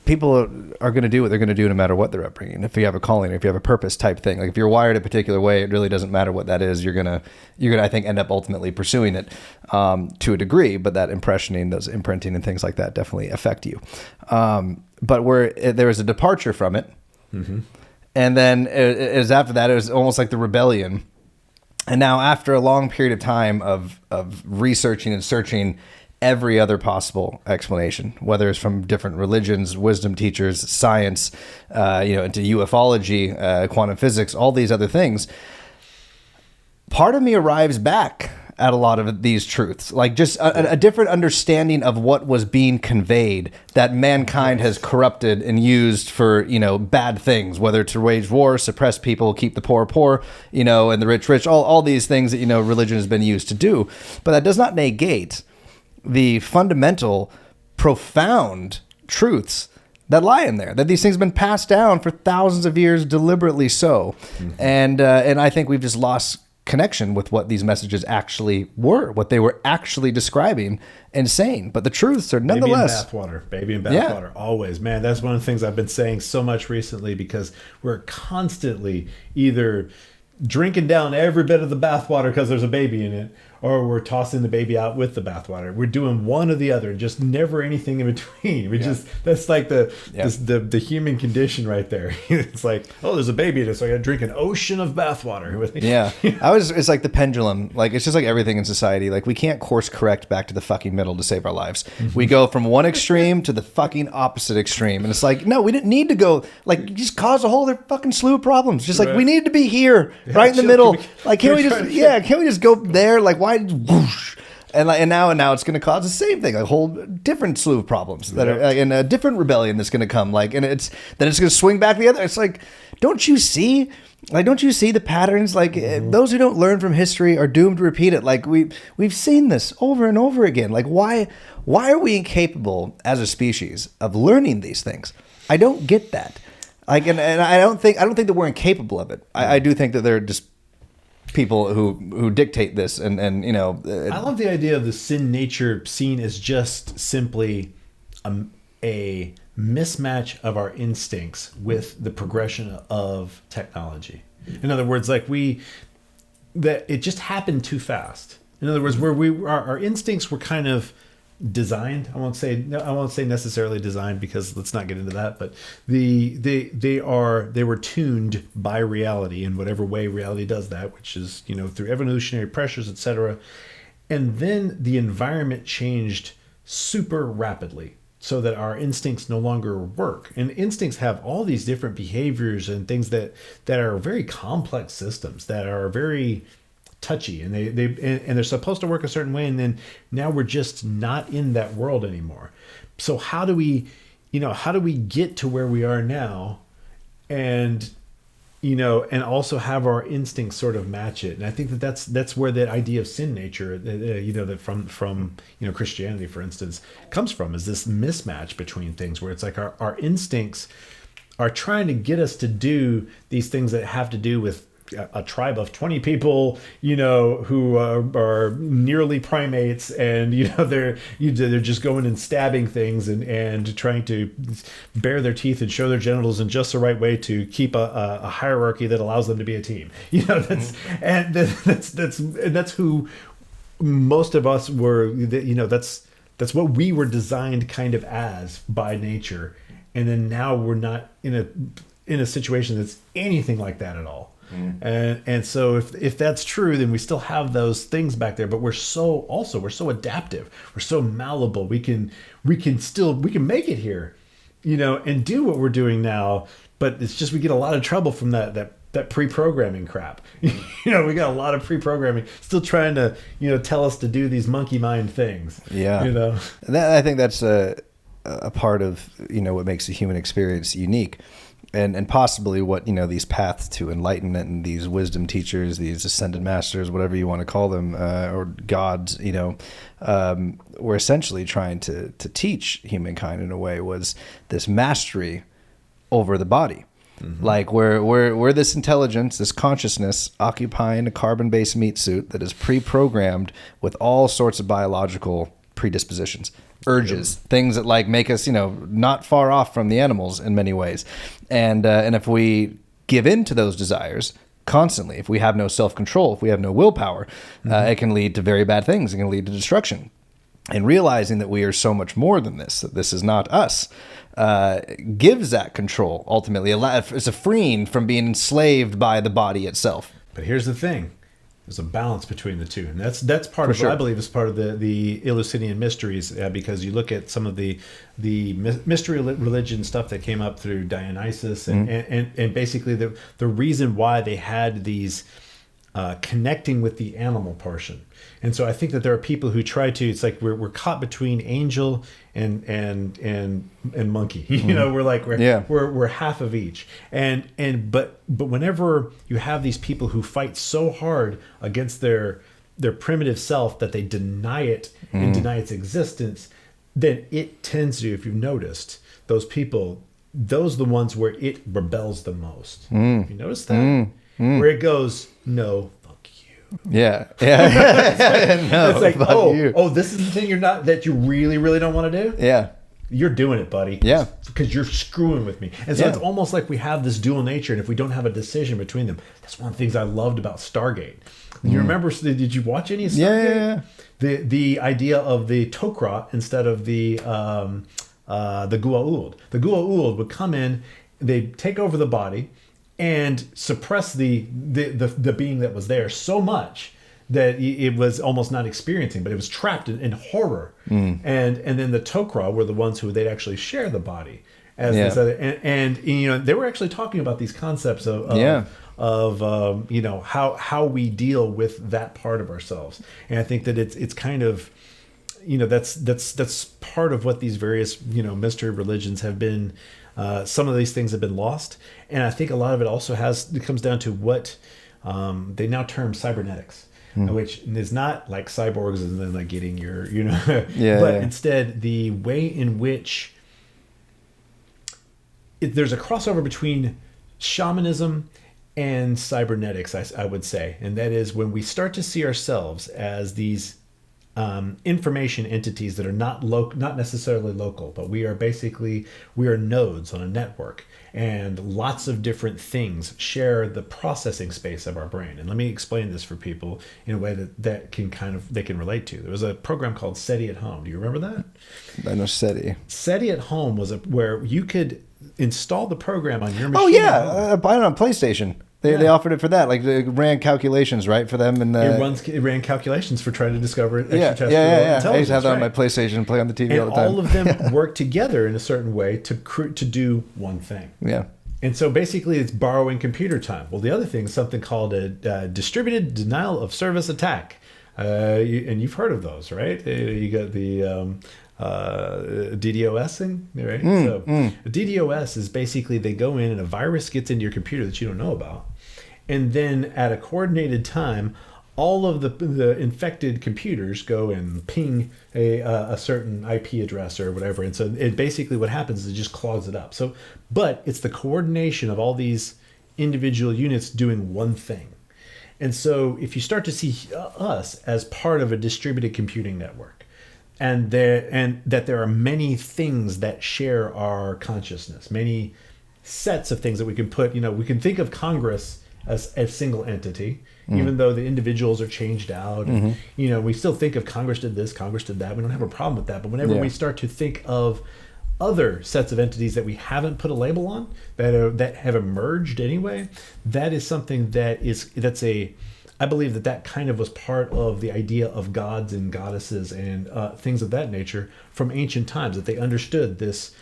people are going to do what they're going to do no matter what their upbringing. If you have a calling, if you have a purpose type thing, like if you're wired a particular way, it really doesn't matter what that is. You're gonna I think end up ultimately pursuing it to a degree, but that impressioning, those imprinting and things like that definitely affect you. But where there was a departure from it, and then it was after that, it was almost like the rebellion. And now after a long period of time of researching and searching every other possible explanation, whether it's from different religions, wisdom teachers, science, into ufology, quantum physics, all these other things, part of me arrives back at a lot of these truths, like just a different understanding of what was being conveyed that mankind has corrupted and used for, bad things, whether to wage war, suppress people, keep the poor, and the rich, all these things that, religion has been used to do. But that does not negate the fundamental, profound truths that lie in there, that these things have been passed down for thousands of years, deliberately so. And I think we've just lost connection with what these messages actually were, what they were actually describing and saying. But the truths are nonetheless... Baby and bathwater, always. Man, that's one of the things I've been saying so much recently, because we're constantly either drinking down every bit of the bathwater because there's a baby in it, or we're tossing the baby out with the bathwater. We're doing one or the other, just never anything in between. That's like the human condition right there. It's like, oh, there's a baby in it, so I got to drink an ocean of bathwater. It's like the pendulum. Like, it's just like everything in society. Like, we can't course correct back to the fucking middle to save our lives. We go from one extreme to the fucking opposite extreme, and it's like, no, we didn't need to go. Like, you just cause a whole other fucking slew of problems. Just like, we needed to be here, right in the middle. Can't we just go there? Like, why? Whoosh. And now it's going to cause the same thing, a whole different slew of problems that are in a different rebellion that's going to come. Like, and it's going to swing back the other. It's like, don't you see the patterns? Like, those who don't learn from history are doomed to repeat it. Like, we've seen this over and over again. Like, why are we incapable as a species of learning these things? I don't get that. Like, and I don't think that we're incapable of it. I do think that they're just people who dictate this, and I love the idea of the sin nature seen as just simply a mismatch of our instincts with the progression of technology. In other words, like that it just happened too fast. In other words, where our instincts were kind of designed. I won't say necessarily designed, because let's not get into that, but they were tuned by reality in whatever way reality does that, which is, through evolutionary pressures, etc. And then the environment changed super rapidly, so that our instincts no longer work. And instincts have all these different behaviors and things that are very complex systems, that are very touchy, and they're supposed to work a certain way, and then now we're just not in that world anymore. So how do we get to where we are now, and also have our instincts sort of match it? And I think that's where that idea of sin nature, that from Christianity, for instance, comes from, is this mismatch between things, where it's like our instincts are trying to get us to do these things that have to do with a tribe of 20 people, who are nearly primates, and they're just going and stabbing things and trying to bare their teeth and show their genitals in just the right way to keep a hierarchy that allows them to be a team. That's who most of us were. That's what we were designed kind of as by nature, and then now we're not in a situation that's anything like that at all. And so if that's true, then we still have those things back there, but we're so adaptive, we're so malleable, we can make it here, and do what we're doing now. But it's just, we get a lot of trouble from that pre-programming crap. We got a lot of pre-programming still trying to tell us to do these monkey mind things. I think that's a part of what makes the human experience unique. And possibly what, these paths to enlightenment and these wisdom teachers, these ascended masters, whatever you want to call them, or gods, were essentially trying to teach humankind in a way, was this mastery over the body. Like we're this intelligence, this consciousness occupying a carbon-based meat suit that is pre-programmed with all sorts of biological predispositions, urges, things that like make us, not far off from the animals in many ways. And if we give in to those desires constantly, if we have no self-control, if we have no willpower, it can lead to very bad things. It can lead to destruction. And realizing that we are so much more than this, that this is not us, gives that control ultimately. It's a freeing from being enslaved by the body itself. But here's the thing. There's a balance between the two, and that's part of what I believe is part of the Eleusinian mysteries, because you look at some of the mystery religion stuff that came up through Dionysus, and basically the reason why they had these connecting with the animal portion. And so I think that there are people who try to. It's like we're caught between angel and monkey. We're half of each. But whenever you have these people who fight so hard against their primitive self that they deny it and deny its existence, then it tends to, if you've noticed, those people, those are the ones where it rebels the most. Have you noticed that? Where it goes, no, fuck you. Yeah. No, it's like, fuck you. This is the thing that you really, really don't want to do? Yeah. You're doing it, buddy. Yeah. Because you're screwing with me. And so it's almost like we have this dual nature, and if we don't have a decision between them, that's one of the things I loved about Stargate. You remember, did you watch any of Stargate? Yeah. The idea of the Tok'ra instead of the Gua'uld. The Gua'uld would come in, they'd take over the body and suppress the being that was there so much that it was almost not experiencing, but it was trapped in horror. And then the Tok'ra were the ones who they'd actually share the body as this other, and you know, they were actually talking about these concepts of you know, how we deal with that part of ourselves. And I think that it's kind of, you know, that's part of what these various, you know, mystery religions have been. Some of these things have been lost, and I think a lot of it also comes down to what they now term cybernetics, which is not like cyborgs and then like getting your, you know, but instead the way in which there's a crossover between shamanism and cybernetics, I would say, and that is when we start to see ourselves as these information entities that are not necessarily local, but we are nodes on a network, and lots of different things share the processing space of our brain. And let me explain this for people in a way that they can relate to. There was a program called SETI at Home. Do you remember that? I know SETI. SETI at Home was where you could install the program on your machine. Oh yeah, buy it on PlayStation. They offered it for that. Like, they ran calculations, right, for them. And it ran calculations for trying to discover extraterrestrial intelligence. I used to have that on my PlayStation and play on the TV all the time. And all of them work together in a certain way to do one thing. Yeah. And so basically it's borrowing computer time. Well, the other thing is something called a distributed denial of service attack. And you've heard of those, right? You got the DDoSing, right? DDoS is basically they go in and a virus gets into your computer that you don't know about. And then at a coordinated time, all of the infected computers go and ping a certain IP address or whatever. And so it basically what happens is it just clogs it up. So, but it's the coordination of all these individual units doing one thing. And so if you start to see us as part of a distributed computing network, and that there are many things that share our consciousness, many sets of things that we can put, you know, we can think of Congress as a single entity, even though the individuals are changed out. And, you know, we still think of Congress did this, Congress did that. We don't have a problem with that. But whenever we start to think of other sets of entities that we haven't put a label on, that have emerged anyway, that is something I believe that kind of was part of the idea of gods and goddesses and things of that nature from ancient times, that they understood this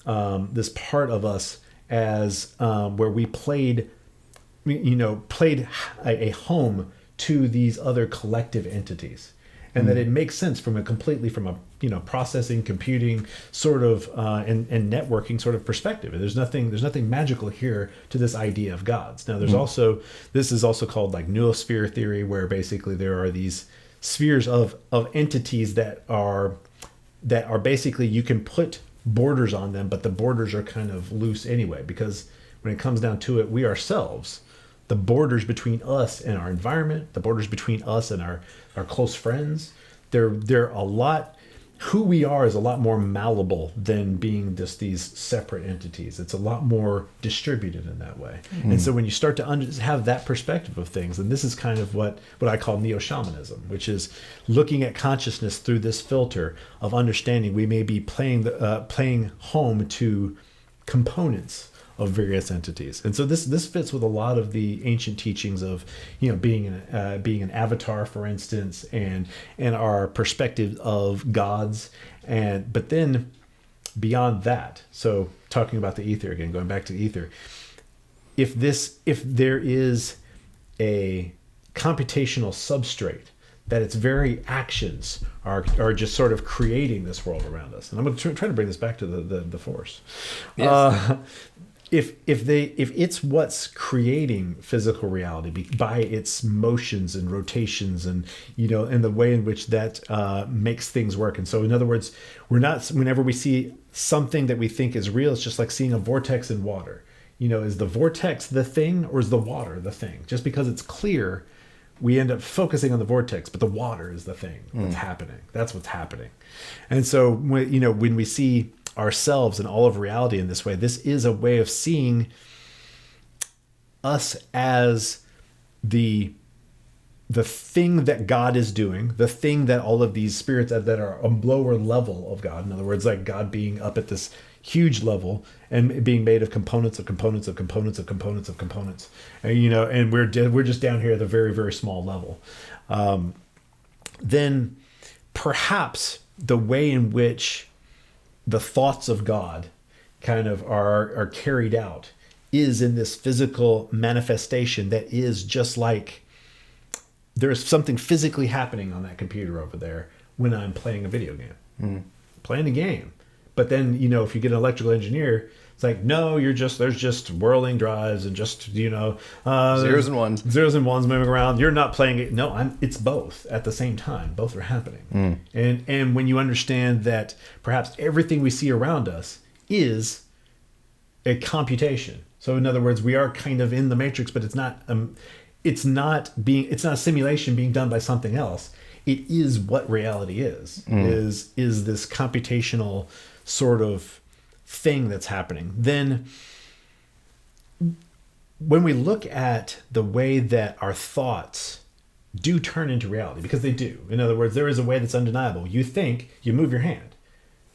part of us as where we played a home to these other collective entities, and that it makes sense from a processing, computing sort of and networking sort of perspective. There's nothing magical here to this idea of gods. Now this is also called like noosphere theory, where basically there are these spheres of entities that are basically, you can put borders on them, but the borders are kind of loose anyway, because when it comes down to it, we ourselves, the borders between us and our environment, the borders between us and our close friends, they're a lot, who we are is a lot more malleable than being just these separate entities. It's a lot more distributed in that way. And so when you start to have that perspective of things, and this is kind of what I call Neo-Shamanism, which is looking at consciousness through this filter of understanding we may be playing home to components of various entities. And so this fits with a lot of the ancient teachings of, you know, being an avatar, for instance, and our perspective of gods. But then beyond that, so talking about the ether again, going back to the ether, if there is a computational substrate that its very actions are just sort of creating this world around us, and I'm going to try to bring this back to the force. Yes. if it's what's creating physical reality by its motions and rotations and and the way in which that makes things work. And so in other words, whenever we see something that we think is real, it's just like seeing a vortex in water. Is the vortex the thing, or is the water the thing? Just because it's clear, we end up focusing on the vortex, but the water is the thing that's happening. That's what's happening. And so when we see ourselves and all of reality in this way, this is a way of seeing us as the thing that God is doing, the thing that all of these spirits that are a lower level of God, in other words, like God being up at this huge level and being made of components of components of components of components of components, and we're just down here at a very, very small level. Then perhaps the way in which the thoughts of God kind of are carried out is in this physical manifestation that is just like there's something physically happening on that computer over there when I'm playing a video game. Playing a game. But then, if you get an electrical engineer, it's like, no, there's just whirling drives and just, zeros and ones moving around. You're not playing it. No, it's both at the same time. Both are happening. And when you understand that perhaps everything we see around us is a computation. So in other words, we are kind of in the matrix, but it's not a simulation being done by something else. It is what reality is this computational sort of thing that's happening. Then when we look at the way that our thoughts do turn into reality, because they do. In other words, there is a way that's undeniable. You think, you move your hand.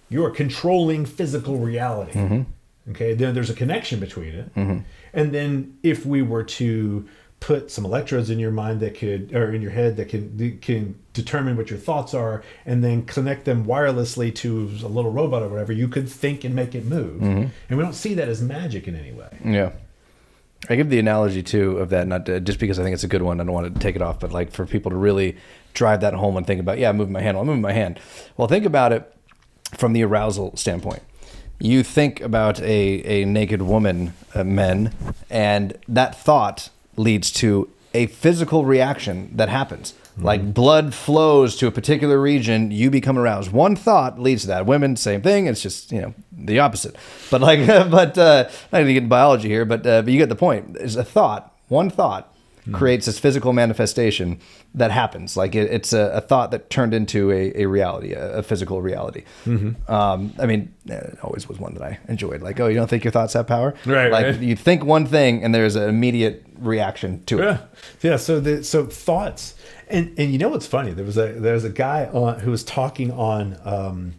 You are controlling physical reality. Okay, then there's a connection between it. And then if we were to put some electrodes in your mind or in your head that can determine what your thoughts are, and then connect them wirelessly to a little robot or whatever, you could think and make it move. And we don't see that as magic in any way. Yeah. I give the analogy too of that, not to, just because I think it's a good one. I don't want to take it off, but like for people to really drive that home and think about, I'm moving my hand. Well, I'm moving my hand. Well, think about it from the arousal standpoint. You think about a naked woman, men, and that thought leads to a physical reaction that happens. Like blood flows to a particular region, you become aroused. One thought leads to that. Women, same thing. It's just, the opposite. But not going to get into biology here, but you get the point. It's a thought. One thought creates this physical manifestation that happens. Like it's a thought that turned into a reality, a physical reality. It always was one that I enjoyed. Like, oh, you don't think your thoughts have power? Right. Like right. You think one thing and there's an immediate reaction to it. Yeah. So thoughts, and what's funny? There was a guy who was talking on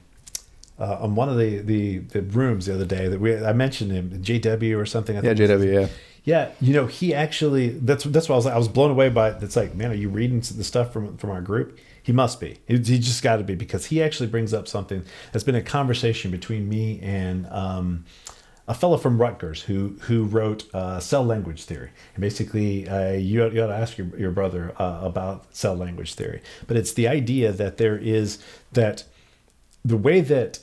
one of the rooms the other day that I mentioned him, JW or something. I think JW. Yeah. Yeah, he actually, that's why I was blown away by it. It's like, man, are you reading the stuff from our group? He must be. He just got to be, because he actually brings up something that's been a conversation between me and a fellow from Rutgers who wrote cell language theory. And basically, you ought to ask your brother about cell language theory. But it's the idea that that the way that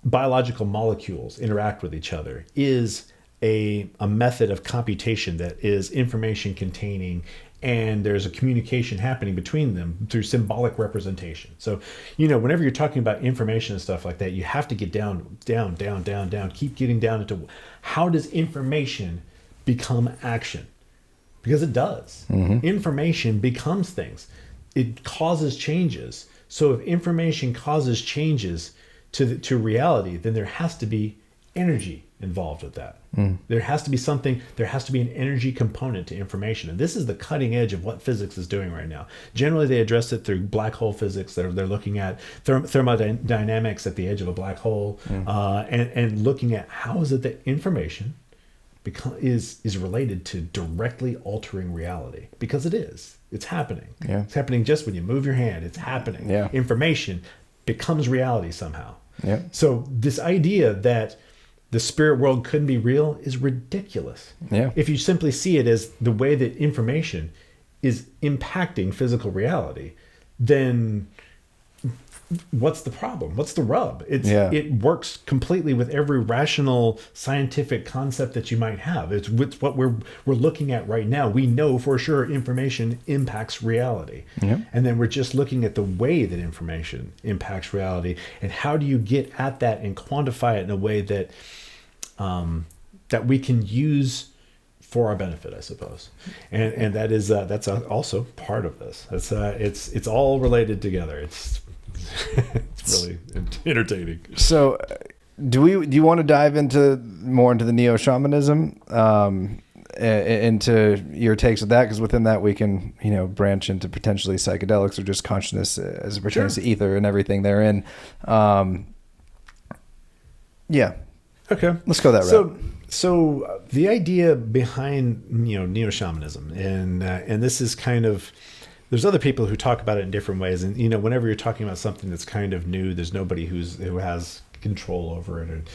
biological molecules interact with each other is a method of computation that is information containing, and there's a communication happening between them through symbolic representation. So, whenever you're talking about information and stuff like that, you have to get down, keep getting down into how does information become action? Because it does. Information becomes things. It causes changes. So if information causes changes to reality, then there has to be energy involved with that. There has to be something, there has to be an energy component to information. And this is the cutting edge of what physics is doing right now. Generally, they address it through black hole physics. They're looking at thermodynamics at the edge of a black hole, and looking at how is it that information is related to directly altering reality. Because it is. It's happening. Yeah. It's happening just when you move your hand. It's happening. Yeah. Information becomes reality somehow. Yeah. So this idea that the spirit world couldn't be real is ridiculous. Yeah. If you simply see it as the way that information is impacting physical reality, then what's the problem? What's the rub? It works completely with every rational scientific concept that you might have. It's what we're looking at right now. We know for sure information impacts reality. Yeah. And then we're just looking at the way that information impacts reality, and how do you get at that and quantify it in a way that that we can use for our benefit, I suppose. And that is that's also part of this. It's all related together. It's really entertaining. So, do you want to dive more into the Neo-Shamanism, into your takes of that? Because within that we can, branch into potentially psychedelics or just consciousness as it pertains to ether and everything therein. Yeah. Okay. Let's go that route. So the idea behind Neo-Shamanism, and this is kind of, there's other people who talk about it in different ways, and whenever you're talking about something that's kind of new, there's nobody who has control over it,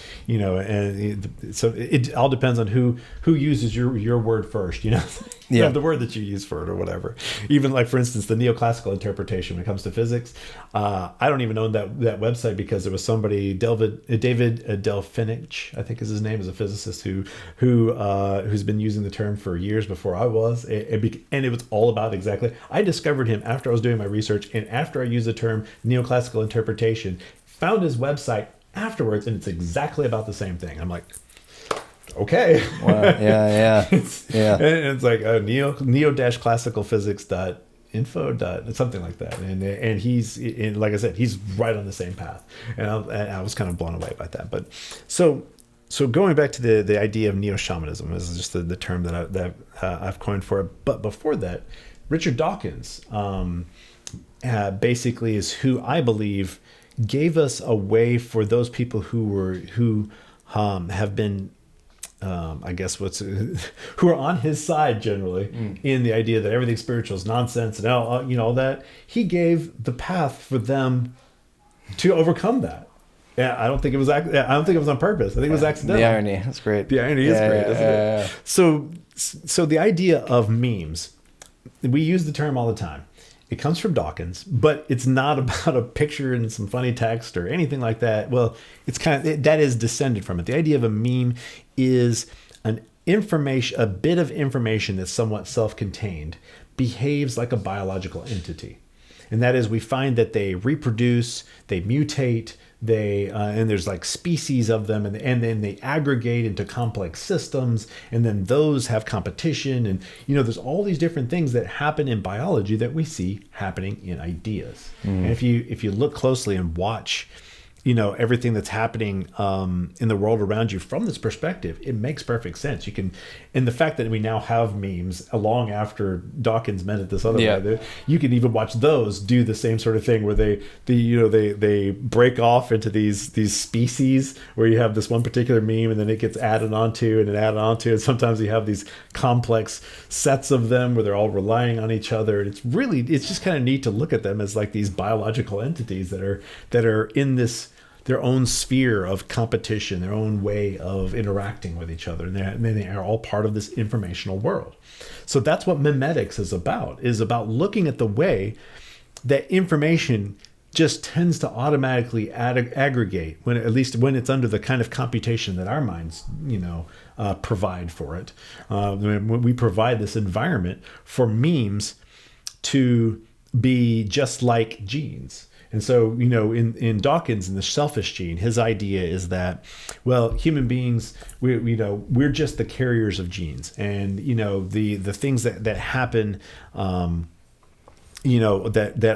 so it all depends on who uses your word first, the word that you use for it or whatever. Even like, for instance, the neoclassical interpretation when it comes to physics, I don't even own that website, because there was somebody, David Delphinich, I think is his name, is a physicist who's been using the term for years before I was, and it was all about exactly, I discovered him after I was doing my research and after I used the term neoclassical interpretation, found his website afterwards, and it's exactly about the same thing. I'm like, okay. Wow. Yeah. And it's like neo-classicalphysics.info. Something like that. And he's, like I said, he's right on the same path. And I was kind of blown away by that. But so going back to the idea of neo-shamanism, this is just the term that I've coined for it. But before that, Richard Dawkins basically is who I believe gave us a way for those people who have been, I guess who are on his side generally in the idea that everything spiritual is nonsense and all that. He gave the path for them to overcome that. Yeah, I don't think it was on purpose. I think it was accidental. The irony, that's great. The irony is great, isn't it? So the idea of memes, we use the term all the time. It comes from Dawkins, but it's not about a picture and some funny text or anything like that. Well, it's that is descended from it. The idea of a meme is a bit of information that's somewhat self-contained, behaves like a biological entity. And that is, we find that they reproduce, they mutate, and there's like species of them, and then they aggregate into complex systems, and then those have competition, and there's all these different things that happen in biology that we see happening in ideas. And if you look closely and watch everything that's happening in the world around you from this perspective, it makes perfect sense. And the fact that we now have memes long after Dawkins meant it this other way, you can even watch those do the same sort of thing, where they break off into these species, where you have this one particular meme and then it gets added onto, and sometimes you have these complex sets of them where they're all relying on each other. And it's just kind of neat to look at them as like these biological entities that are in this, their own sphere of competition, their own way of interacting with each other. And they are all part of this informational world. So that's what memetics is about looking at the way that information just tends to automatically aggregate, at least when it's under the kind of computation that our minds, provide for it. When we provide this environment for memes to be just like genes. And so, in Dawkins, in the selfish gene, his idea is that, well, human beings, we're just the carriers of genes, and the things that happen, that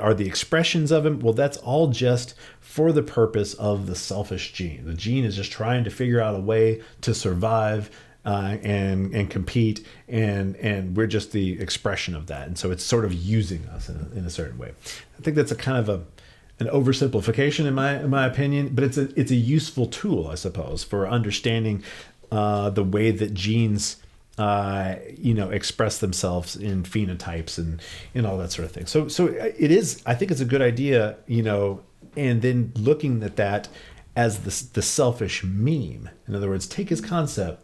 are the expressions of them. Well, that's all just for the purpose of the selfish gene. The gene is just trying to figure out a way to survive and compete, and we're just the expression of that. And so it's sort of using us in a certain way. I think that's a kind of an oversimplification in my opinion, but it's a useful tool, I suppose, for understanding the way that genes express themselves in phenotypes and all that sort of thing. So it is, I think it's a good idea, and then looking at that as the selfish meme. In other words, take his concept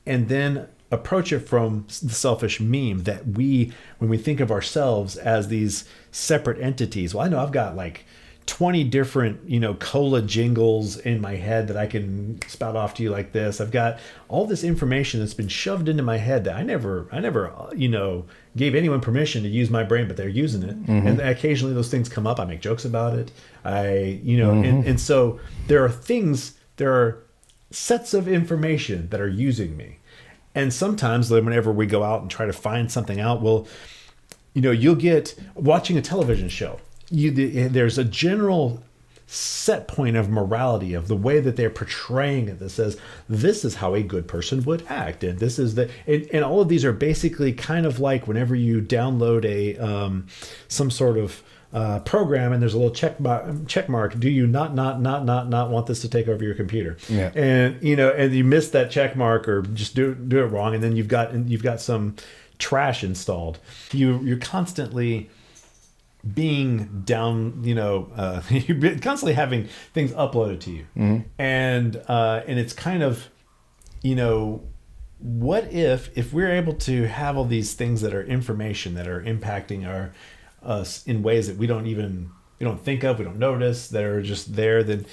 and then approach it from the selfish meme, that when we think of ourselves as these separate entities. Well, I know I've got like 20 different, cola jingles in my head that I can spout off to you like this. I've got all this information that's been shoved into my head that I never, gave anyone permission to use my brain, but they're using it. And occasionally those things come up. I make jokes about it. And so there are sets of information that are using me. And sometimes whenever we go out and try to find something out, you'll get watching a television show. There's a general set point of morality of the way that they're portraying it that says this is how a good person would act, and this is and all of these are basically kind of like whenever you download some sort of program and there's a little check mark. Do you not want this to take over your computer? Yeah. And and you miss that check mark or just do it wrong, and then you've got some trash installed. You're constantly being down, you're constantly having things uploaded to you. And it's kind of, what if we're able to have all these things that are information that are impacting us in ways that we don't think of, we don't notice, that are just there, then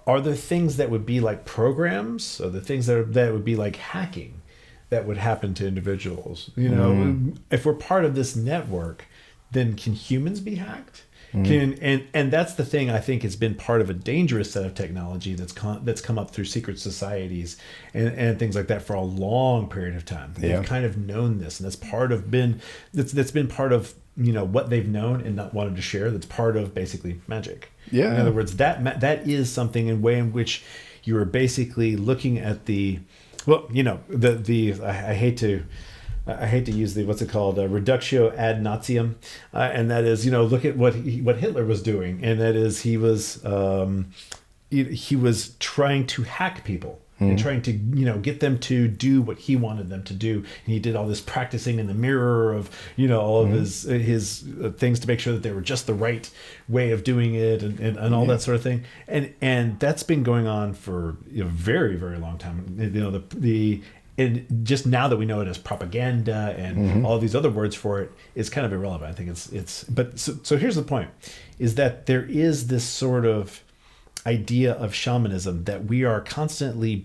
are there things that would be like programs, or the things that would be like hacking that would happen to individuals? If we're part of this network, then can humans be hacked? And that's the thing I think has been part of a dangerous set of technology that's come up through secret societies and things like that for a long period of time. They've kind of known this, and that's been part of what they've known and not wanted to share. That's part of basically magic. Yeah. In other words, that is something in way in which you are basically looking at I hate to use the, what's it called, reductio ad Nazium, and that is, look at what Hitler was doing, and that is he was trying to hack people and trying to get them to do what he wanted them to do, and he did all this practicing in the mirror of all of his things to make sure that they were just the right way of doing it, and all that sort of thing, and that's been going on for a very, very long time. And just now that we know it as propaganda and all these other words for it, is kind of irrelevant. I think but here's the point, is that there is this sort of idea of shamanism that we are constantly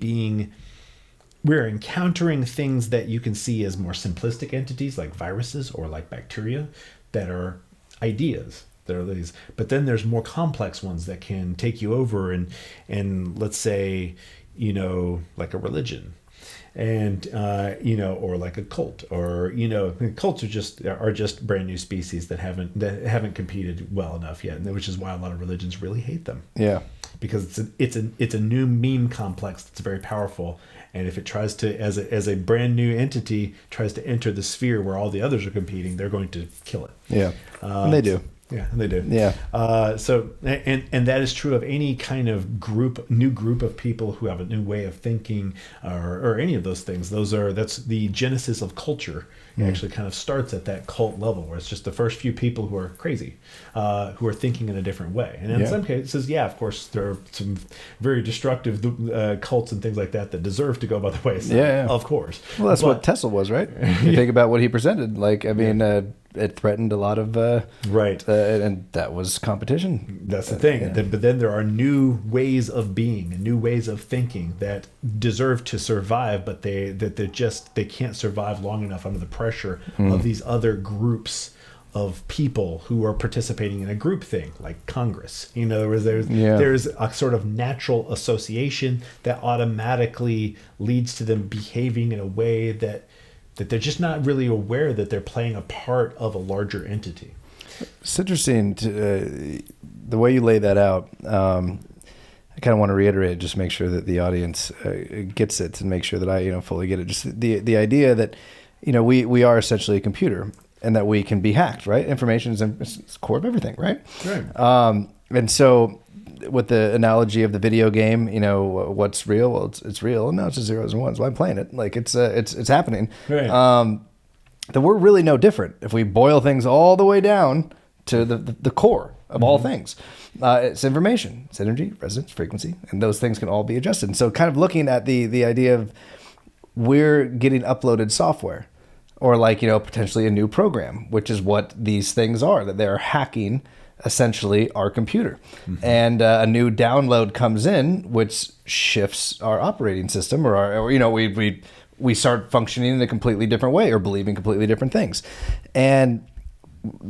we're encountering things that you can see as more simplistic entities like viruses or like bacteria that are ideas. There are these, but then there's more complex ones that can take you over and let's say, like a religion. And or like a cult, or cults are just brand new species that haven't competed well enough yet, which is why a lot of religions really hate them. Yeah, because it's a new meme complex that's very powerful, and if it tries to as a brand new entity tries to enter the sphere where all the others are competing, they're going to kill it. Yeah, and they do. Yeah, they do. Yeah. So that is true of any kind of new group of people who have a new way of thinking, or any of those things. That's the genesis of culture. It actually kind of starts at that cult level, where it's just the first few people who are crazy, who are thinking in a different way. And in some cases, of course, there are some very destructive cults and things like that deserve to go by the wayside. Of course. Well, that's what Tesla was, right? You think about what he presented. It threatened a lot of right, and that was competition. That's the thing. But then there are new ways of being and new ways of thinking that deserve to survive, but they can't survive long enough under the pressure of these other groups of people who are participating in a group thing like Congress. There's a sort of natural association that automatically leads to them behaving in a way that they're just not really aware that they're playing a part of a larger entity. It's interesting the way you lay that out. I kind of want to reiterate, just make sure that the audience gets it, and make sure that I fully get it. Just the idea that we are essentially a computer, and that we can be hacked. Right, information is the core of everything. Right. Right. And so, with the analogy of the video game, what's real? Well, it's real. No, it's just zeros and ones. Well, I'm playing it. Like it's happening. Right. That we're really no different if we boil things all the way down to the core of all things. It's information, it's energy, resonance, frequency, and those things can all be adjusted. And so, kind of looking at the idea of we're getting uploaded software, or potentially a new program, which is what these things are, that they're hacking essentially our computer. And a new download comes in, which shifts our operating system, or we start functioning in a completely different way or believing completely different things. And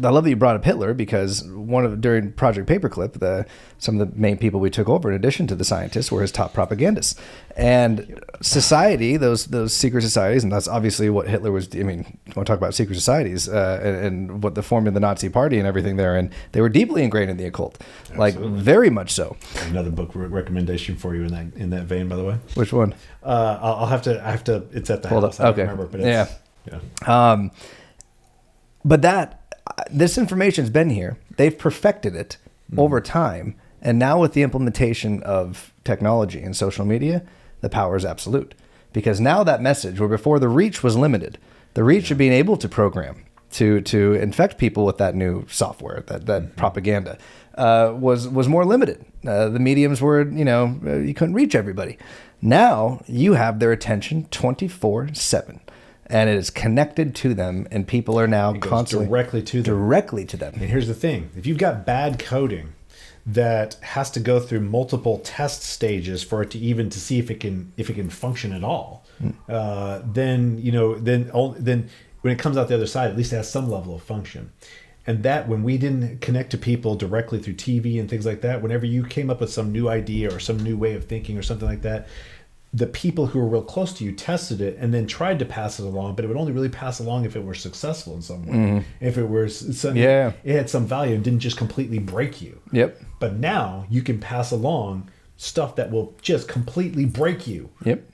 I love that you brought up Hitler, because during Project Paperclip, some of the main people we took over, in addition to the scientists, were his top propagandists. And society, those secret societies, and that's obviously what Hitler was. I mean, I want to talk about secret societies and what the form of the Nazi Party and everything there, and they were deeply ingrained in the occult, like very much so. Another book recommendation for you in that vein, by the way. Which one? I have to. It's at the house. I don't remember, but it's, yeah. But this information's been here. They've perfected it over time. And now with the implementation of technology and social media, the power is absolute. Because now that message, where before the reach was limited, the reach of being able to program to infect people with that new software, that propaganda, was more limited. The mediums were, you couldn't reach everybody. Now you have their attention 24/7. And it is connected to them, and people are now constantly directly to them. And here's the thing: if you've got bad coding that has to go through multiple test stages for it to see if it can function at all, then when it comes out the other side, at least it has some level of function. And that when we didn't connect to people directly through TV and things like that, whenever you came up with some new idea or some new way of thinking or something like that, the people who were real close to you tested it and then tried to pass it along, but it would only really pass along if it were successful in some way. If it it had some value and didn't just completely break you. Yep. But now you can pass along stuff that will just completely break you. Yep.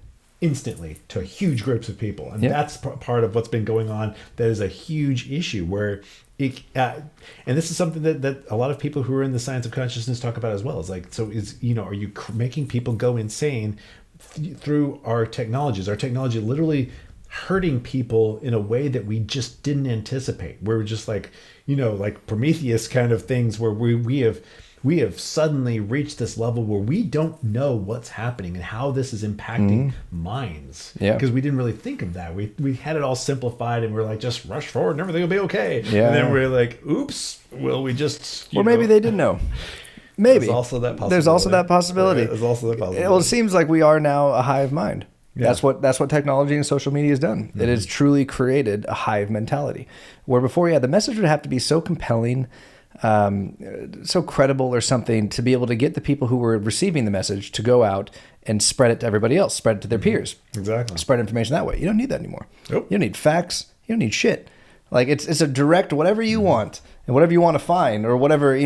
Instantly to huge groups of people. And that's part of what's been going on. That is a huge issue where and this is something that a lot of people who are in the science of consciousness talk about as well. It's like, are you making people go insane through our technologies? Our technology literally hurting people in a way that we just didn't anticipate. We're just like, like Prometheus kind of things, where we have suddenly reached this level where we don't know what's happening and how this is impacting minds. Yeah. Because we didn't really think of that. We had it all simplified and we're like, just rush forward and everything will be okay. Yeah. And then we're like, oops, will we just... Or maybe they didn't know. Maybe. There's also that possibility. There's also that possibility. There's also that possibility. Well, it seems like we are now a hive mind. Yeah. That's what technology and social media has done. It has truly created a hive mentality, where before, the message would have to be so compelling, so credible or something, to be able to get the people who were receiving the message to go out and spread it to everybody else, spread it to their peers. Exactly. Spread information that way. You don't need that anymore. Nope. You don't need facts. You don't need shit. Like it's a direct whatever you want and whatever you want to find, or whatever,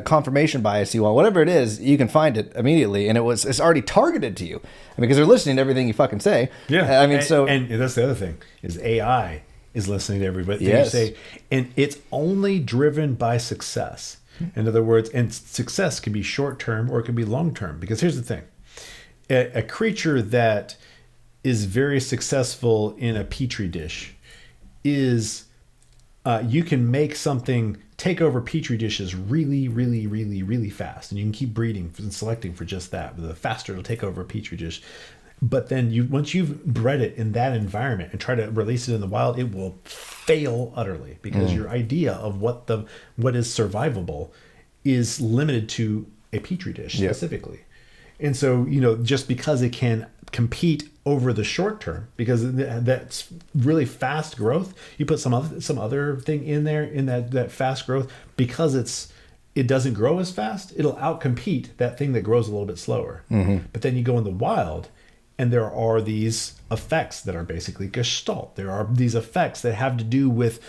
confirmation bias you want, whatever it is, you can find it immediately. And it's already targeted to you. Because they're listening to everything you fucking say. Yeah. And that's the other thing, is AI is listening to everybody. Yes. You say, and it's only driven by success. In other words, and success can be short-term or it can be long-term. Because here's the thing. A creature that is very successful in a petri dish is... you can make something take over petri dishes really, really, really, really fast. And you can keep breeding and selecting for just that. The faster it'll take over a petri dish. But then once you've bred it in that environment and try to release it in the wild, it will fail utterly, because your idea of what is survivable is limited to a petri dish specifically. And so, just because it can compete over the short term, because that's really fast growth, you put some other thing in there in that fast growth, because it doesn't grow as fast, it'll outcompete that thing that grows a little bit slower. But then you go in the wild, and there are these effects that are basically gestalt. There are these effects that have to do with,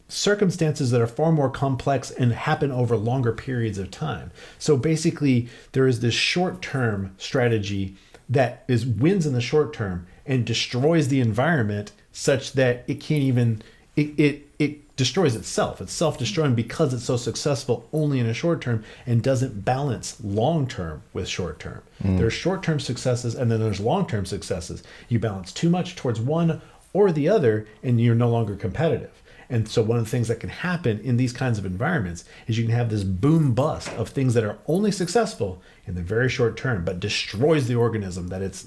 circumstances that are far more complex and happen over longer periods of time. So basically, there is this short-term strategy that wins in the short term and destroys the environment such that it can't even... It destroys itself. It's self-destroying because it's so successful only in a short term, and doesn't balance long-term with short-term. There's short-term successes, and then there's long-term successes. You balance too much towards one or the other, and you're no longer competitive. And so one of the things that can happen in these kinds of environments is you can have this boom bust of things that are only successful in the very short term, but destroys the organism that it's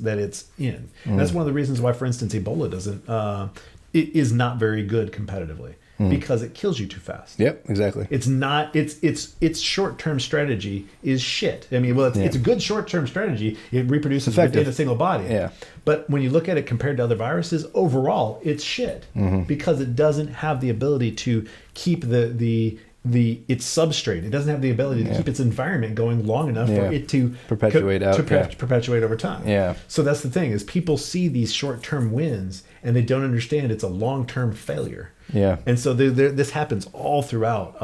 in. And that's one of the reasons why, for instance, Ebola is not very good competitively. because it kills you too fast. Yep, exactly. It's not. It's short-term strategy is shit. I mean, well, it's a good short-term strategy. It reproduces within a single body. Yeah. But when you look at it compared to other viruses, overall, it's shit because it doesn't have the ability to keep its substrate. It doesn't have the ability to keep its environment going long enough for it to perpetuate over time. Yeah. So that's the thing is people see these short-term wins and they don't understand it's a long-term failure. Yeah. And so this happens all throughout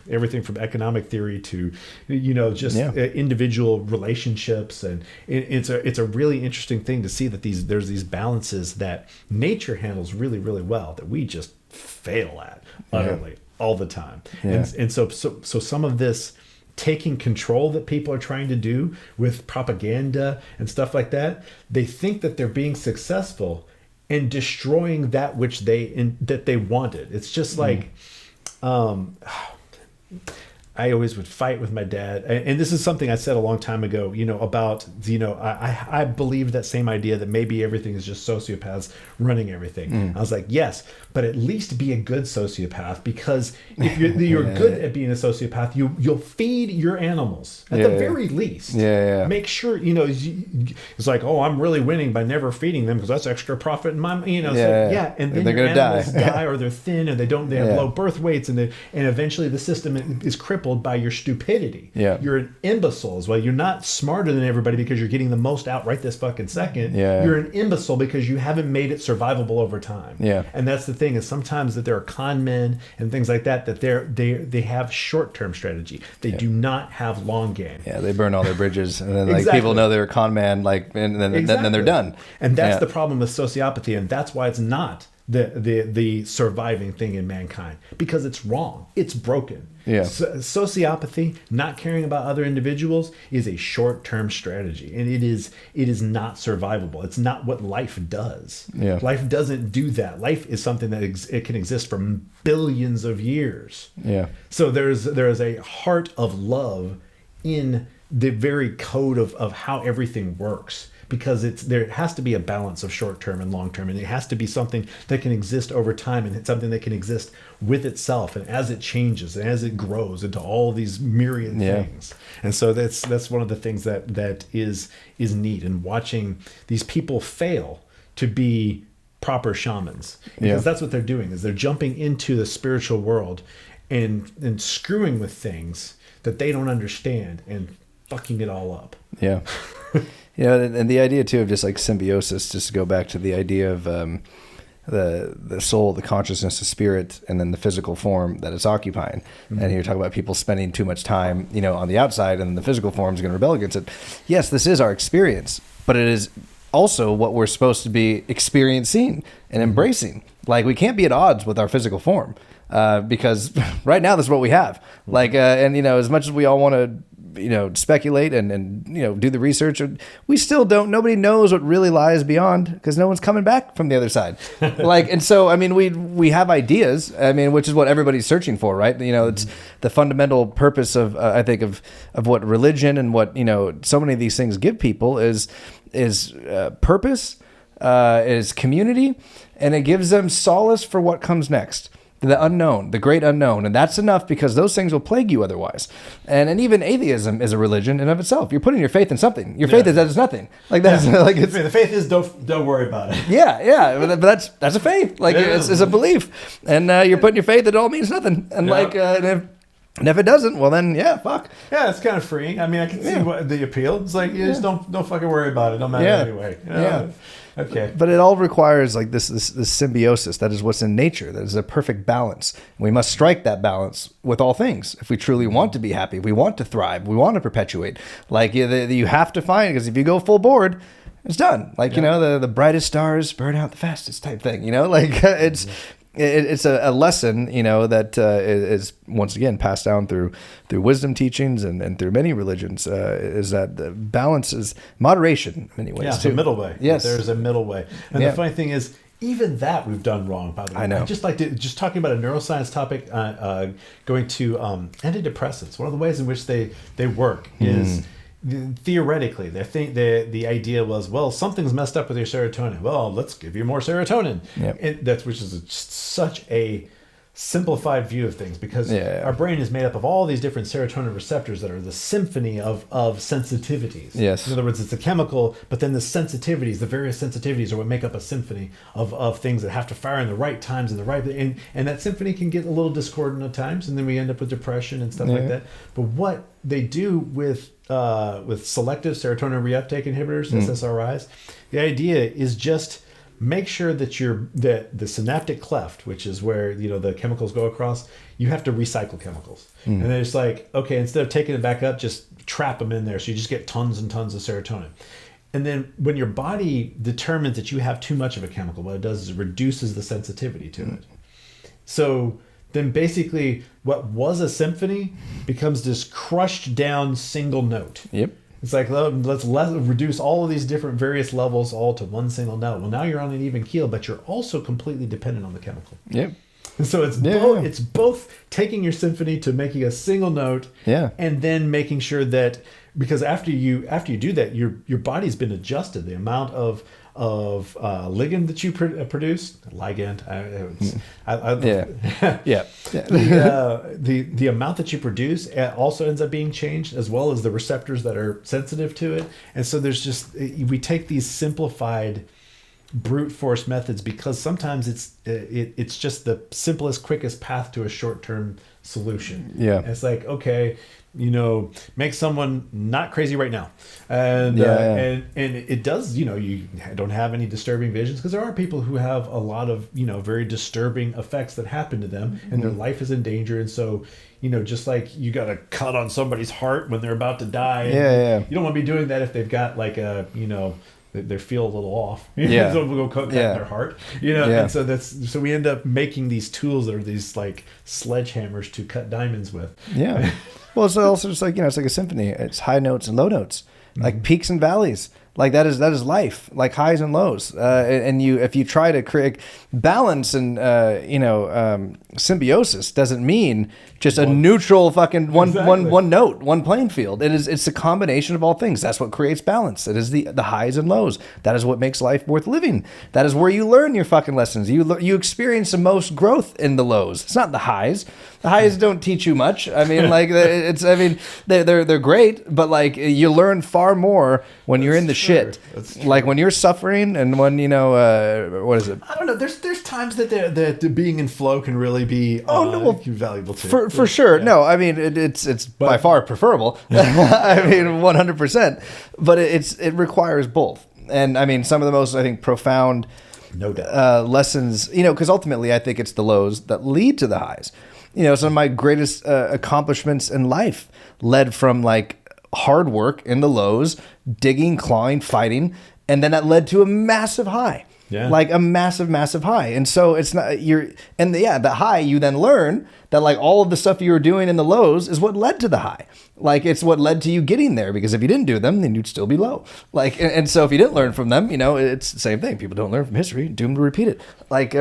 everything from economic theory to, individual relationships. And it's a really interesting thing to see that there's these balances that nature handles really, really well that we just fail at utterly all the time. Yeah. And so some of this taking control that people are trying to do with propaganda and stuff like that, they think that they're being successful and destroying that which that they wanted. It's just like, I always would fight with my dad. And this is something I said a long time ago, about, I believe that same idea that maybe everything is just sociopaths running everything. I was like, yes, but at least be a good sociopath, because if you're good at being a sociopath, you'll feed your animals at the very least. Make sure, it's like, oh, I'm really winning by never feeding them because that's extra profit in my, and then they're your gonna animals die or they're thin or they have low birth weights and eventually the system is crippled by your stupidity. You're an imbecile as well. You're not smarter than everybody because you're getting the most out right this fucking second. You're an imbecile because you haven't made it survivable over time. And that's the thing is sometimes that there are con men and things like that they have short-term strategy. They do not have long game. They burn all their bridges and then people know they're a con man and then they're done. And that's the problem with sociopathy, and that's why it's not the surviving thing in mankind, because it's wrong. It's broken. Sociopathy, not caring about other individuals, is a short-term strategy, and it is not survivable. It's not what life does. Life doesn't do that. Life is something that it can exist for billions of years. So there is a heart of love in the very code of how everything works, because there has to be a balance of short-term and long-term, and it has to be something that can exist over time, and it's something that can exist with itself and as it changes and as it grows into all these myriad things. And so that's one of the things that is neat, and watching these people fail to be proper shamans, because that's what they're doing, is they're jumping into the spiritual world and screwing with things that they don't understand and fucking it all up. And the idea too of just like symbiosis, just to go back to the idea of the soul, the consciousness, the spirit, and then the physical form that it's occupying. And you're talking about people spending too much time, on the outside, and the physical form is going to rebel against it. Yes, this is our experience, but it is also what we're supposed to be experiencing and embracing. Like, we can't be at odds with our physical form, because right now this is what we have. Like, as much as we all want to, speculate and do the research, we still don't. Nobody knows what really lies beyond, because no one's coming back from the other side. And so, we have ideas. Which is what everybody's searching for, right? It's the fundamental purpose of I think of what religion and what so many of these things give people is purpose, is community, and it gives them solace for what comes next. The unknown, the great unknown. And that's enough, because those things will plague you otherwise. And even atheism is a religion in of itself. You're putting your faith in something. Your faith is that it's nothing. Like that's like it's the faith is don't worry about it. But that's a faith. Like it's a belief. And you're putting your faith, it all means nothing. And and if it doesn't, well then fuck. Yeah, it's kind of freeing. I can see what the appeal. It's like you just don't fucking worry about it, no matter anyway. Okay. But it all requires like this symbiosis. That is what's in nature. That is a perfect balance. We must strike that balance with all things if we truly want to be happy. We want to thrive. We want to perpetuate. Like you have to find, because if you go full board, it's done. Like the brightest stars burn out the fastest type thing. It's a lesson, that is once again passed down through wisdom teachings and through many religions. Is that the balance is moderation in many ways. It's a middle way. Yes, there's a middle way. And the funny thing is, even that we've done wrong. By the way, I know. I just like to talking about a neuroscience topic. Going to antidepressants. One of the ways in which they work is. Theoretically, the idea was, well, something's messed up with your serotonin. Well, let's give you more serotonin. Which is such a simplified view of things, because our brain is made up of all these different serotonin receptors that are the symphony of sensitivities. Yes. In other words, it's a chemical, but then the sensitivities, the various sensitivities are what make up a symphony of things that have to fire in the right times and and that symphony can get a little discordant at times, and then we end up with depression and stuff like that. But what they do with selective serotonin reuptake inhibitors, SSRIs, the idea is just make sure that the synaptic cleft, which is where the chemicals go across, you have to recycle chemicals. And then it's like, okay, instead of taking it back up, just trap them in there, so you just get tons and tons of serotonin. And then when your body determines that you have too much of a chemical, what it does is it reduces the sensitivity to it. So then basically what was a symphony becomes this crushed down single note. Yep. It's like, let's reduce all of these different various levels all to one single note. Well, now you're on an even keel, but you're also completely dependent on the chemical. Yep. And so it's both taking your symphony to making a single note, and then making sure that, because after you do that, your body's been adjusted. The amount of ligand that you produce, the amount that you produce also ends up being changed, as well as the receptors that are sensitive to it. And so we take these simplified brute force methods because sometimes it's just the simplest, quickest path to a short-term solution. And it's like, okay, make someone not crazy right now, and it does. You don't have any disturbing visions, because there are people who have a lot of very disturbing effects that happen to them, and their life is in danger. And so just like you got a cut on somebody's heart when they're about to die, you don't want to be doing that if they've got like a they feel a little off. So we'll go cut their heart. And so we end up making these tools that are these like sledgehammers to cut diamonds with. Well, it's also just like, it's like a symphony. It's high notes and low notes, like peaks and valleys. Like that is life, like highs and lows. And if you try to create balance and symbiosis, doesn't mean just a neutral fucking one note, one playing field. It's a combination of all things. That's what creates balance. It is the highs and lows. That is what makes life worth living. That is where you learn your fucking lessons. You experience the most growth in the lows. It's not the highs. The highs don't teach you much. I mean, like they're great, but like you learn far more when you're in the shit. Like when you're suffering, and when what is it? I don't know. There's times that being in flow can really be valuable too. For sure. Yeah. No, I mean it's by far preferable. I mean 100%. But it requires both. And I mean some of the most, I think, profound lessons. Because ultimately I think it's the lows that lead to the highs. Some of my greatest accomplishments in life led from like hard work in the lows, digging, clawing, fighting, and then that led to a massive high. Like a massive high. And so it's not the high, you then learn that like all of the stuff you were doing in the lows is what led to the high. Like it's what led to you getting there, because if you didn't do them, then you'd still be low. Like, and so if you didn't learn from them, it's the same thing. People don't learn from history, doomed to repeat it. Like,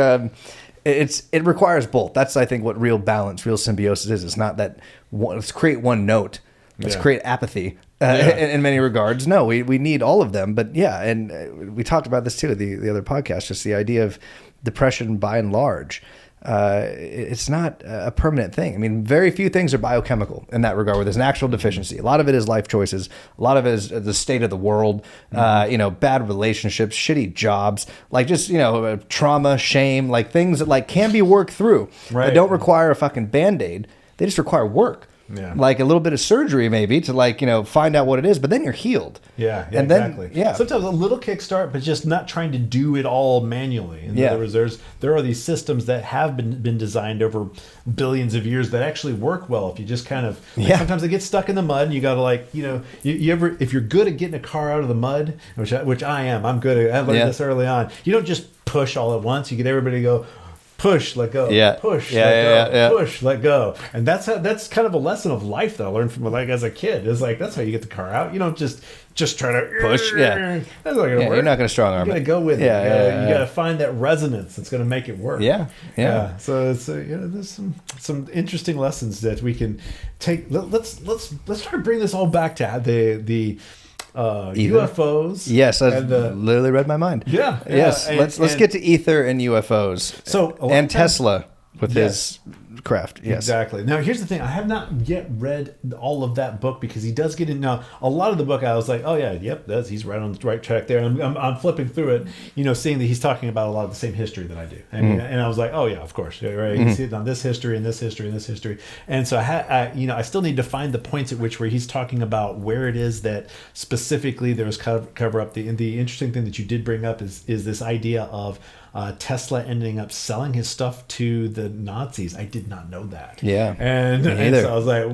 it requires both. That's, I think, what real balance, real symbiosis is. It's not that let's create one note. Let's create apathy in many regards. No, we need all of them. But and we talked about this too, the other podcast, just the idea of depression by and large. It's not a permanent thing. I mean, very few things are biochemical in that regard, where there's an actual deficiency. A lot of it is life choices. A lot of it is the state of the world, bad relationships, shitty jobs, like just, trauma, shame, like things that like can be worked through. They don't require a fucking Band-Aid. They just require work. Like a little bit of surgery maybe to like, find out what it is, but then you're healed. And exactly. Then, sometimes a little kickstart, but just not trying to do it all manually. In other words, there are these systems that have been designed over billions of years that actually work well. If you just kind of, sometimes they get stuck in the mud, and you got to like, you ever, if you're good at getting a car out of the mud, which I am, I'm good at, I learned this early on. You don't just push all at once. You get everybody to go, push, let go. Push, let go. Push, let go. And that's kind of a lesson of life that I learned from like as a kid. It's like that's how you get the car out. You don't just try to push. That's not gonna work. You're not gonna strong arm. You gotta go with it. You gotta find that resonance that's gonna make it work. So it's there's some interesting lessons that we can take. Let's try to bring this all back to the UFOs. Yes, I literally read my mind. Yes, let's get to Ether and UFOs. So and Tesla. with his craft. Yes. Exactly. Now, here's the thing. I have not yet read all of that book because he does get in. Now, a lot of the book, I was like, oh, yeah, yep, he's right on the right track there. I'm flipping through it, seeing that he's talking about a lot of the same history that I do. And I was like, oh, yeah, of course. Right? You see it on this history and this history and this history. And so, I still need to find the points at which where he's talking about where it is that specifically there was cover up. The interesting thing that you did bring up is this idea of Tesla ending up selling his stuff to the Nazis. I did not know that. Yeah. And so I was like,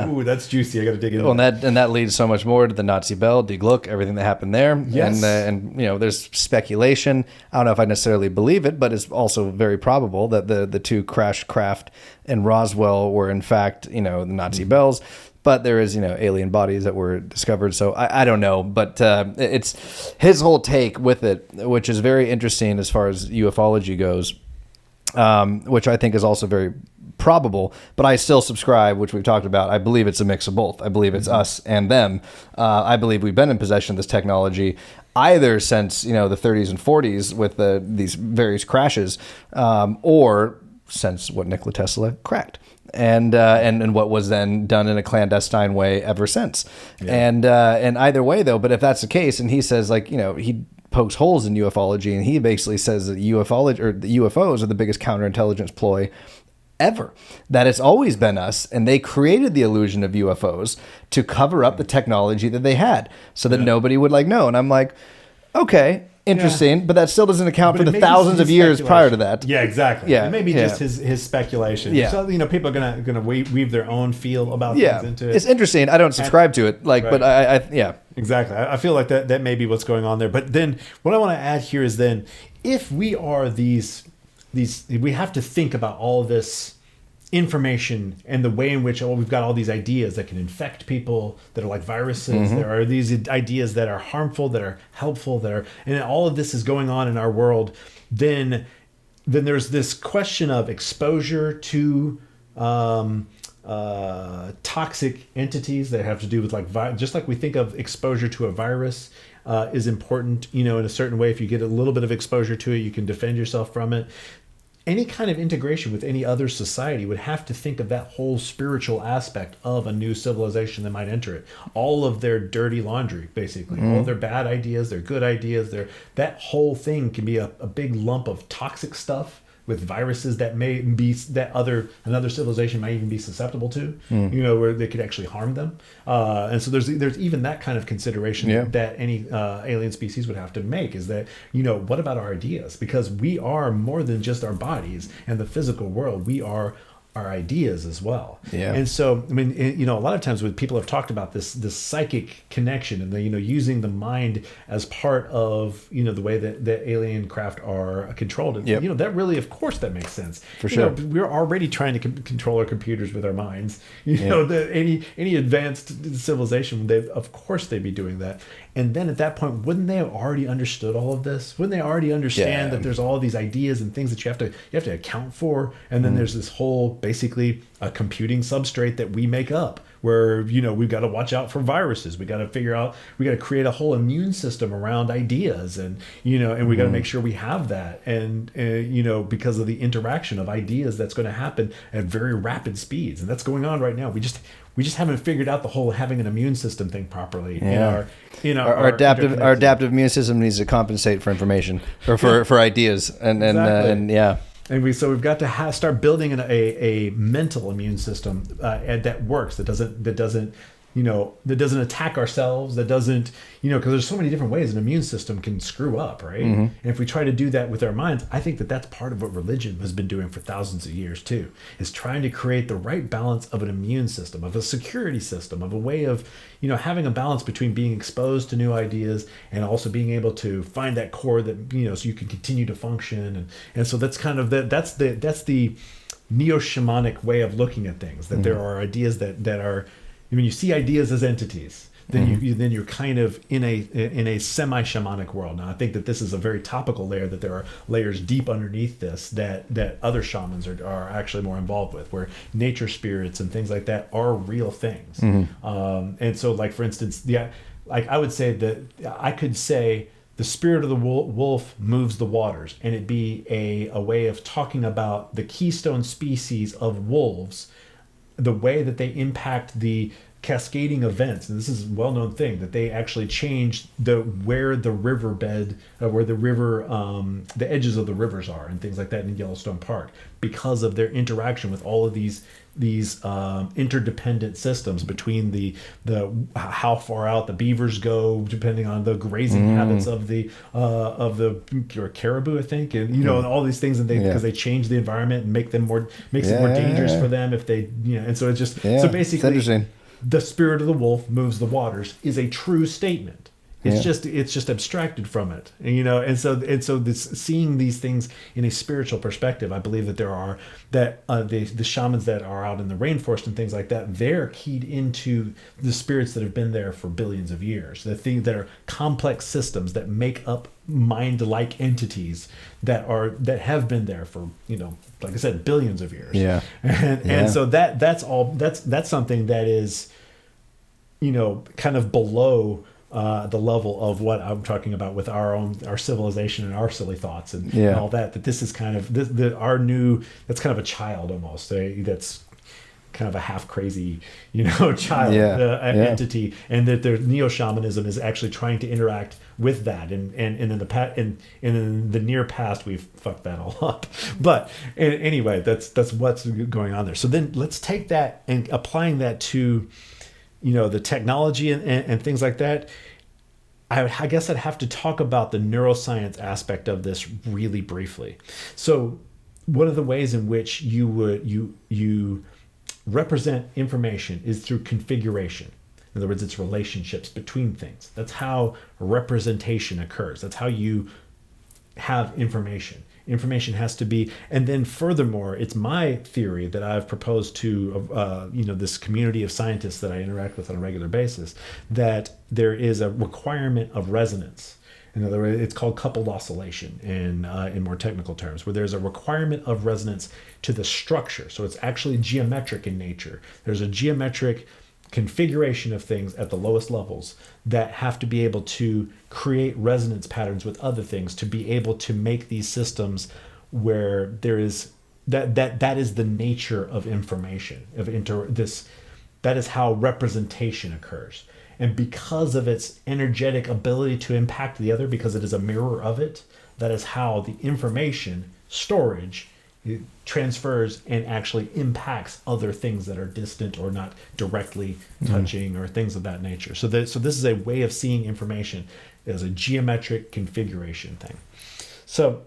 ooh, that's juicy. I got to dig into that. And that leads so much more to the Nazi Bell, Die Gluck, everything that happened there. Yes. And there's speculation. I don't know if I necessarily believe it, but it's also very probable that the two crash craft in Roswell were in fact, the Nazi Bells. But there is, alien bodies that were discovered. So I don't know. But it's his whole take with it, which is very interesting as far as ufology goes, which I think is also very probable. But I still subscribe, which we've talked about. I believe it's a mix of both. I believe it's us and them. I believe we've been in possession of this technology either since, the 30s and 40s with these various crashes or since what Nikola Tesla cracked. And what was then done in a clandestine way ever since. Yeah. And either way though, but if that's the case, and he says he pokes holes in ufology, and he basically says that ufology or the UFOs are the biggest counterintelligence ploy ever, that it's always been us, and they created the illusion of UFOs to cover up the technology that they had so that nobody would know. And I'm like, okay, interesting, but that still doesn't account for the thousands of years prior to that. Yeah, exactly. Yeah, it may be just his speculation. Yeah. So people are gonna weave their own feel about things into it. It's interesting. I don't subscribe to it, but I exactly. I feel like that may be what's going on there. But then what I want to add here is then if we are these we have to think about all this information and the way in which we've got all these ideas that can infect people, that are like viruses. There are these ideas that are harmful, that are helpful, and all of this is going on in our world. Then there's this question of exposure to toxic entities that have to do with just like we think of exposure to a virus is important, in a certain way. If you get a little bit of exposure to it, you can defend yourself from it. Any kind of integration with any other society would have to think of that whole spiritual aspect of a new civilization that might enter it. All of their dirty laundry, basically. All of their bad ideas, their good ideas, that whole thing can be a big lump of toxic stuff with viruses that may be another civilization might even be susceptible to, where they could actually harm them. And so there's even that kind of consideration that any alien species would have to make, is that, what about our ideas? Because we are more than just our bodies and the physical world. We are our ideas as well. Yeah. And so, a lot of times when people have talked about this psychic connection and using the mind as part of, the way that alien craft are controlled. And, that really, of course, that makes sense. For sure. We're already trying to control our computers with our minds. Any advanced civilization, of course they'd be doing that. And then at that point, wouldn't they have already understood all of this? Wouldn't they already understand that there's all these ideas and things that you have to account for? And then there's this whole, basically, a computing substrate that we make up, where we've got to watch out for viruses. We got to create a whole immune system around ideas, and and we got to make sure we have that, and because of the interaction of ideas that's going to happen at very rapid speeds, and that's going on right now. We just haven't figured out the whole having an immune system thing properly. Our adaptive immune system needs to compensate for information or for ideas, and we've got to start building a mental immune system that works, that doesn't attack ourselves, that doesn't, because there's so many different ways an immune system can screw up, right? And if we try to do that with our minds, I think that's part of what religion has been doing for thousands of years too, is trying to create the right balance of an immune system, of a security system, of a way of, having a balance between being exposed to new ideas and also being able to find that core that, so you can continue to function. And so that's kind of that's the neo-shamanic way of looking at things, that there are ideas that are, when you see ideas as entities, then you're kind of in a semi-shamanic world. Now, I think that this is a very topical layer, that there are layers deep underneath this that other shamans are actually more involved with, where nature spirits and things like that are real things. And so, like, for instance, I would say that I could say the spirit of the wolf moves the waters, and it be a way of talking about the keystone species of wolves, the way that they impact the cascading events. And this is a well-known thing, that they actually change where the riverbed, where the river, the edges of the rivers are and things like that in Yellowstone Park, because of their interaction with all of these interdependent systems between the how far out the beavers go, depending on the grazing habits of the caribou, I think, and all these things, and because they change the environment and makes it more dangerous for them if they, and so it's just so basically the spirit of the wolf moves the waters is a true statement. It's just abstracted from it, and so this, seeing these things in a spiritual perspective, I believe that there are the shamans that are out in the rainforest and things like that, they're keyed into the spirits that have been there for billions of years. The things that are complex systems that make up mind-like entities that have been there for like I said, billions of years. And so that's something that is kind of below the level of what I'm talking about with our civilization and our silly thoughts and all that. That this is kind of that's kind of a child almost. That's kind of a half crazy, child entity, and that their Neo-Shamanism is actually trying to interact with that. And in the near past, we've fucked that all up. But anyway, that's what's going on there. So then let's take that and applying that to the technology and things like that. I guess I'd have to talk about the neuroscience aspect of this really briefly. So one of the ways in which you represent information is through configuration. In other words, it's relationships between things. That's how representation occurs. That's how you have information. Information has to be, and then furthermore, it's my theory that I've proposed to this community of scientists that I interact with on a regular basis, that there is a requirement of resonance. In other words, it's called coupled oscillation in more technical terms, where there's a requirement of resonance to the structure. So it's actually geometric in nature. There's a geometric configuration of things at the lowest levels that have to be able to create resonance patterns with other things to be able to make these systems where there is that is the nature of information that is how representation occurs. And because of its energetic ability to impact the other, because it is a mirror of it, that is how the information storage transfers and actually impacts other things that are distant or not directly touching or things of that nature. So this is a way of seeing information as a geometric configuration thing. So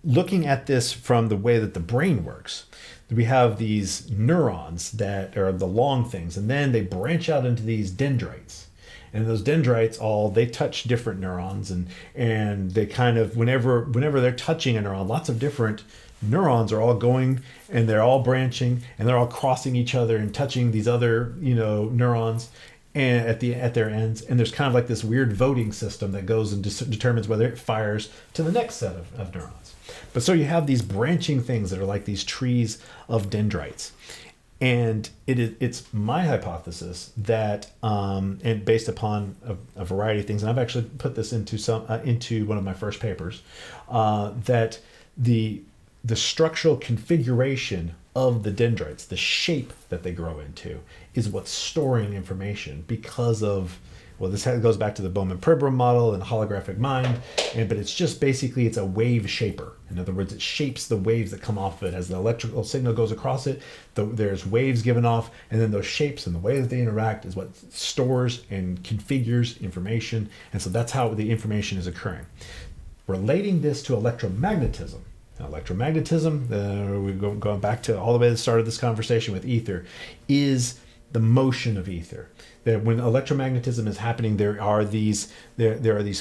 looking at this from the way that the brain works, we have these neurons that are the long things, and then they branch out into these dendrites. And those dendrites they touch different neurons, and they kind of, whenever they're touching a neuron, lots of different neurons are all going, and they're all branching, and they're all crossing each other and touching these other neurons and at their ends. And there's kind of like this weird voting system that goes and determines whether it fires to the next set of neurons. But so you have these branching things that are like these trees of dendrites. And it's my hypothesis that, and based upon a variety of things, and I've actually put this into one of my first papers, that the structural configuration of the dendrites, the shape that they grow into, is what's storing information because of, this goes back to the Bohm and Pribram model and holographic mind, but it's just basically, it's a wave shaper. In other words, it shapes the waves that come off of it. As the electrical signal goes across it, there's waves given off, and then those shapes and the way that they interact is what stores and configures information. And so that's how the information is occurring. Relating this to electromagnetism. Now, electromagnetism, we're going back to all the way to the start of this conversation with ether, is the motion of ether. That when electromagnetism is happening, there are these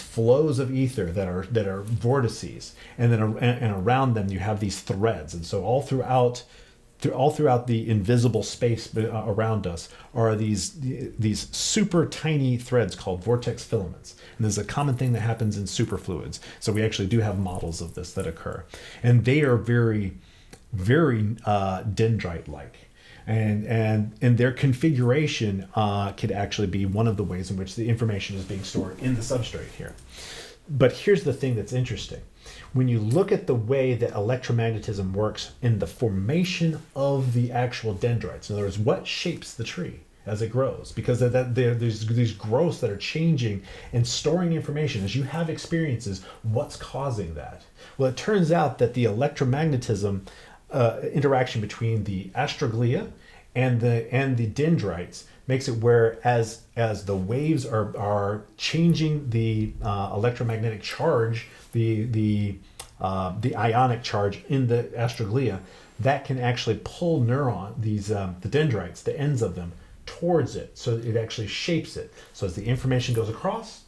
flows of ether that are vortices, and then and around them you have these threads. And so all throughout the invisible space around us are these super tiny threads called vortex filaments. And this is a common thing that happens in superfluids. So we actually do have models of this that occur, and they are very, very dendrite-like. and their configuration could actually be one of the ways in which the information is being stored in the substrate here. But here's the thing that's interesting. When you look at the way that electromagnetism works in the formation of the actual dendrites, in other words, what shapes the tree as it grows, because there's these growths that are changing and storing information as you have experiences, what's causing that? Well, it turns out that the electromagnetism interaction between the astroglia and the dendrites makes it where as the waves are changing the electromagnetic charge, the ionic charge in the astroglia, that can actually pull the dendrites, the ends of them, towards it, so it actually shapes it. So as the information goes across,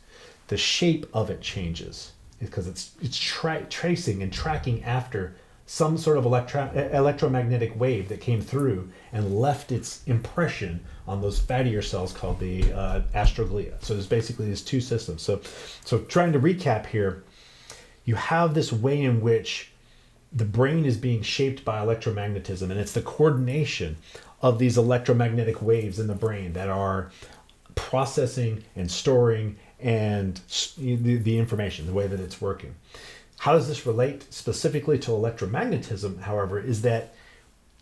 the shape of it changes because it's tracing and tracking after some sort of electromagnetic wave that came through and left its impression on those fattier cells called the astroglia. So there's basically these two systems. So trying to recap here, you have this way in which the brain is being shaped by electromagnetism, and it's the coordination of these electromagnetic waves in the brain that are processing and storing and the information, the way that it's working. How does this relate specifically to electromagnetism, however, is that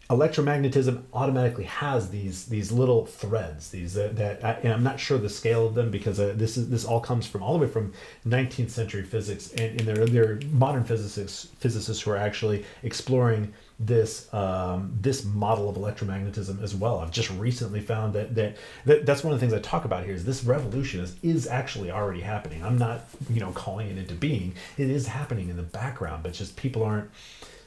electromagnetism automatically has these little threads, and I'm not sure the scale of them, because this all comes from all the way from 19th century physics, and there are modern physicists who are actually exploring this model of electromagnetism as well. I've just recently found that's one of the things I talk about here, is this revolution is actually already happening. I'm not calling it into being. It is happening in the background, but just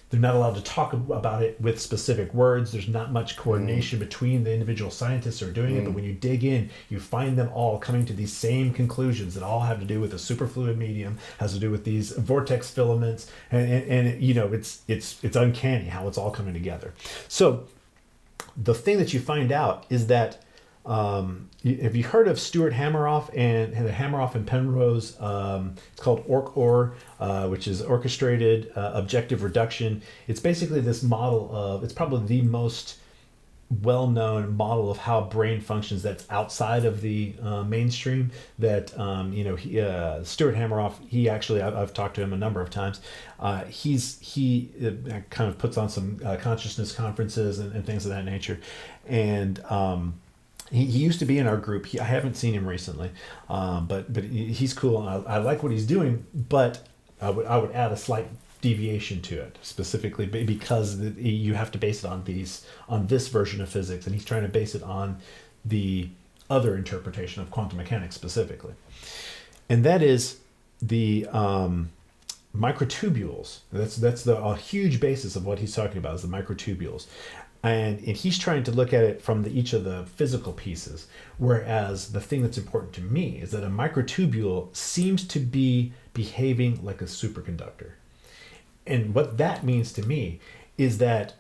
they're not allowed to talk about it with specific words. There's not much coordination between the individual scientists who are doing it, but when you dig in, you find them all coming to these same conclusions that all have to do with a superfluid medium, has to do with these vortex filaments, and it's uncanny how it's all coming together. So the thing that you find out is that have you heard of Stuart Hameroff and the Hameroff and Penrose? It's called ORC-OR, which is orchestrated objective reduction. It's basically this model it's probably the most well-known model of how brain functions that's outside of the mainstream. That Stuart Hameroff, he actually, I've talked to him a number of times. He kind of puts on some consciousness conferences and things of that nature, and he used to be in our group. I haven't seen him recently, but he's cool, and I like what he's doing. But I would add a slight deviation to it, specifically because you have to base it on this version of physics, and he's trying to base it on the other interpretation of quantum mechanics specifically, and that is the microtubules. That's a huge basis of what he's talking about, is the microtubules. And he's trying to look at it from each of the physical pieces, whereas the thing that's important to me is that a microtubule seems to be behaving like a superconductor. And what that means to me is that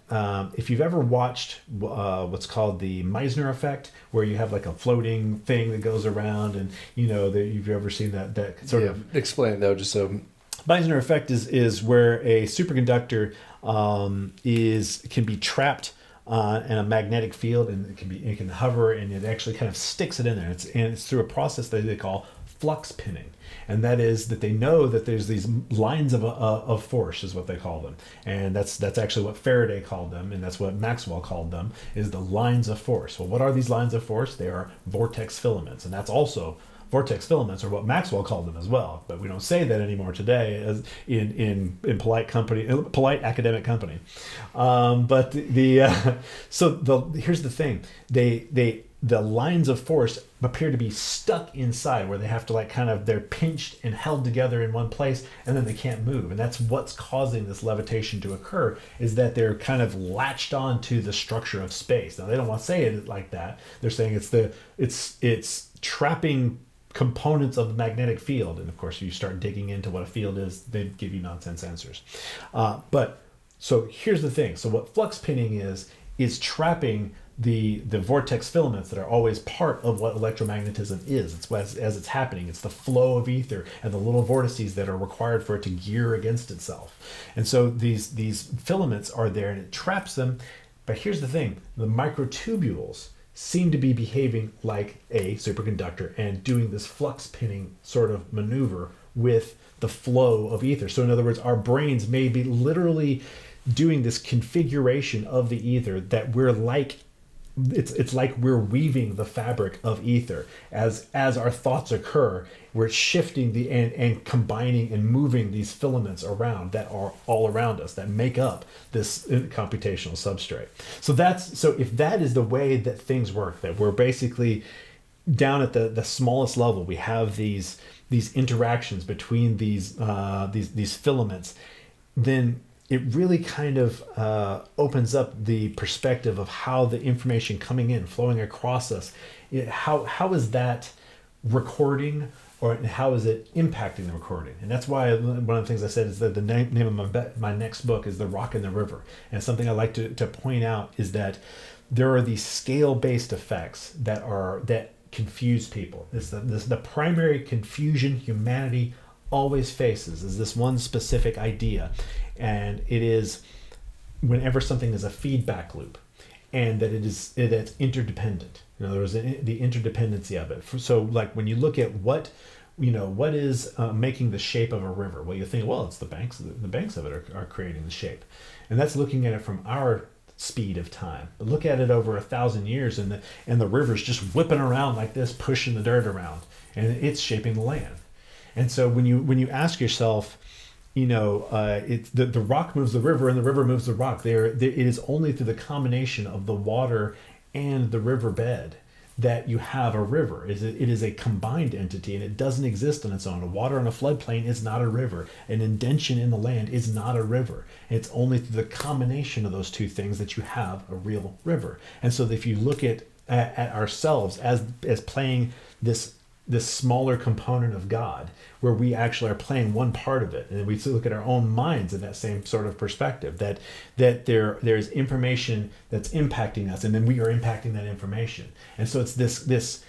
if you've ever watched what's called the Meissner effect, where you have like a floating thing that goes around, and you've ever seen that sort of... Explain it though, just so... Meissner effect is where a superconductor can be trapped in a magnetic field, and it can hover, and it actually kind of sticks it in there. It's through a process that they call flux pinning, and that is that they know that there's these lines of force, is what they call them, and that's actually what Faraday called them, and that's what Maxwell called them, is the lines of force. Well, what are these lines of force? They are vortex filaments, and that's also... Vortex filaments are what Maxwell called them as well, but we don't say that anymore today, as in polite academic company. But here's the thing: the lines of force appear to be stuck inside, where they have to they're pinched and held together in one place, and then they can't move. And that's what's causing this levitation to occur, is that they're kind of latched on to the structure of space. Now, they don't want to say it like that. They're saying it's trapping components of the magnetic field, and of course, if you start digging into what a field is, they give you nonsense answers. But so here's the thing: so what flux pinning is trapping the vortex filaments that are always part of what electromagnetism is. It's as it's happening. It's the flow of ether and the little vortices that are required for it to gear against itself. And so these filaments are there, and it traps them. But here's the thing, the microtubules seem to be behaving like a superconductor and doing this flux pinning sort of maneuver with the flow of ether. So in other words, our brains may be literally doing this configuration of the ether that we're like, it's like we're weaving the fabric of ether as our thoughts occur. We're shifting and combining and moving these filaments around that are all around us that make up this computational substrate. So if that is the way that things work, that we're basically down at the smallest level, we have these interactions between these filaments, then it really kind of opens up the perspective of how the information coming in, flowing across us, how is that recording, or how is it impacting the recording? And that's why one of the things I said is that the name of my next book is The Rock and the River. And something I like to point out is that there are these scale-based effects that confuse people. The primary confusion humanity always faces is this one specific idea, and it is whenever something is a feedback loop, and that it's interdependent. In other words, the interdependency of it. So like when you look at what is making the shape of a river, well, you think, well, it's the banks of it are creating the shape, and that's looking at it from our speed of time. But look at it over 1,000 years, and the river's just whipping around like this, pushing the dirt around, and it's shaping the land. And so when you ask yourself, it's the rock moves the river and the river moves the rock. It is only through the combination of the water and the riverbed that you have a river. It is a combined entity, and it doesn't exist on its own. Water on a floodplain is not a river. An indention in the land is not a river. It's only through the combination of those two things that you have a real river. And so if you look at ourselves as playing this smaller component of God, where we actually are playing one part of it, and we look at our own minds in that same sort of perspective, that there's information that's impacting us, and then we are impacting that information. And so it's this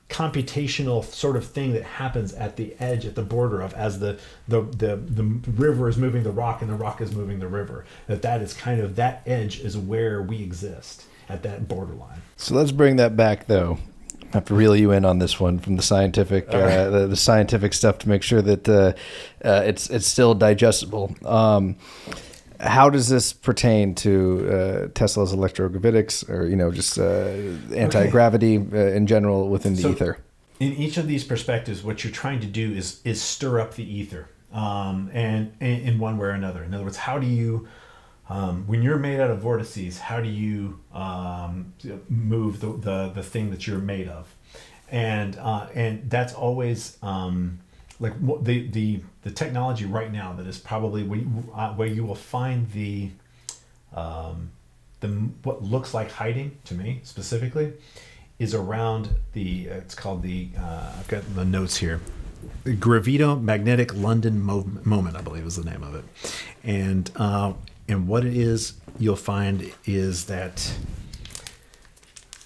computational sort of thing that happens at the edge, at the border of, as the river is moving the rock and the rock is moving the river, that is kind of, that edge is where we exist, at that borderline. So let's bring that back, though. I have to reel you in on this one from the scientific, the scientific stuff, to make sure that it's still digestible. How does this pertain to Tesla's electrogravitics, or just anti-gravity in general within the ether? In each of these perspectives, what you're trying to do is stir up the ether, and in one way or another. In other words, how do you when you're made out of vortices, how do you move the thing that you're made of? And that's always like the technology right now that is probably where you will find the what looks like hiding, to me specifically, is around it's called I've got the notes here. The Gravitomagnetic London moment, I believe, is the name of it. And what it is, you'll find, is that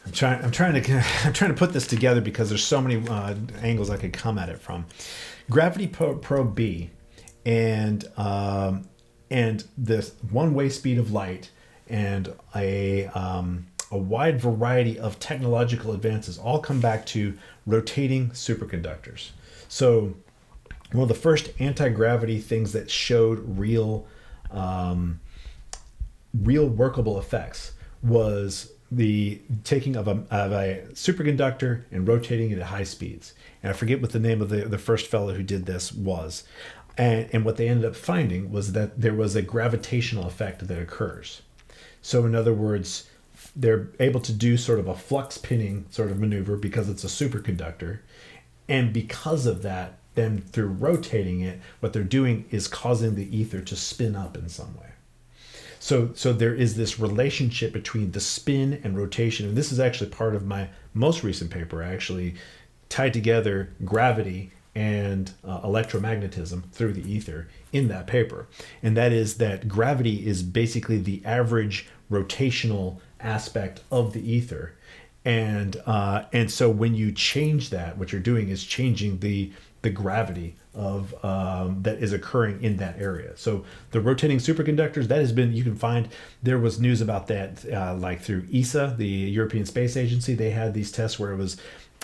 I'm trying to put this together because there's so many angles I could come at it from. Gravity probe B and this one-way speed of light and a wide variety of technological advances all come back to rotating superconductors. So one of the first anti-gravity things that showed real workable effects was the taking of a superconductor and rotating it at high speeds. And I forget what the name of the first fellow who did this was. And what they ended up finding was that there was a gravitational effect that occurs. So in other words, they're able to do sort of a flux pinning sort of maneuver because it's a superconductor. And because of that, then through rotating it, what they're doing is causing the ether to spin up in some way. So there is this relationship between the spin and rotation. And this is actually part of my most recent paper. I actually tied together gravity and electromagnetism through the ether in that paper. And that is that gravity is basically the average rotational aspect of the ether. And so when you change that, what you're doing is changing the the gravity of that is occurring in that area. So the rotating superconductors, that has been, you can find, there was news about that like through ESA, the European Space Agency. They had these tests where it was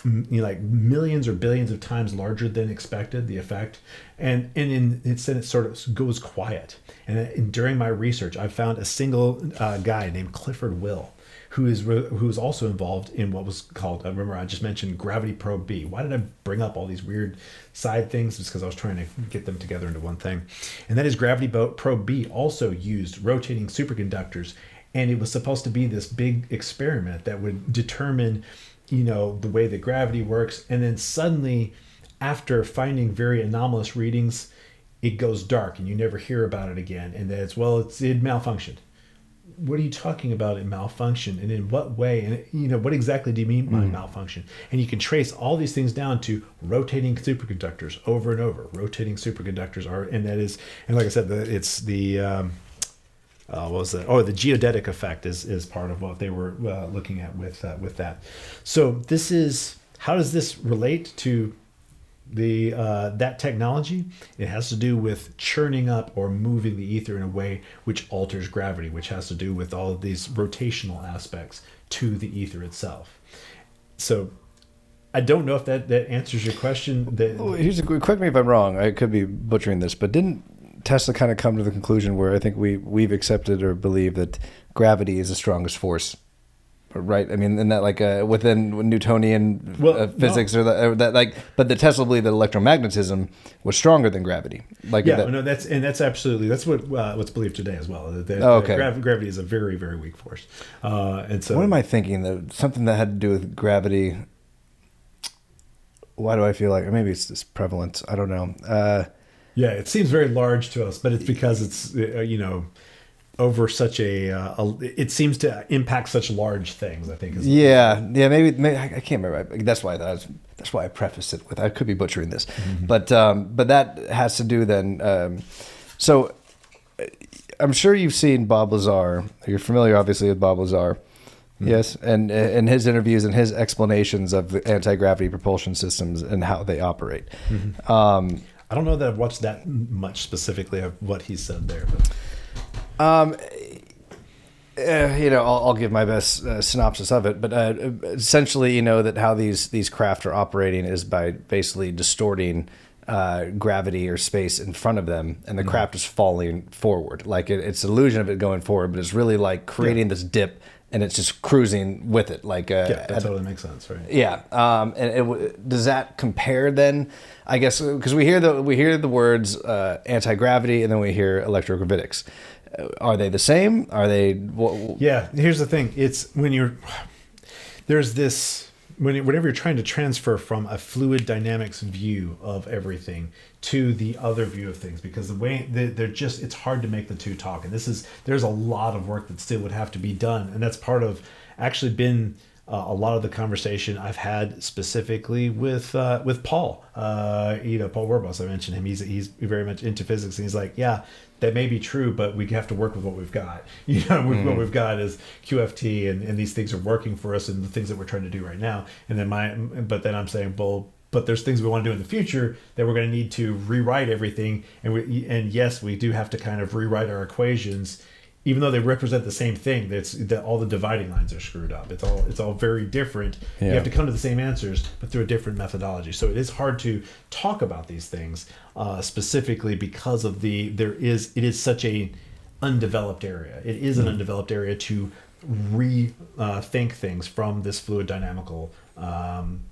like millions or billions of times larger than expected, the effect, and it sort of goes quiet. And during my research, I found a single guy named Clifford Will, who is also involved in what was called, remember I just mentioned Gravity Probe B. Why did I bring up all these weird side things? It's because I was trying to get them together into one thing. And that is Gravity Probe B also used rotating superconductors, and it was supposed to be this big experiment that would determine, the way that gravity works. And then suddenly, after finding very anomalous readings, it goes dark and you never hear about it again. And that's, it malfunctioned. What are you talking about, it malfunctioned? And in what way? And what exactly do you mean by malfunction? And you can trace all these things down to rotating superconductors over and over. Rotating superconductors and like I said, it's the what was that? Oh, the geodetic effect is part of what they were looking at with that. So how does this relate to the that technology? It has to do with churning up or moving the ether in a way which alters gravity, which has to do with all of these rotational aspects to the ether itself. So I don't know if that answers your question. Correct me if I'm wrong. I could be butchering this, but didn't Tesla kind of come to the conclusion where I think we've accepted or believe that gravity is the strongest force, right? I mean, in that within Newtonian physics, no. But the Tesla believed that electromagnetism was stronger than gravity. That's absolutely, that's what's believed today as well. Gravity is a very, very weak force. And so, what am I thinking? Something that had to do with gravity. Why do I feel like maybe it's just prevalence? I don't know. Yeah, it seems very large to us, but it's because it's over such it seems to impact such large things, I think. Maybe I can't remember. That's why I prefaced it with, I could be butchering this, but that has to do then. So I'm sure you've seen Bob Lazar. You're familiar, obviously, with Bob Lazar. Mm-hmm. Yes, and his interviews and his explanations of the anti-gravity propulsion systems and how they operate. Mm-hmm. I don't know that I've watched that much specifically of what he said there. But. I'll give my best synopsis of it. But essentially, that how these craft are operating is by basically distorting gravity or space in front of them, and the craft is falling forward. Like it's an illusion of it going forward, but it's really like creating this dip, and it's just cruising with it. That totally makes sense, right? Yeah. Does that compare then? I guess because we hear the words anti-gravity, and then we hear electrogravitics. Are they the same? Are they? Yeah. Here's the thing. It's whenever you're trying to transfer from a fluid dynamics view of everything to the other view of things, because the way it's hard to make the two talk. And there's a lot of work that still would have to be done. And that's part of actually been a lot of the conversation I've had specifically with Paul, Paul Werbos. I mentioned him. He's very much into physics, and he's like, yeah, that may be true, but we have to work with what we've got. What we've got is QFT, and these things are working for us, and the things that we're trying to do right now. And then I'm saying, well, but there's things we want to do in the future that we're going to need to rewrite everything, and yes, we do have to kind of rewrite our equations. Even though they represent the same thing, all the dividing lines are screwed up. It's all very different. Yeah. You have to come to the same answers, but through a different methodology. So it is hard to talk about these things specifically because of it is such a undeveloped area. It is an undeveloped area to rethink things from this fluid dynamical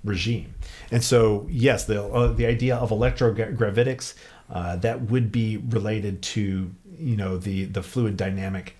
regime. And so yes, the idea of electrogravitics that would be related to the fluid dynamic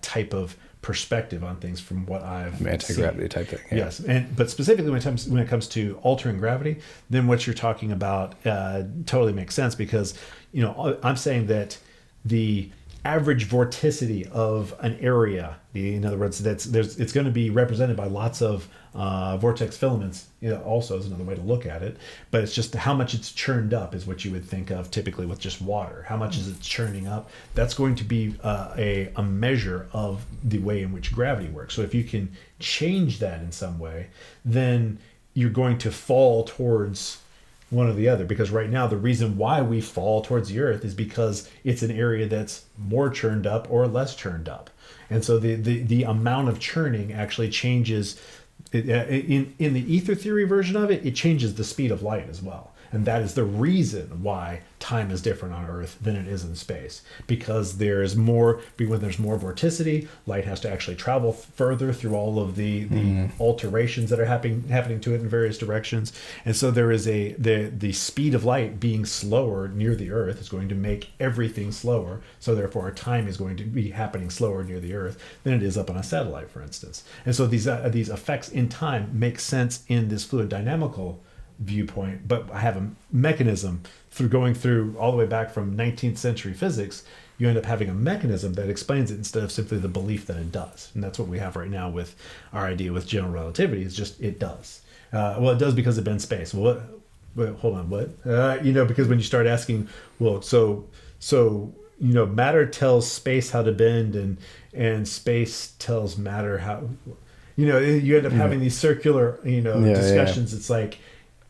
type of perspective on things from what I've anti-gravity seen. Type thing. Yeah. Yes, but specifically when it comes to altering gravity, then what you're talking about totally makes sense, because I'm saying that the average vorticity of an area, in other words, it's going to be represented by lots of vortex filaments. Also is another way to look at it, but it's just how much it's churned up is what you would think of typically with just water. How much is it churning up? That's going to be a measure of the way in which gravity works. So if you can change that in some way, then you're going to fall towards one or the other, because right now the reason why we fall towards the Earth is because it's an area that's more churned up or less churned up. And so the amount of churning actually changes. In the ether theory version of it, it changes the speed of light as well. And that is the reason why time is different on Earth than it is in space. Because when there's more vorticity, light has to actually travel further through all of the alterations that are happening to it in various directions. And so there is the speed of light being slower near the Earth is going to make everything slower. So therefore, time is going to be happening slower near the Earth than it is up on a satellite, for instance. And so these effects in time make sense in this fluid dynamical viewpoint, but I have a mechanism through going through all the way back from 19th century physics. You end up having a mechanism that explains it instead of simply the belief that it does. And that's what we have right now with our idea with general relativity. It's just it does. Well, it does because it bends space. Well, hold on, what? Because when you start asking, well, so matter tells space how to bend, and space tells matter how. You end up having these circular discussions. It's like,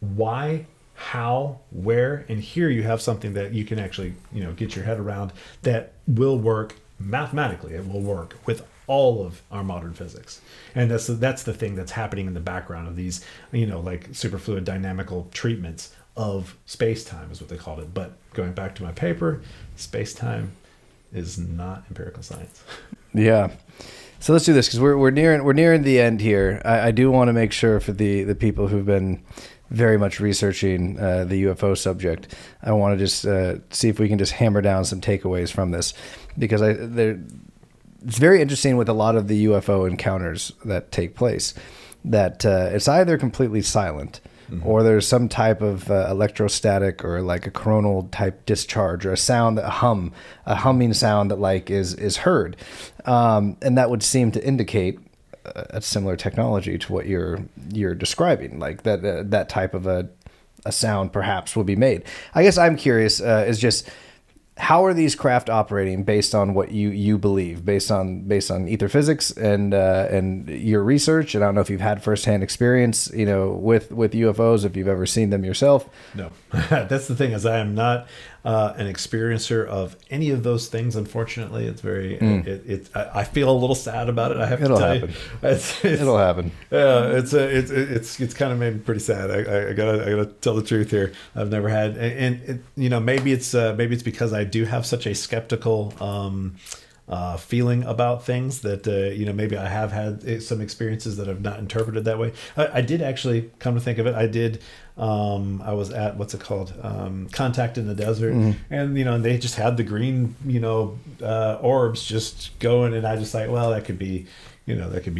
why, how, where, and here you have something that you can actually get your head around that will work mathematically. It will work with all of our modern physics, and that's the thing that's happening in the background of these like superfluid dynamical treatments of space-time is what they called it. But going back to my paper, space-time is not empirical science. Yeah. So let's do this, because we're nearing the end here. I do want to make sure for the people who've been very much researching the UFO subject, I want to just see if we can just hammer down some takeaways from this, because it's very interesting with a lot of the UFO encounters that take place, that it's either completely silent, or there's some type of electrostatic or like a coronal type discharge, or a sound, a humming sound that like is heard, and that would seem to indicate a similar technology to what you're describing, like that type of a sound perhaps will be made. I guess I'm curious is just, how are these craft operating based on what you believe, based on ether physics and your research? And I don't know if you've had firsthand experience, with UFOs, if you've ever seen them yourself. No, that's the thing, is I am not an experiencer of any of those things. Unfortunately, it's very. I feel a little sad about it. I have to tell you, it'll happen. Yeah, it's kind of made me pretty sad. I gotta tell the truth here. I've never had, and maybe it's because I do have such a skeptical feeling about things that maybe I have had some experiences that I've not interpreted that way. I did actually, come to think of it, I was at, what's it called, Contact in the Desert, and they just had the green orbs just going, and I just like, well, that could be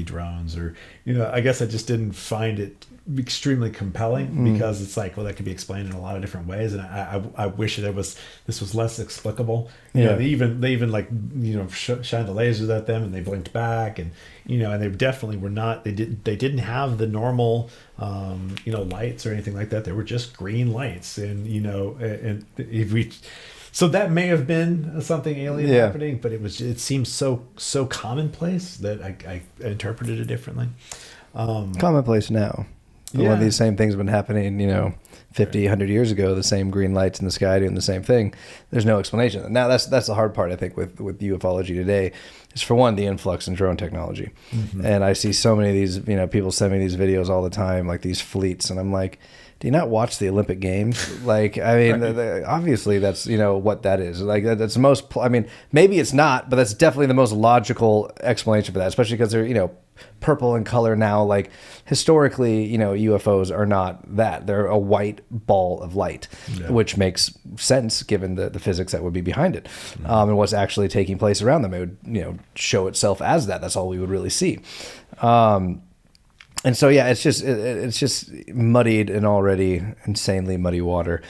drones, or I guess I just didn't find it extremely compelling, because it's like, well, that could be explained in a lot of different ways, and I wish this was less explicable. They even like shined the lasers at them, and they blinked back, and and they definitely were not. They didn't have the normal lights or anything like that. They were just green lights, and and if we. So that may have been something alien happening, but it seems so commonplace that I interpreted it differently. Commonplace now. One of these same things have been happening, 50, 100 years ago, the same green lights in the sky doing the same thing. There's no explanation. Now, that's the hard part, I think, with ufology today, is, for one, the influx in drone technology. And I see so many of these, people send me these videos all the time, like these fleets, and I'm like, do you not watch the Olympic Games? Like, I mean, obviously that's, what that is. Like, that's the most, maybe it's not, but that's definitely the most logical explanation for that, especially because they're, purple in color now. Like, historically, UFOs are not that. They're a white ball of light, which makes sense given the physics that would be behind it, and what's actually taking place around them. It would, show itself as that. That's all we would really see. And so, it's just muddied in already insanely muddy water,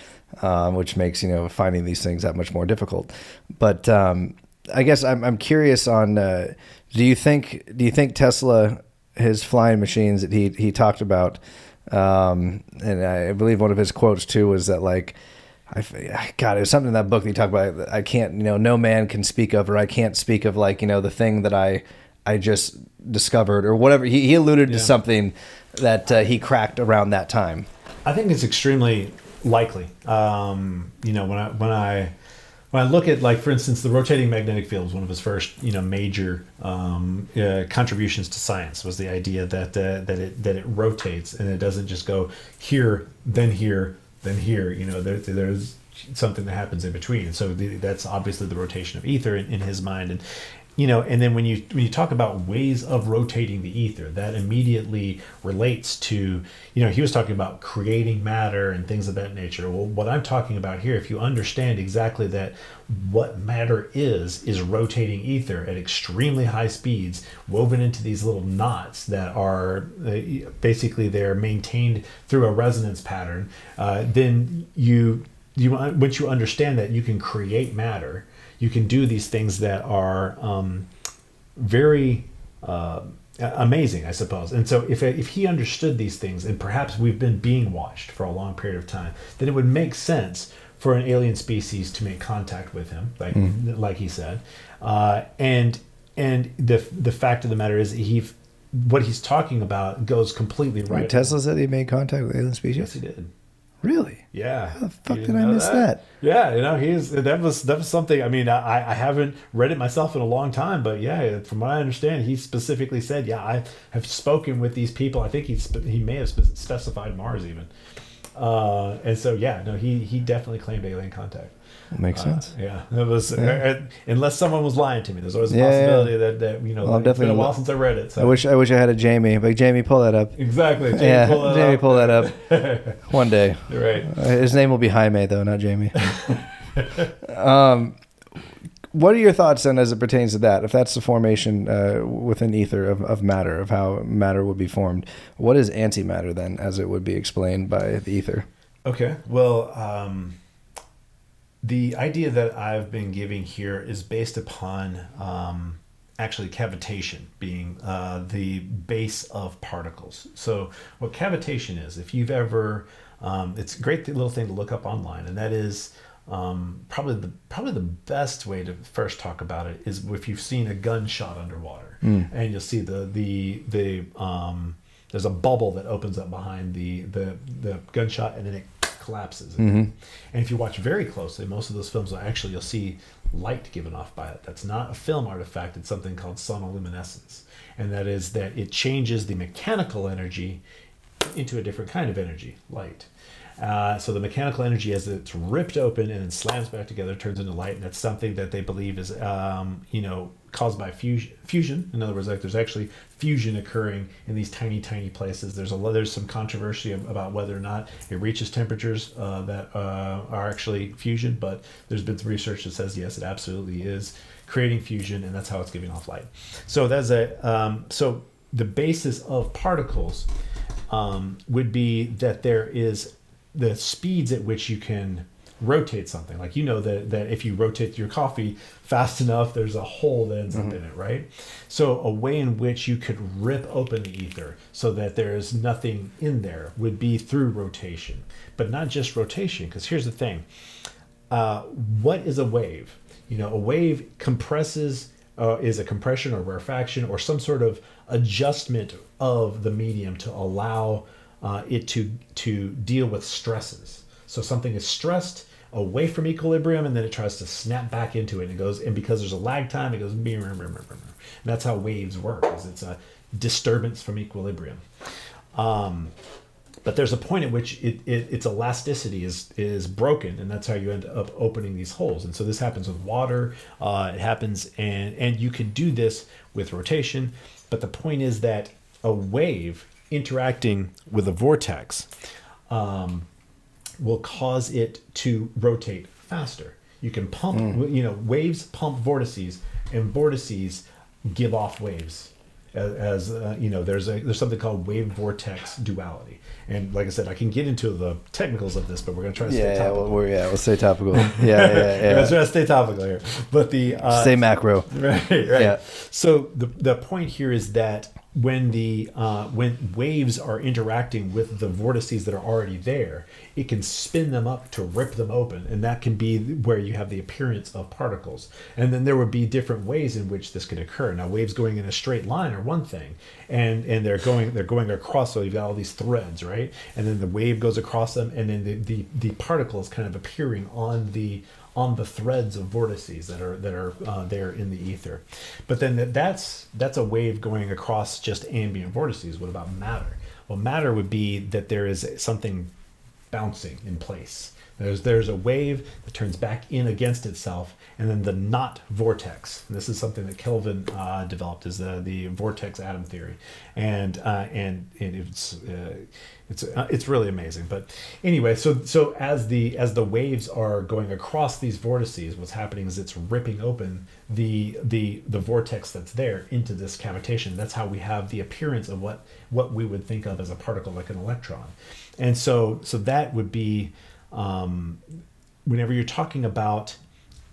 which makes, finding these things that much more difficult. But I guess I'm curious on, do you think Tesla, his flying machines that he talked about, and I believe one of his quotes too was that, like, God, it was something in that book that he talked about, I can't, no man can speak of, or I can't speak of, like, the thing that I just discovered, or whatever. He alluded to something that he cracked around that time. I think it's extremely Likely. When I look at, like, for instance, the rotating magnetic field was one of his first, major contributions to science, was the idea that it rotates and it doesn't just go here, then here, then here. There's something that happens in between. And so that's obviously the rotation of ether in his mind. And then when you talk about ways of rotating the ether, that immediately relates to, he was talking about creating matter and things of that nature. Well, what I'm talking about here, if you understand exactly that what matter is rotating ether at extremely high speeds, woven into these little knots that are basically they're maintained through a resonance pattern, then once you understand that, you can create matter. You can do these things that are very amazing, I suppose. And so if he understood these things, and perhaps we've been being watched for a long period of time, then it would make sense for an alien species to make contact with him, like he said. And the fact of the matter is what he's talking about goes completely right. Tesla said he made contact with alien species? Yes, he did. Really? Yeah. How the fuck did I miss that? Yeah, that was something. I mean, I haven't read it myself in a long time, but yeah, from what I understand, he specifically said, yeah, I have spoken with these people. I think he may have specified Mars even. And so yeah, no, he definitely claimed alien contact. Makes sense. Yeah, it was unless someone was lying to me. There's always a possibility that well, it's been a while since I read it. So. I wish I had a Jamie, but Jamie, pull that up. Exactly. Jamie, pull that up. One day. You're right. His name will be Jaime, though, not Jamie. What are your thoughts then, as it pertains to that? If that's the formation within ether of matter, of how matter would be formed, what is antimatter then, as it would be explained by the ether? Okay. Well. The idea that I've been giving here is based upon actually cavitation being the base of particles. So what cavitation is, if you've ever, it's a great little thing to look up online, and that is probably the best way to first talk about it is if you've seen a gunshot underwater, and you'll see the there's a bubble that opens up behind the gunshot, and then it collapses. And if you watch very closely, most of those films you'll see light given off by it. That's not a film artifact. It's something called sonoluminescence, and that is that it changes the mechanical energy into a different kind of energy, light. So the mechanical energy, as it's ripped open and then slams back together, turns into light, and that's something that they believe is caused by fusion. In other words, like, there's actually fusion occurring in these tiny places. There's some controversy about whether or not it reaches temperatures that are actually fusion, but there's been some research that says yes, it absolutely is creating fusion, and that's how it's giving off light. So that's so the basis of particles would be that there is the speeds at which you can rotate something. Like, that if you rotate your coffee fast enough, there's a hole that ends up in it, right? So a way in which you could rip open the ether so that there's nothing in there would be through rotation. But not just rotation, because here's the thing. What is a wave? A wave compresses, is a compression or rarefaction or some sort of adjustment of the medium to allow it to deal with stresses. So something is stressed away from equilibrium, and then it tries to snap back into it, and because there's a lag time, it goes. And that's how waves work. It's a disturbance from equilibrium. But there's a point at which its elasticity is broken, and that's how you end up opening these holes. And so this happens with water. It happens, and you can do this with rotation. But the point is that a wave interacting with a vortex will cause it to rotate faster. You can pump, waves pump vortices, and vortices give off waves. There's something called wave vortex duality. And like I said, I can get into the technicals of this, but we're going to try to stay topical. We'll stay topical. Yeah. Let's try to stay topical here. But stay macro. Right. Yeah. So the point here is that when waves are interacting with the vortices that are already there, it can spin them up to rip them open, and that can be where you have the appearance of particles. And then there would be different ways in which this could occur. Now, waves going in a straight line are one thing, and they're going across. So you've got all these threads, right? And then the wave goes across them, and then the particle is kind of appearing on the threads of vortices that are there in the ether. But then that's a wave going across just ambient vortices. What about matter? Well, matter would be that there is something bouncing in place. There's a wave that turns back in against itself, and then the not vortex. And this is something that Kelvin developed, is the vortex atom theory, and it's really amazing. But anyway, so as the waves are going across these vortices, what's happening is it's ripping open the vortex that's there into this cavitation. That's how we have the appearance of what we would think of as a particle, like an electron. And so that would be, whenever you're talking about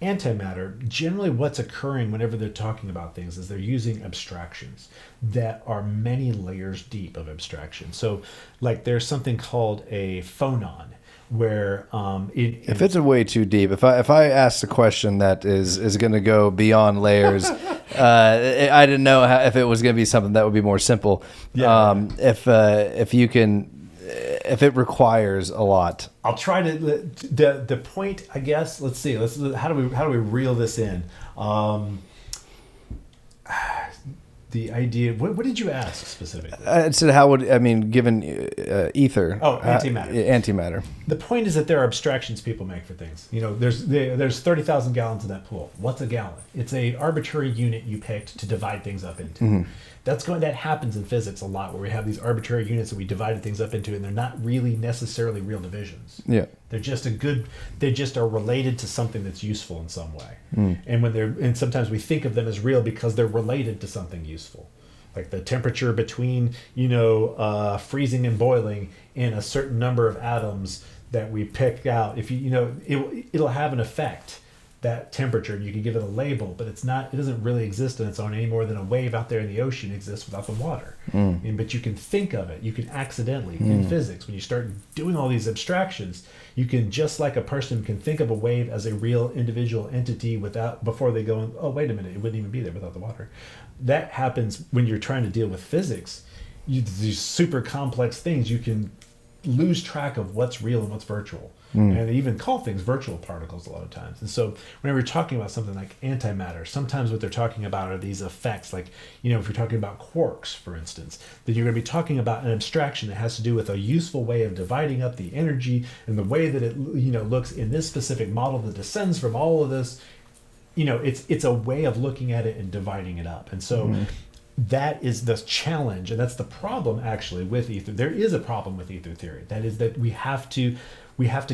antimatter, generally what's occurring whenever they're talking about things is they're using abstractions that are many layers deep of abstraction. So like there's something called a phonon, where if it's way too deep, if I ask a question that is going to go beyond layers, I didn't know if it was going to be something that would be more simple. Yeah. If it requires a lot, I'll try to. The point, I guess. Let's see. How do we reel this in? The idea. What did you ask specifically? It said given ether. Oh, antimatter. Antimatter. The point is that there are abstractions people make for things. There's 30,000 gallons in that pool. What's a gallon? It's a arbitrary unit you picked to divide things up into. Mm-hmm. That happens in physics a lot, where we have these arbitrary units that we divided things up into, and they're not really necessarily real divisions. Yeah. They just are related to something that's useful in some way. Mm. And sometimes we think of them as real because they're related to something useful. Like the temperature between, freezing and boiling in a certain number of atoms that we pick out. If it'll have an effect, that temperature, and you can give it a label, but it doesn't really exist on its own any more than a wave out there in the ocean exists without the water. But you can think of it, you can accidentally in physics, when you start doing all these abstractions, you can, just like a person can think of a wave as a real individual entity before they go, oh wait a minute, it wouldn't even be there without the water. That happens when you're trying to deal with physics. These super complex things, you can lose track of what's real and what's virtual. And they even call things virtual particles a lot of times. And so whenever you're talking about something like antimatter, sometimes what they're talking about are these effects. Like, if you're talking about quarks, for instance, then you're going to be talking about an abstraction that has to do with a useful way of dividing up the energy, and the way that it looks in this specific model that descends from all of this. It's a way of looking at it and dividing it up. And so that is the challenge, and that's the problem actually with ether. There is a problem with ether theory. That is that we have to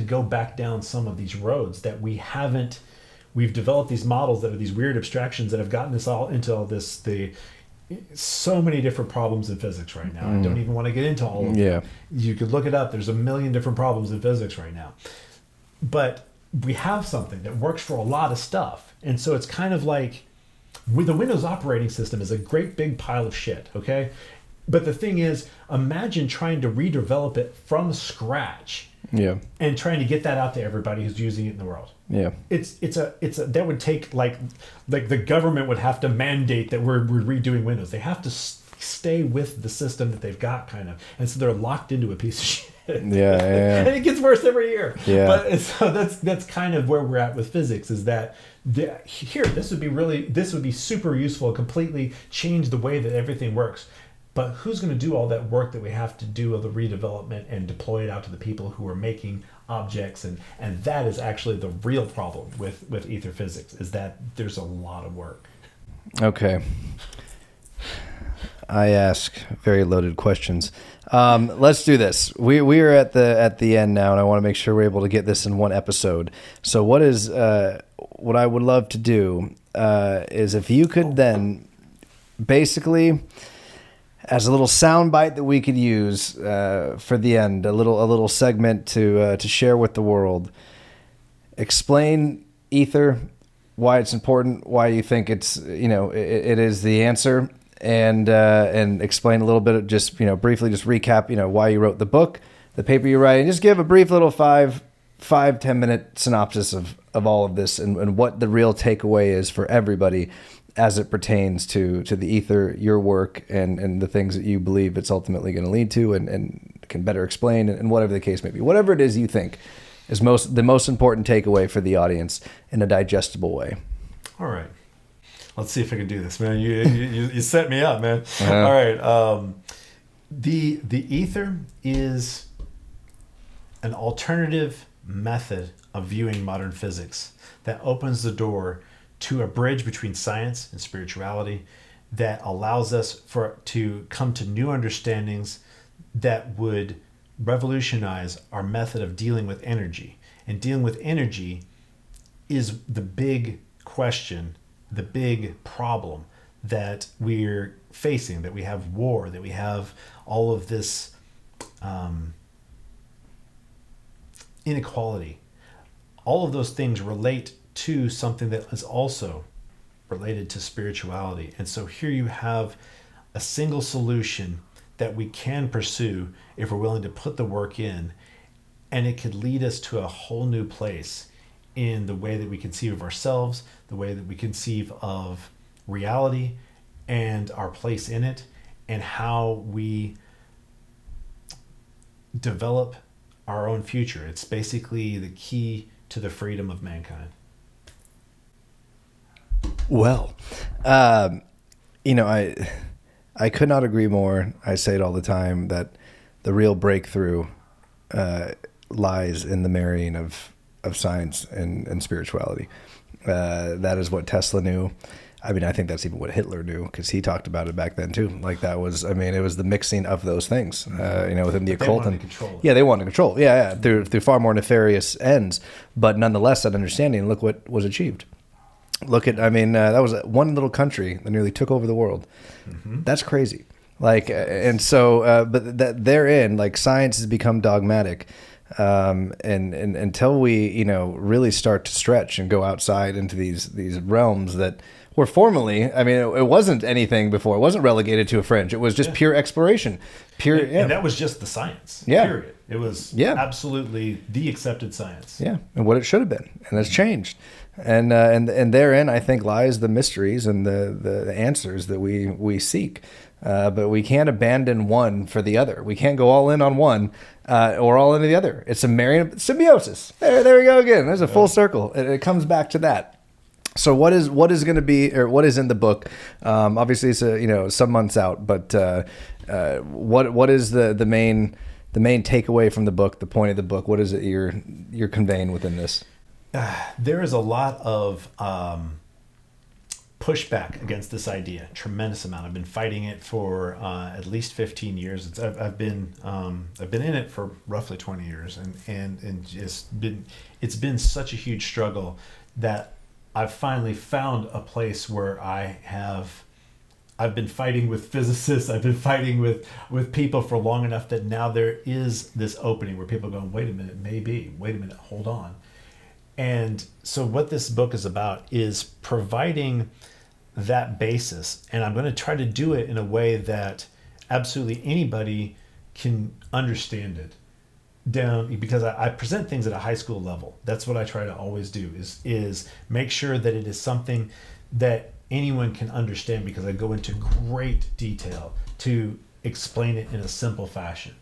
go back down some of these roads that we've developed these models that are these weird abstractions that have gotten us all into all this, so many different problems in physics right now. I don't even want to get into all of them. You could look it up. There's a million different problems in physics right now. But we have something that works for a lot of stuff. And so it's kind of like, the Windows operating system is a great big pile of shit, okay? But the thing is, imagine trying to redevelop it from scratch. Yeah. And trying to get that out to everybody who's using it in the world. Yeah. It's a that would take like the government would have to mandate that we're redoing Windows. They have to stay with the system that they've got, kind of, and so they're locked into a piece of shit. Yeah. And it gets worse every year. Yeah. But so that's kind of where we're at with physics. Is that this would be super useful, completely change the way that everything works. But who's going to do all that work that we have to do of the redevelopment and deploy it out to the people who are making objects? And that is actually the real problem with ether physics, is that there's a lot of work. Okay. I ask very loaded questions. Let's do this. We are at the end now, and I want to make sure we're able to get this in one episode. So what I would love to do is if you could then basically, as a little soundbite that we could use for the end, a little segment to share with the world. Explain ether, why it's important, why you think it's it is the answer, and explain a little bit of just, briefly just recap, why you wrote the book, the paper you write, and just give a brief little 5-10 minute synopsis of all of this and what the real takeaway is for everybody as it pertains to the ether, your work, and the things that you believe it's ultimately going to lead to and can better explain, and whatever the case may be. Whatever it is you think is the most important takeaway for the audience in a digestible way. All right. Let's see if I can do this, man. You set me up, man. All right. The ether is an alternative method of viewing modern physics that opens the door to a bridge between science and spirituality that allows us to come to new understandings that would revolutionize our method of dealing with energy. And dealing with energy is the big question, the big problem that we're facing, that we have war, that we have all of this inequality. All of those things relate to something that is also related to spirituality. And so here you have a single solution that we can pursue if we're willing to put the work in, and it could lead us to a whole new place in the way that we conceive of ourselves, the way that we conceive of reality and our place in it, and how we develop our own future. It's basically the key to the freedom of mankind. Well, I could not agree more. I say it all the time that the real breakthrough lies in the marrying of science and spirituality. That is what Tesla knew. I mean, I think that's even what Hitler knew, because he talked about it back then too. Like that was, it was the mixing of those things, within the occult. They wanted to control it. Yeah, they wanted to control. Yeah, through far more nefarious ends. But nonetheless, that understanding, look what was achieved. Look at, that was one little country that nearly took over the world. Mm-hmm. That's crazy. Like, and so, but that therein, like, science has become dogmatic. And until we, really start to stretch and go outside into these realms that were formerly, it wasn't anything before. It wasn't relegated to a fringe. It was just pure exploration. And that was just the science. Yeah. Period. It was absolutely the accepted science. Yeah. And what it should have been. And it's changed. And therein, I think, lies the mysteries and the answers that we seek. But we can't abandon one for the other. We can't go all in on one or all into the other. It's a marrying symbiosis. There we go again. There's a full circle. It comes back to that. So what is going to be, or what is in the book? Obviously, it's some months out. But what is the main takeaway from the book? The point of the book? What is it you're conveying within this? There is a lot of pushback against this idea. Tremendous amount. I've been fighting it for at least 15 years. I've been in it for roughly 20 years, and it's been such a huge struggle that I've finally found a place where I've been fighting with physicists. I've been fighting with people for long enough that now there is this opening where people are going, wait a minute, maybe, wait a minute, hold on. And so what this book is about is providing that basis. And I'm going to try to do it in a way that absolutely anybody can understand it down, because I present things at a high school level. That's what I try to always do is make sure that it is something that anyone can understand, because I go into great detail to explain it in a simple fashion.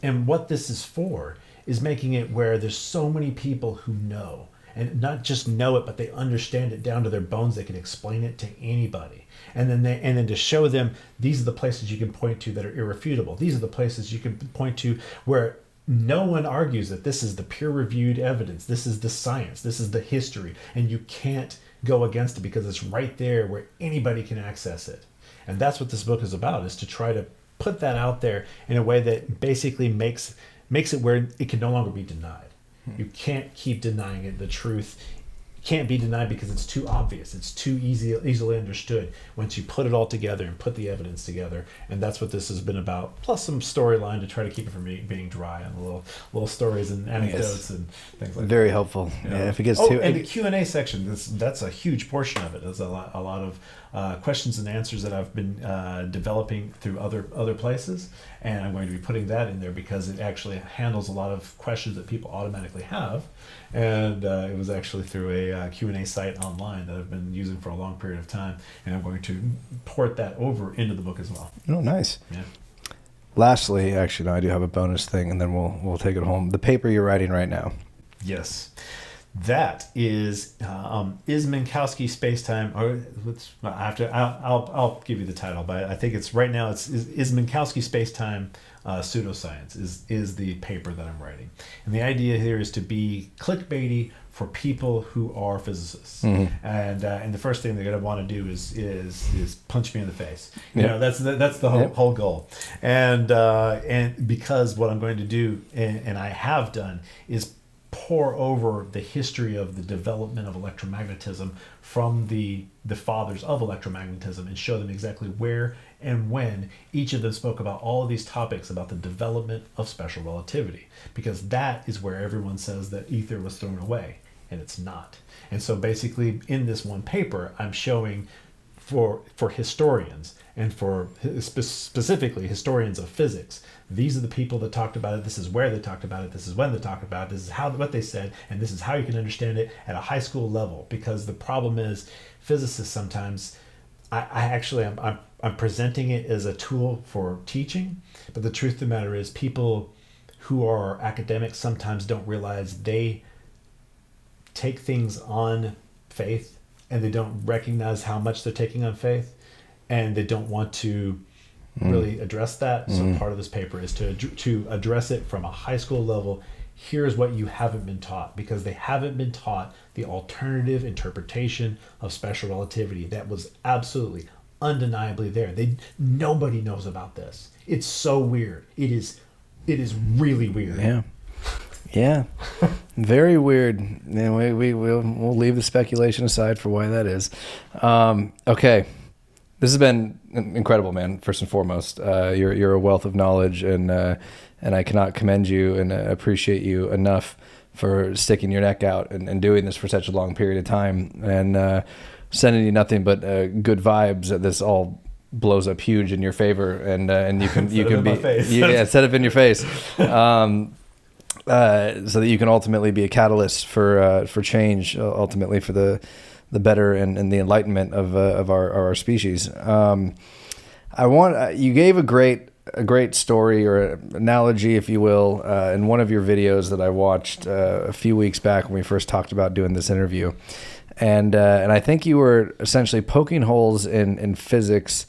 And what this is for is making it where there's so many people who know, and not just know it, but they understand it down to their bones. They can explain it to anybody. And then to show them, these are the places you can point to that are irrefutable. These are the places you can point to where no one argues that this is the peer-reviewed evidence. This is the science. This is the history. And you can't go against it because it's right there where anybody can access it. And that's what this book is about, is to try to put that out there in a way that basically makes it where it can no longer be denied. You can't keep denying it. The truth can't be denied because it's too obvious. It's too easily understood once you put it all together and put the evidence together. And that's what this has been about. Plus some storyline to try to keep it from being dry, and little stories and anecdotes and things like that. Very helpful. Yeah, if it gets too. And the Q&A section, that's a huge portion of it. There's a lot questions and answers that I've been developing through other places, and I'm going to be putting that in there because it actually handles a lot of questions that people automatically have, and it was actually through a Q&A site online that I've been using for a long period of time, and I'm going to port that over into the book as well. Oh, nice. Yeah. Lastly, actually, no, I do have a bonus thing, and then we'll take it home. The paper you're writing right now. Yes. That is Minkowski Spacetime, or I'll give you the title, but I think it's right now. Is Minkowski Spacetime Pseudoscience is the paper that I'm writing, and the idea here is to be clickbaity for people who are physicists, and the first thing they're going to want to do is punch me in the face. You know, that's the whole goal, and because what I'm going to do, and I have done, is pour over the history of the development of electromagnetism from the fathers of electromagnetism and show them exactly where and when each of them spoke about all of these topics about the development of special relativity, because that is where everyone says that ether was thrown away, and it's not. And so basically in this one paper, I'm showing for historians and for specifically historians of physics, these are the people that talked about it, this is where they talked about it, this is when they talked about it, this is what they said, and this is how you can understand it at a high school level. Because the problem is, physicists sometimes, I'm presenting it as a tool for teaching, but the truth of the matter is people who are academics sometimes don't realize they take things on faith, and they don't recognize how much they're taking on faith, and they don't want to really address that. So part of this paper is to address it from a high school level. Here's what you haven't been taught, because they haven't been taught the alternative interpretation of special relativity that was absolutely undeniably there. Nobody knows about this. It's so weird. It is really weird. Yeah. Very weird. And we'll leave the speculation aside for why that is. Okay. This has been incredible, man. First and foremost, you're a wealth of knowledge, and I cannot commend you and appreciate you enough for sticking your neck out and doing this for such a long period of time, and sending you nothing but good vibes. That this all blows up huge in your favor, and you can set it in your face, so that you can ultimately be a catalyst for change, ultimately for the better and the enlightenment of our species. You gave a great story or analogy, if you will, in one of your videos that I watched a few weeks back when we first talked about doing this interview, and I think you were essentially poking holes in physics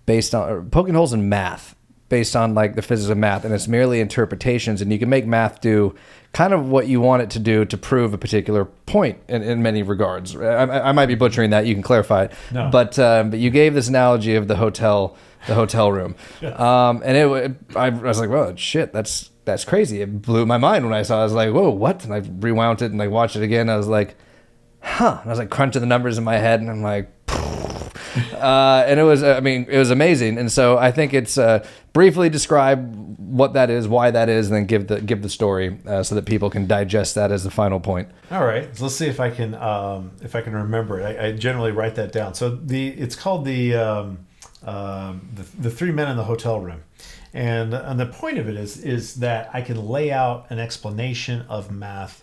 poking holes in math based on like the physics of math, and it's merely interpretations, and you can make math do kind of what you want it to do to prove a particular point in many regards. I might be butchering that. You can clarify it. No. But you gave this analogy of the hotel room. Yes. And I was like, well, shit, that's crazy. It blew my mind when I saw it. I was like, whoa, what? And I rewound it and I watched it again. I was like, huh. And I was like crunching the numbers in my head, and I'm like, and it was amazing. And so I think it's briefly describe what that is, why that is, and then give the story so that people can digest that as the final point. All right, so let's see if I can remember it. I generally write that down. So it's called the three men in the hotel room, and the point of it is that I can lay out an explanation of math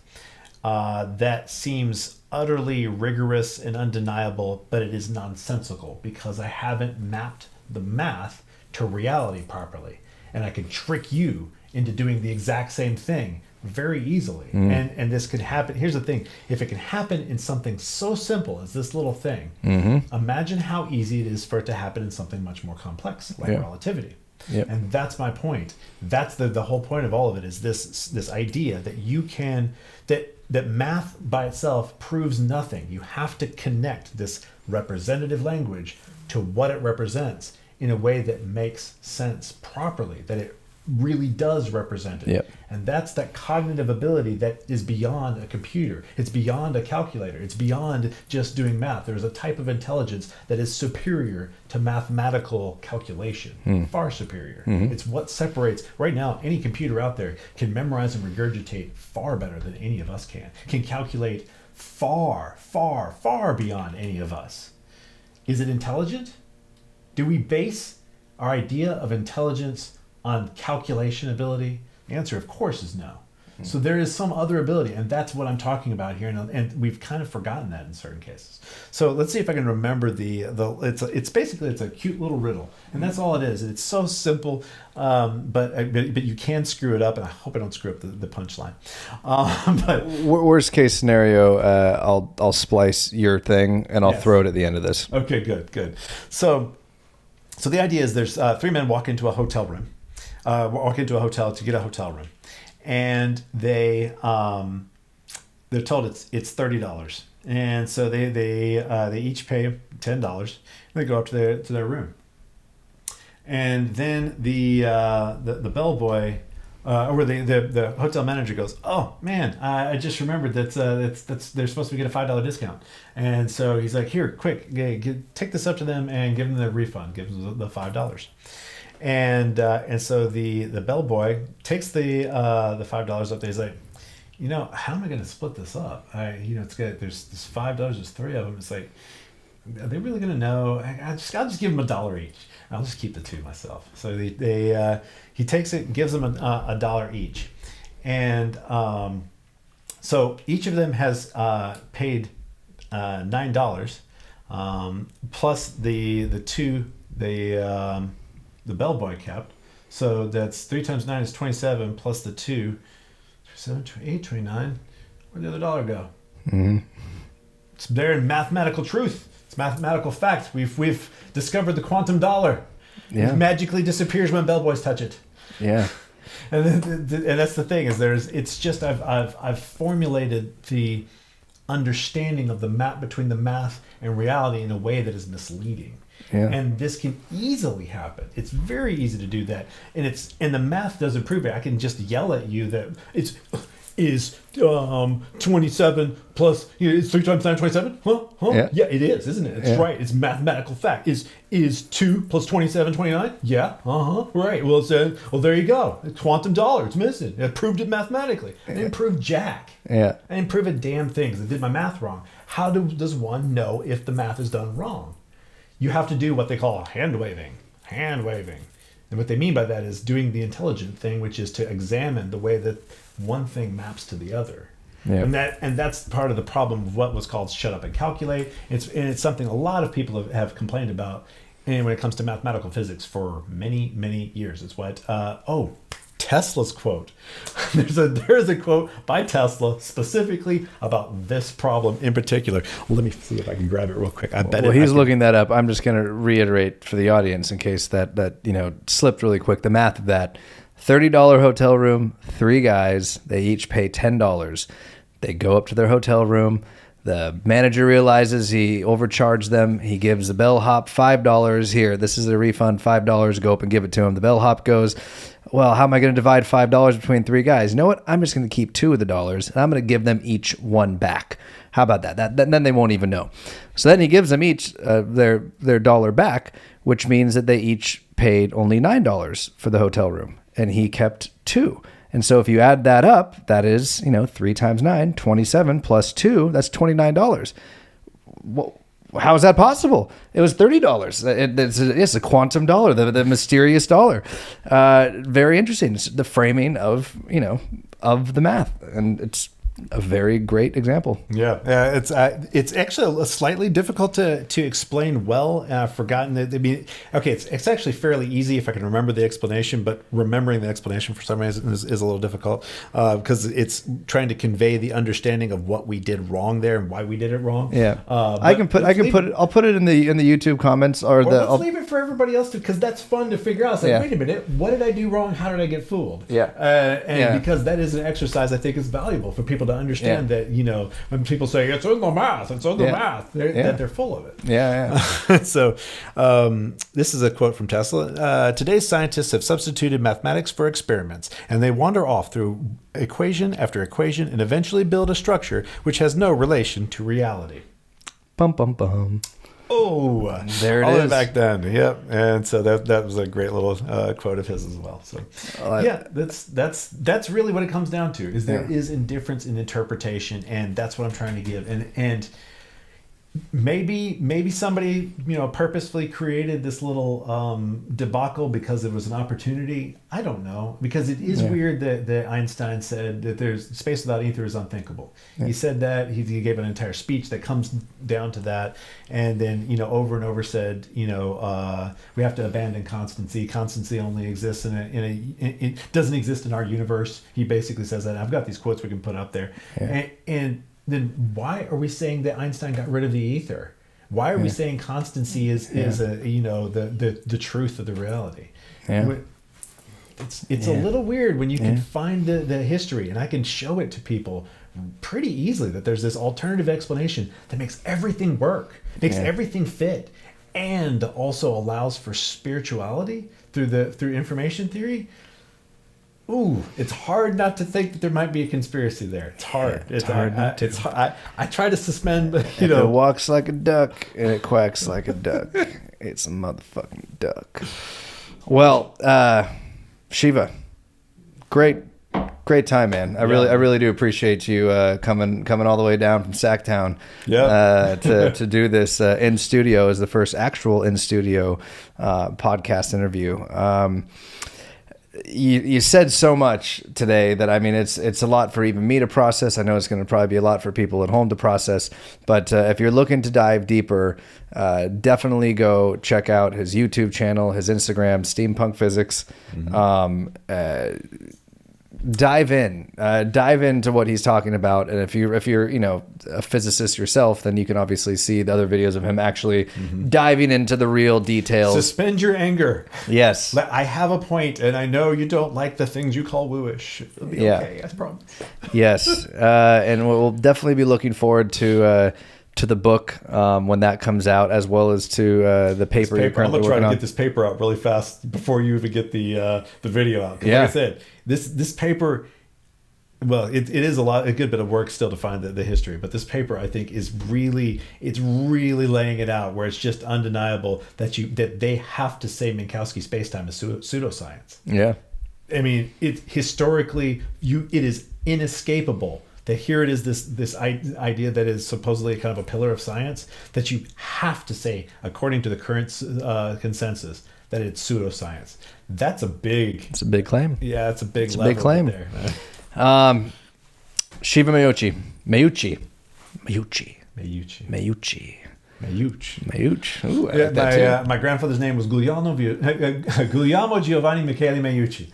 that seems utterly rigorous and undeniable, but it is nonsensical because I haven't mapped the math to reality properly, and I can trick you into doing the exact same thing very easily. And this could happen. Here's the thing: if it can happen in something so simple as this little thing, imagine how easy it is for it to happen in something much more complex like relativity. Yep. And that's my point. That's the whole point of all of it, is this idea that you can that math by itself proves nothing. You have to connect this representative language to what it represents in a way that makes sense properly, that it really does represent it. Yep. And that's that cognitive ability that is beyond a computer. It's beyond a calculator. It's beyond just doing math. There's a type of intelligence that is superior to mathematical calculation, far superior. It's what separates. Right now, any computer out there can memorize and regurgitate far better than any of us can calculate far, far, far beyond any of us. Is it intelligent? Do we base our idea of intelligence on calculation ability? The answer, of course, is no. So there is some other ability, and that's what I'm talking about here, and we've kind of forgotten that in certain cases. So let's see if I can remember it's basically a cute little riddle, and that's all it is. It's so simple, but you can screw it up, and I hope I don't screw up the punchline. But worst case scenario, I'll splice your thing and I'll throw it at the end of this. Okay, good. So the idea is there's three men walk into a hotel room, to get a hotel room. And they're told it's $30, and so they each pay $10. They go up to their room, and then the bellboy or the hotel manager goes, "Oh man, I just remembered that they're supposed to get a $5 discount," and so he's like, "Here, quick, take this up to them and give them the refund, give them the $5." And so the bellboy takes the $5 up there. He's like, how am I going to split this up? It's good. There's this $5. There's three of them. It's like, are they really going to know? I'll just give them $1 each. I'll just keep the two myself. So he takes it and gives them $1 each, and so each of them has paid $9 plus the two the bellboy kept. So that's 3 times 9 is 27 plus the 2, 7, 28, 29. Where'd the other dollar go? Mm-hmm. It's there in mathematical truth. It's mathematical fact. We've discovered the quantum dollar. Yeah. It magically disappears when bellboys touch it. Yeah. And that's the thing is it's just I've formulated the understanding of the map between the math and reality in a way that is misleading. Yeah. And this can easily happen. It's very easy to do that, and the math doesn't prove it. I can just yell at you that is 27 plus it's 3 times 9 27. Huh? Yeah, it is, isn't it? It's right. It's mathematical fact. Is 2 plus 27 29? Yeah. Right. Well, there you go. It's quantum dollar. It's missing. I proved it mathematically. I didn't prove jack. Yeah. I didn't prove a damn thing. I did my math wrong. How does one know if the math is done wrong? You have to do what they call hand waving. And what they mean by that is doing the intelligent thing, which is to examine the way that one thing maps to the other. Yeah. And that's part of the problem of what was called shut up and calculate. It's something a lot of people have complained about, and when it comes to mathematical physics for many, many years. It's what Tesla's quote. There's a quote by Tesla specifically about this problem in particular. Well, let me see if I can grab it real quick. He's looking that up. I'm just going to reiterate for the audience in case that slipped really quick. The math of that: $30 hotel room, 3 guys. They each pay $10. They go up to their hotel room. The manager realizes he overcharged them. He gives the bellhop $5. Here, this is a refund, $5. Go up and give it to him. The bellhop goes, well, how am I going to divide $5 between 3 guys? You know what? I'm just going to keep 2 of the dollars, and I'm going to give them each 1 back. How about that? Then they won't even know. So then he gives them each their dollar back, which means that they each paid only $9 for the hotel room, and he kept 2. And so if you add that up, that is, 3 times 9, 27 plus 2, that's $29. Well, how is that possible? It was $30. It's a quantum dollar, the mysterious dollar. Very interesting. It's the framing of the math, and it's a very great example. Yeah, it's actually slightly difficult to explain well. I've forgotten that. I mean, okay, it's actually fairly easy if I can remember the explanation, but remembering the explanation for some reason is a little difficult because it's trying to convey the understanding of what we did wrong there and why we did it wrong. Yeah, I'll put it in the YouTube comments let's leave it for everybody else to, because that's fun to figure out. It's like, wait a minute, what did I do wrong? How did I get fooled? Yeah, because that is an exercise I think is valuable for people to understand that, when people say it's in the math, that they're full of it. Yeah. So this is a quote from Tesla. Today's scientists have substituted mathematics for experiments, and they wander off through equation after equation and eventually build a structure which has no relation to reality. Bum, bum, bum. Oh, there it all is. the way back then. Yep. And so that was a great little quote of his as well. So that's really what it comes down to, is there is indifference in interpretation, and that's what I'm trying to give. And maybe somebody purposefully created this little debacle because it was an opportunity. I don't know, because it is weird that Einstein said that there's space without ether is unthinkable. He said that. He gave an entire speech that comes down to that, and then over and over said we have to abandon constancy. Constancy only exists it doesn't exist in our universe. He basically says that. I've got these quotes we can put up there, and then why are we saying that Einstein got rid of the ether? Why are we saying constancy is the truth of the reality? Yeah. It's a little weird when you can find the history, and I can show it to people pretty easily that there's this alternative explanation that makes everything work, makes everything fit, and also allows for spirituality through information theory. Ooh, it's hard not to think that there might be a conspiracy there. It's hard. It's hard not to. I try to suspend, If it walks like a duck and it quacks like a duck, it's a motherfucking duck. Well, Shiva, great time, man. I really do appreciate you coming all the way down from Sacktown to do this in studio as the first actual in studio podcast interview. You said so much today that it's a lot for even me to process. I know it's going to probably be a lot for people at home to process. But if you're looking to dive deeper, definitely go check out his YouTube channel, his Instagram, Steampunk Physics. Dive into what he's talking about, and if you're a physicist yourself, then you can obviously see the other videos of him actually diving into the real details. Suspend your anger. Yes, I have a point, and I know you don't like the things you call wooish. It'll be okay, I promise. Yes, and we'll definitely be looking forward to the book when that comes out, as well as to the paper. I'm gonna try to get this paper out really fast before you even get the video out. Like I said, this paper, well, it is a good bit of work still to find the history, but this paper I think is really laying it out where it's just undeniable that they have to say Minkowski Spacetime is pseudoscience. Yeah, I mean, it historically it is inescapable. That here it is, this idea that is supposedly kind of a pillar of science, that you have to say, according to the current consensus, that it's pseudoscience. It's a big claim. Yeah, it's a big claim there. Shiva Meucci. Ooh, my grandfather's name was Guglielmo Giovanni Michele Meucci.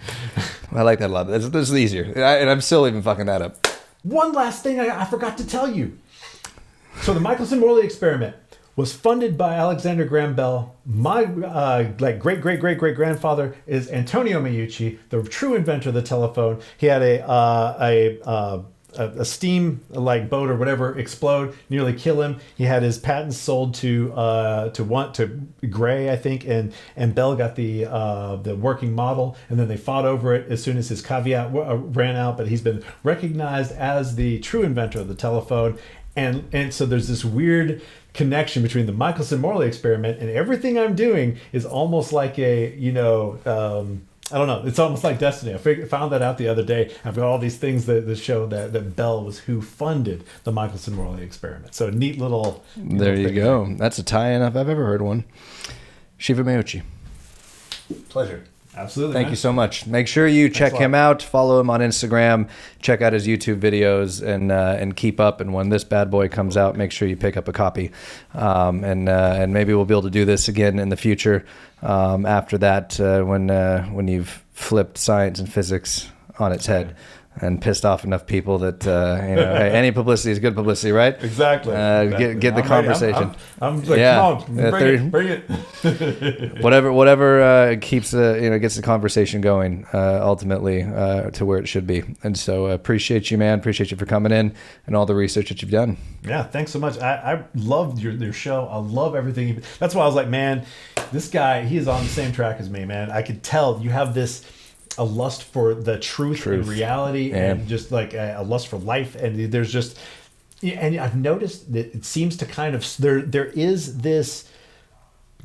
I like that a lot. This is easier, and I'm still even fucking that up. One last thing I forgot to tell you. So the Michelson-Morley experiment was funded by Alexander Graham Bell. My great-great-great-great-grandfather is Antonio Meucci, the true inventor of the telephone. He had a steam boat or whatever explode, nearly kill him. He had his patents sold to Gray, I think, and Bell got the working model, and then they fought over it as soon as his caveat ran out. But he's been recognized as the true inventor of the telephone, and so there's this weird connection between the Michelson-Morley experiment and everything I'm doing is almost like I don't know. It's almost like destiny. I found that out the other day. I've got all these things that show that Bell was who funded the Michelson-Morley experiment. So a neat little there you go. There. That's a tie-in if I've ever heard one. Shiva Meucci. Pleasure. Absolutely. Thank you so much. Make sure you check him out. Follow him on Instagram. Check out his YouTube videos and keep up. And when this bad boy comes out, make sure you pick up a copy. And maybe we'll be able to do this again in the future. After that, when you've flipped science and physics on its head and pissed off enough people that hey, any publicity is good publicity, right? Exactly. Get the conversation. I'm like, come on, bring it. whatever keeps gets the conversation going ultimately to where it should be. And so appreciate you, man. Appreciate you for coming in and all the research that you've done. Yeah, thanks so much. I loved your show. I love everything. That's why I was like, man, this guy, he is on the same track as me, man. I could tell you have a lust for the truth. And reality, and just like a lust for life, and there's just, and I've noticed that it seems to kind of there is this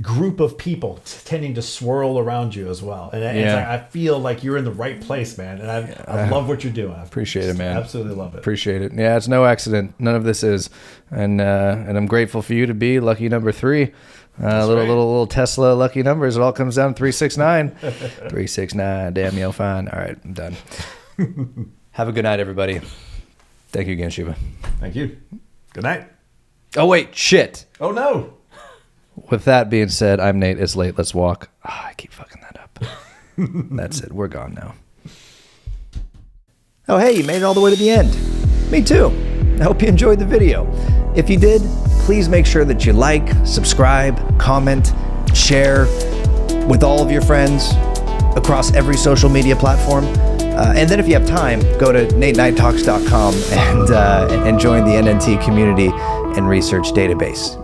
group of people tending to swirl around you as well. And it's like, I feel like you're in the right place, man. And I love what you're doing. I appreciate it, man. Absolutely love it. Appreciate it. Yeah, it's no accident. None of this is. And I'm grateful for you to be lucky number 3. Little Tesla lucky numbers. It all comes down to 369. 369. Damn, yo, fine. All right, I'm done. Have a good night, everybody. Thank you again, Shiva. Thank you. Good night. Oh, wait. Shit. Oh, no. With that being said, I'm Nate. It's late. Let's walk. Oh, I keep fucking that up. That's it. We're gone now. Oh, hey, you made it all the way to the end. Me too. I hope you enjoyed the video. If you did, please make sure that you like, subscribe, comment, share with all of your friends across every social media platform. And then if you have time, go to nateknighttalks.com and join the NNT community and research database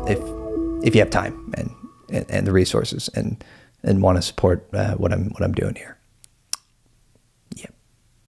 if you have time and the resources and want to support what I'm doing here.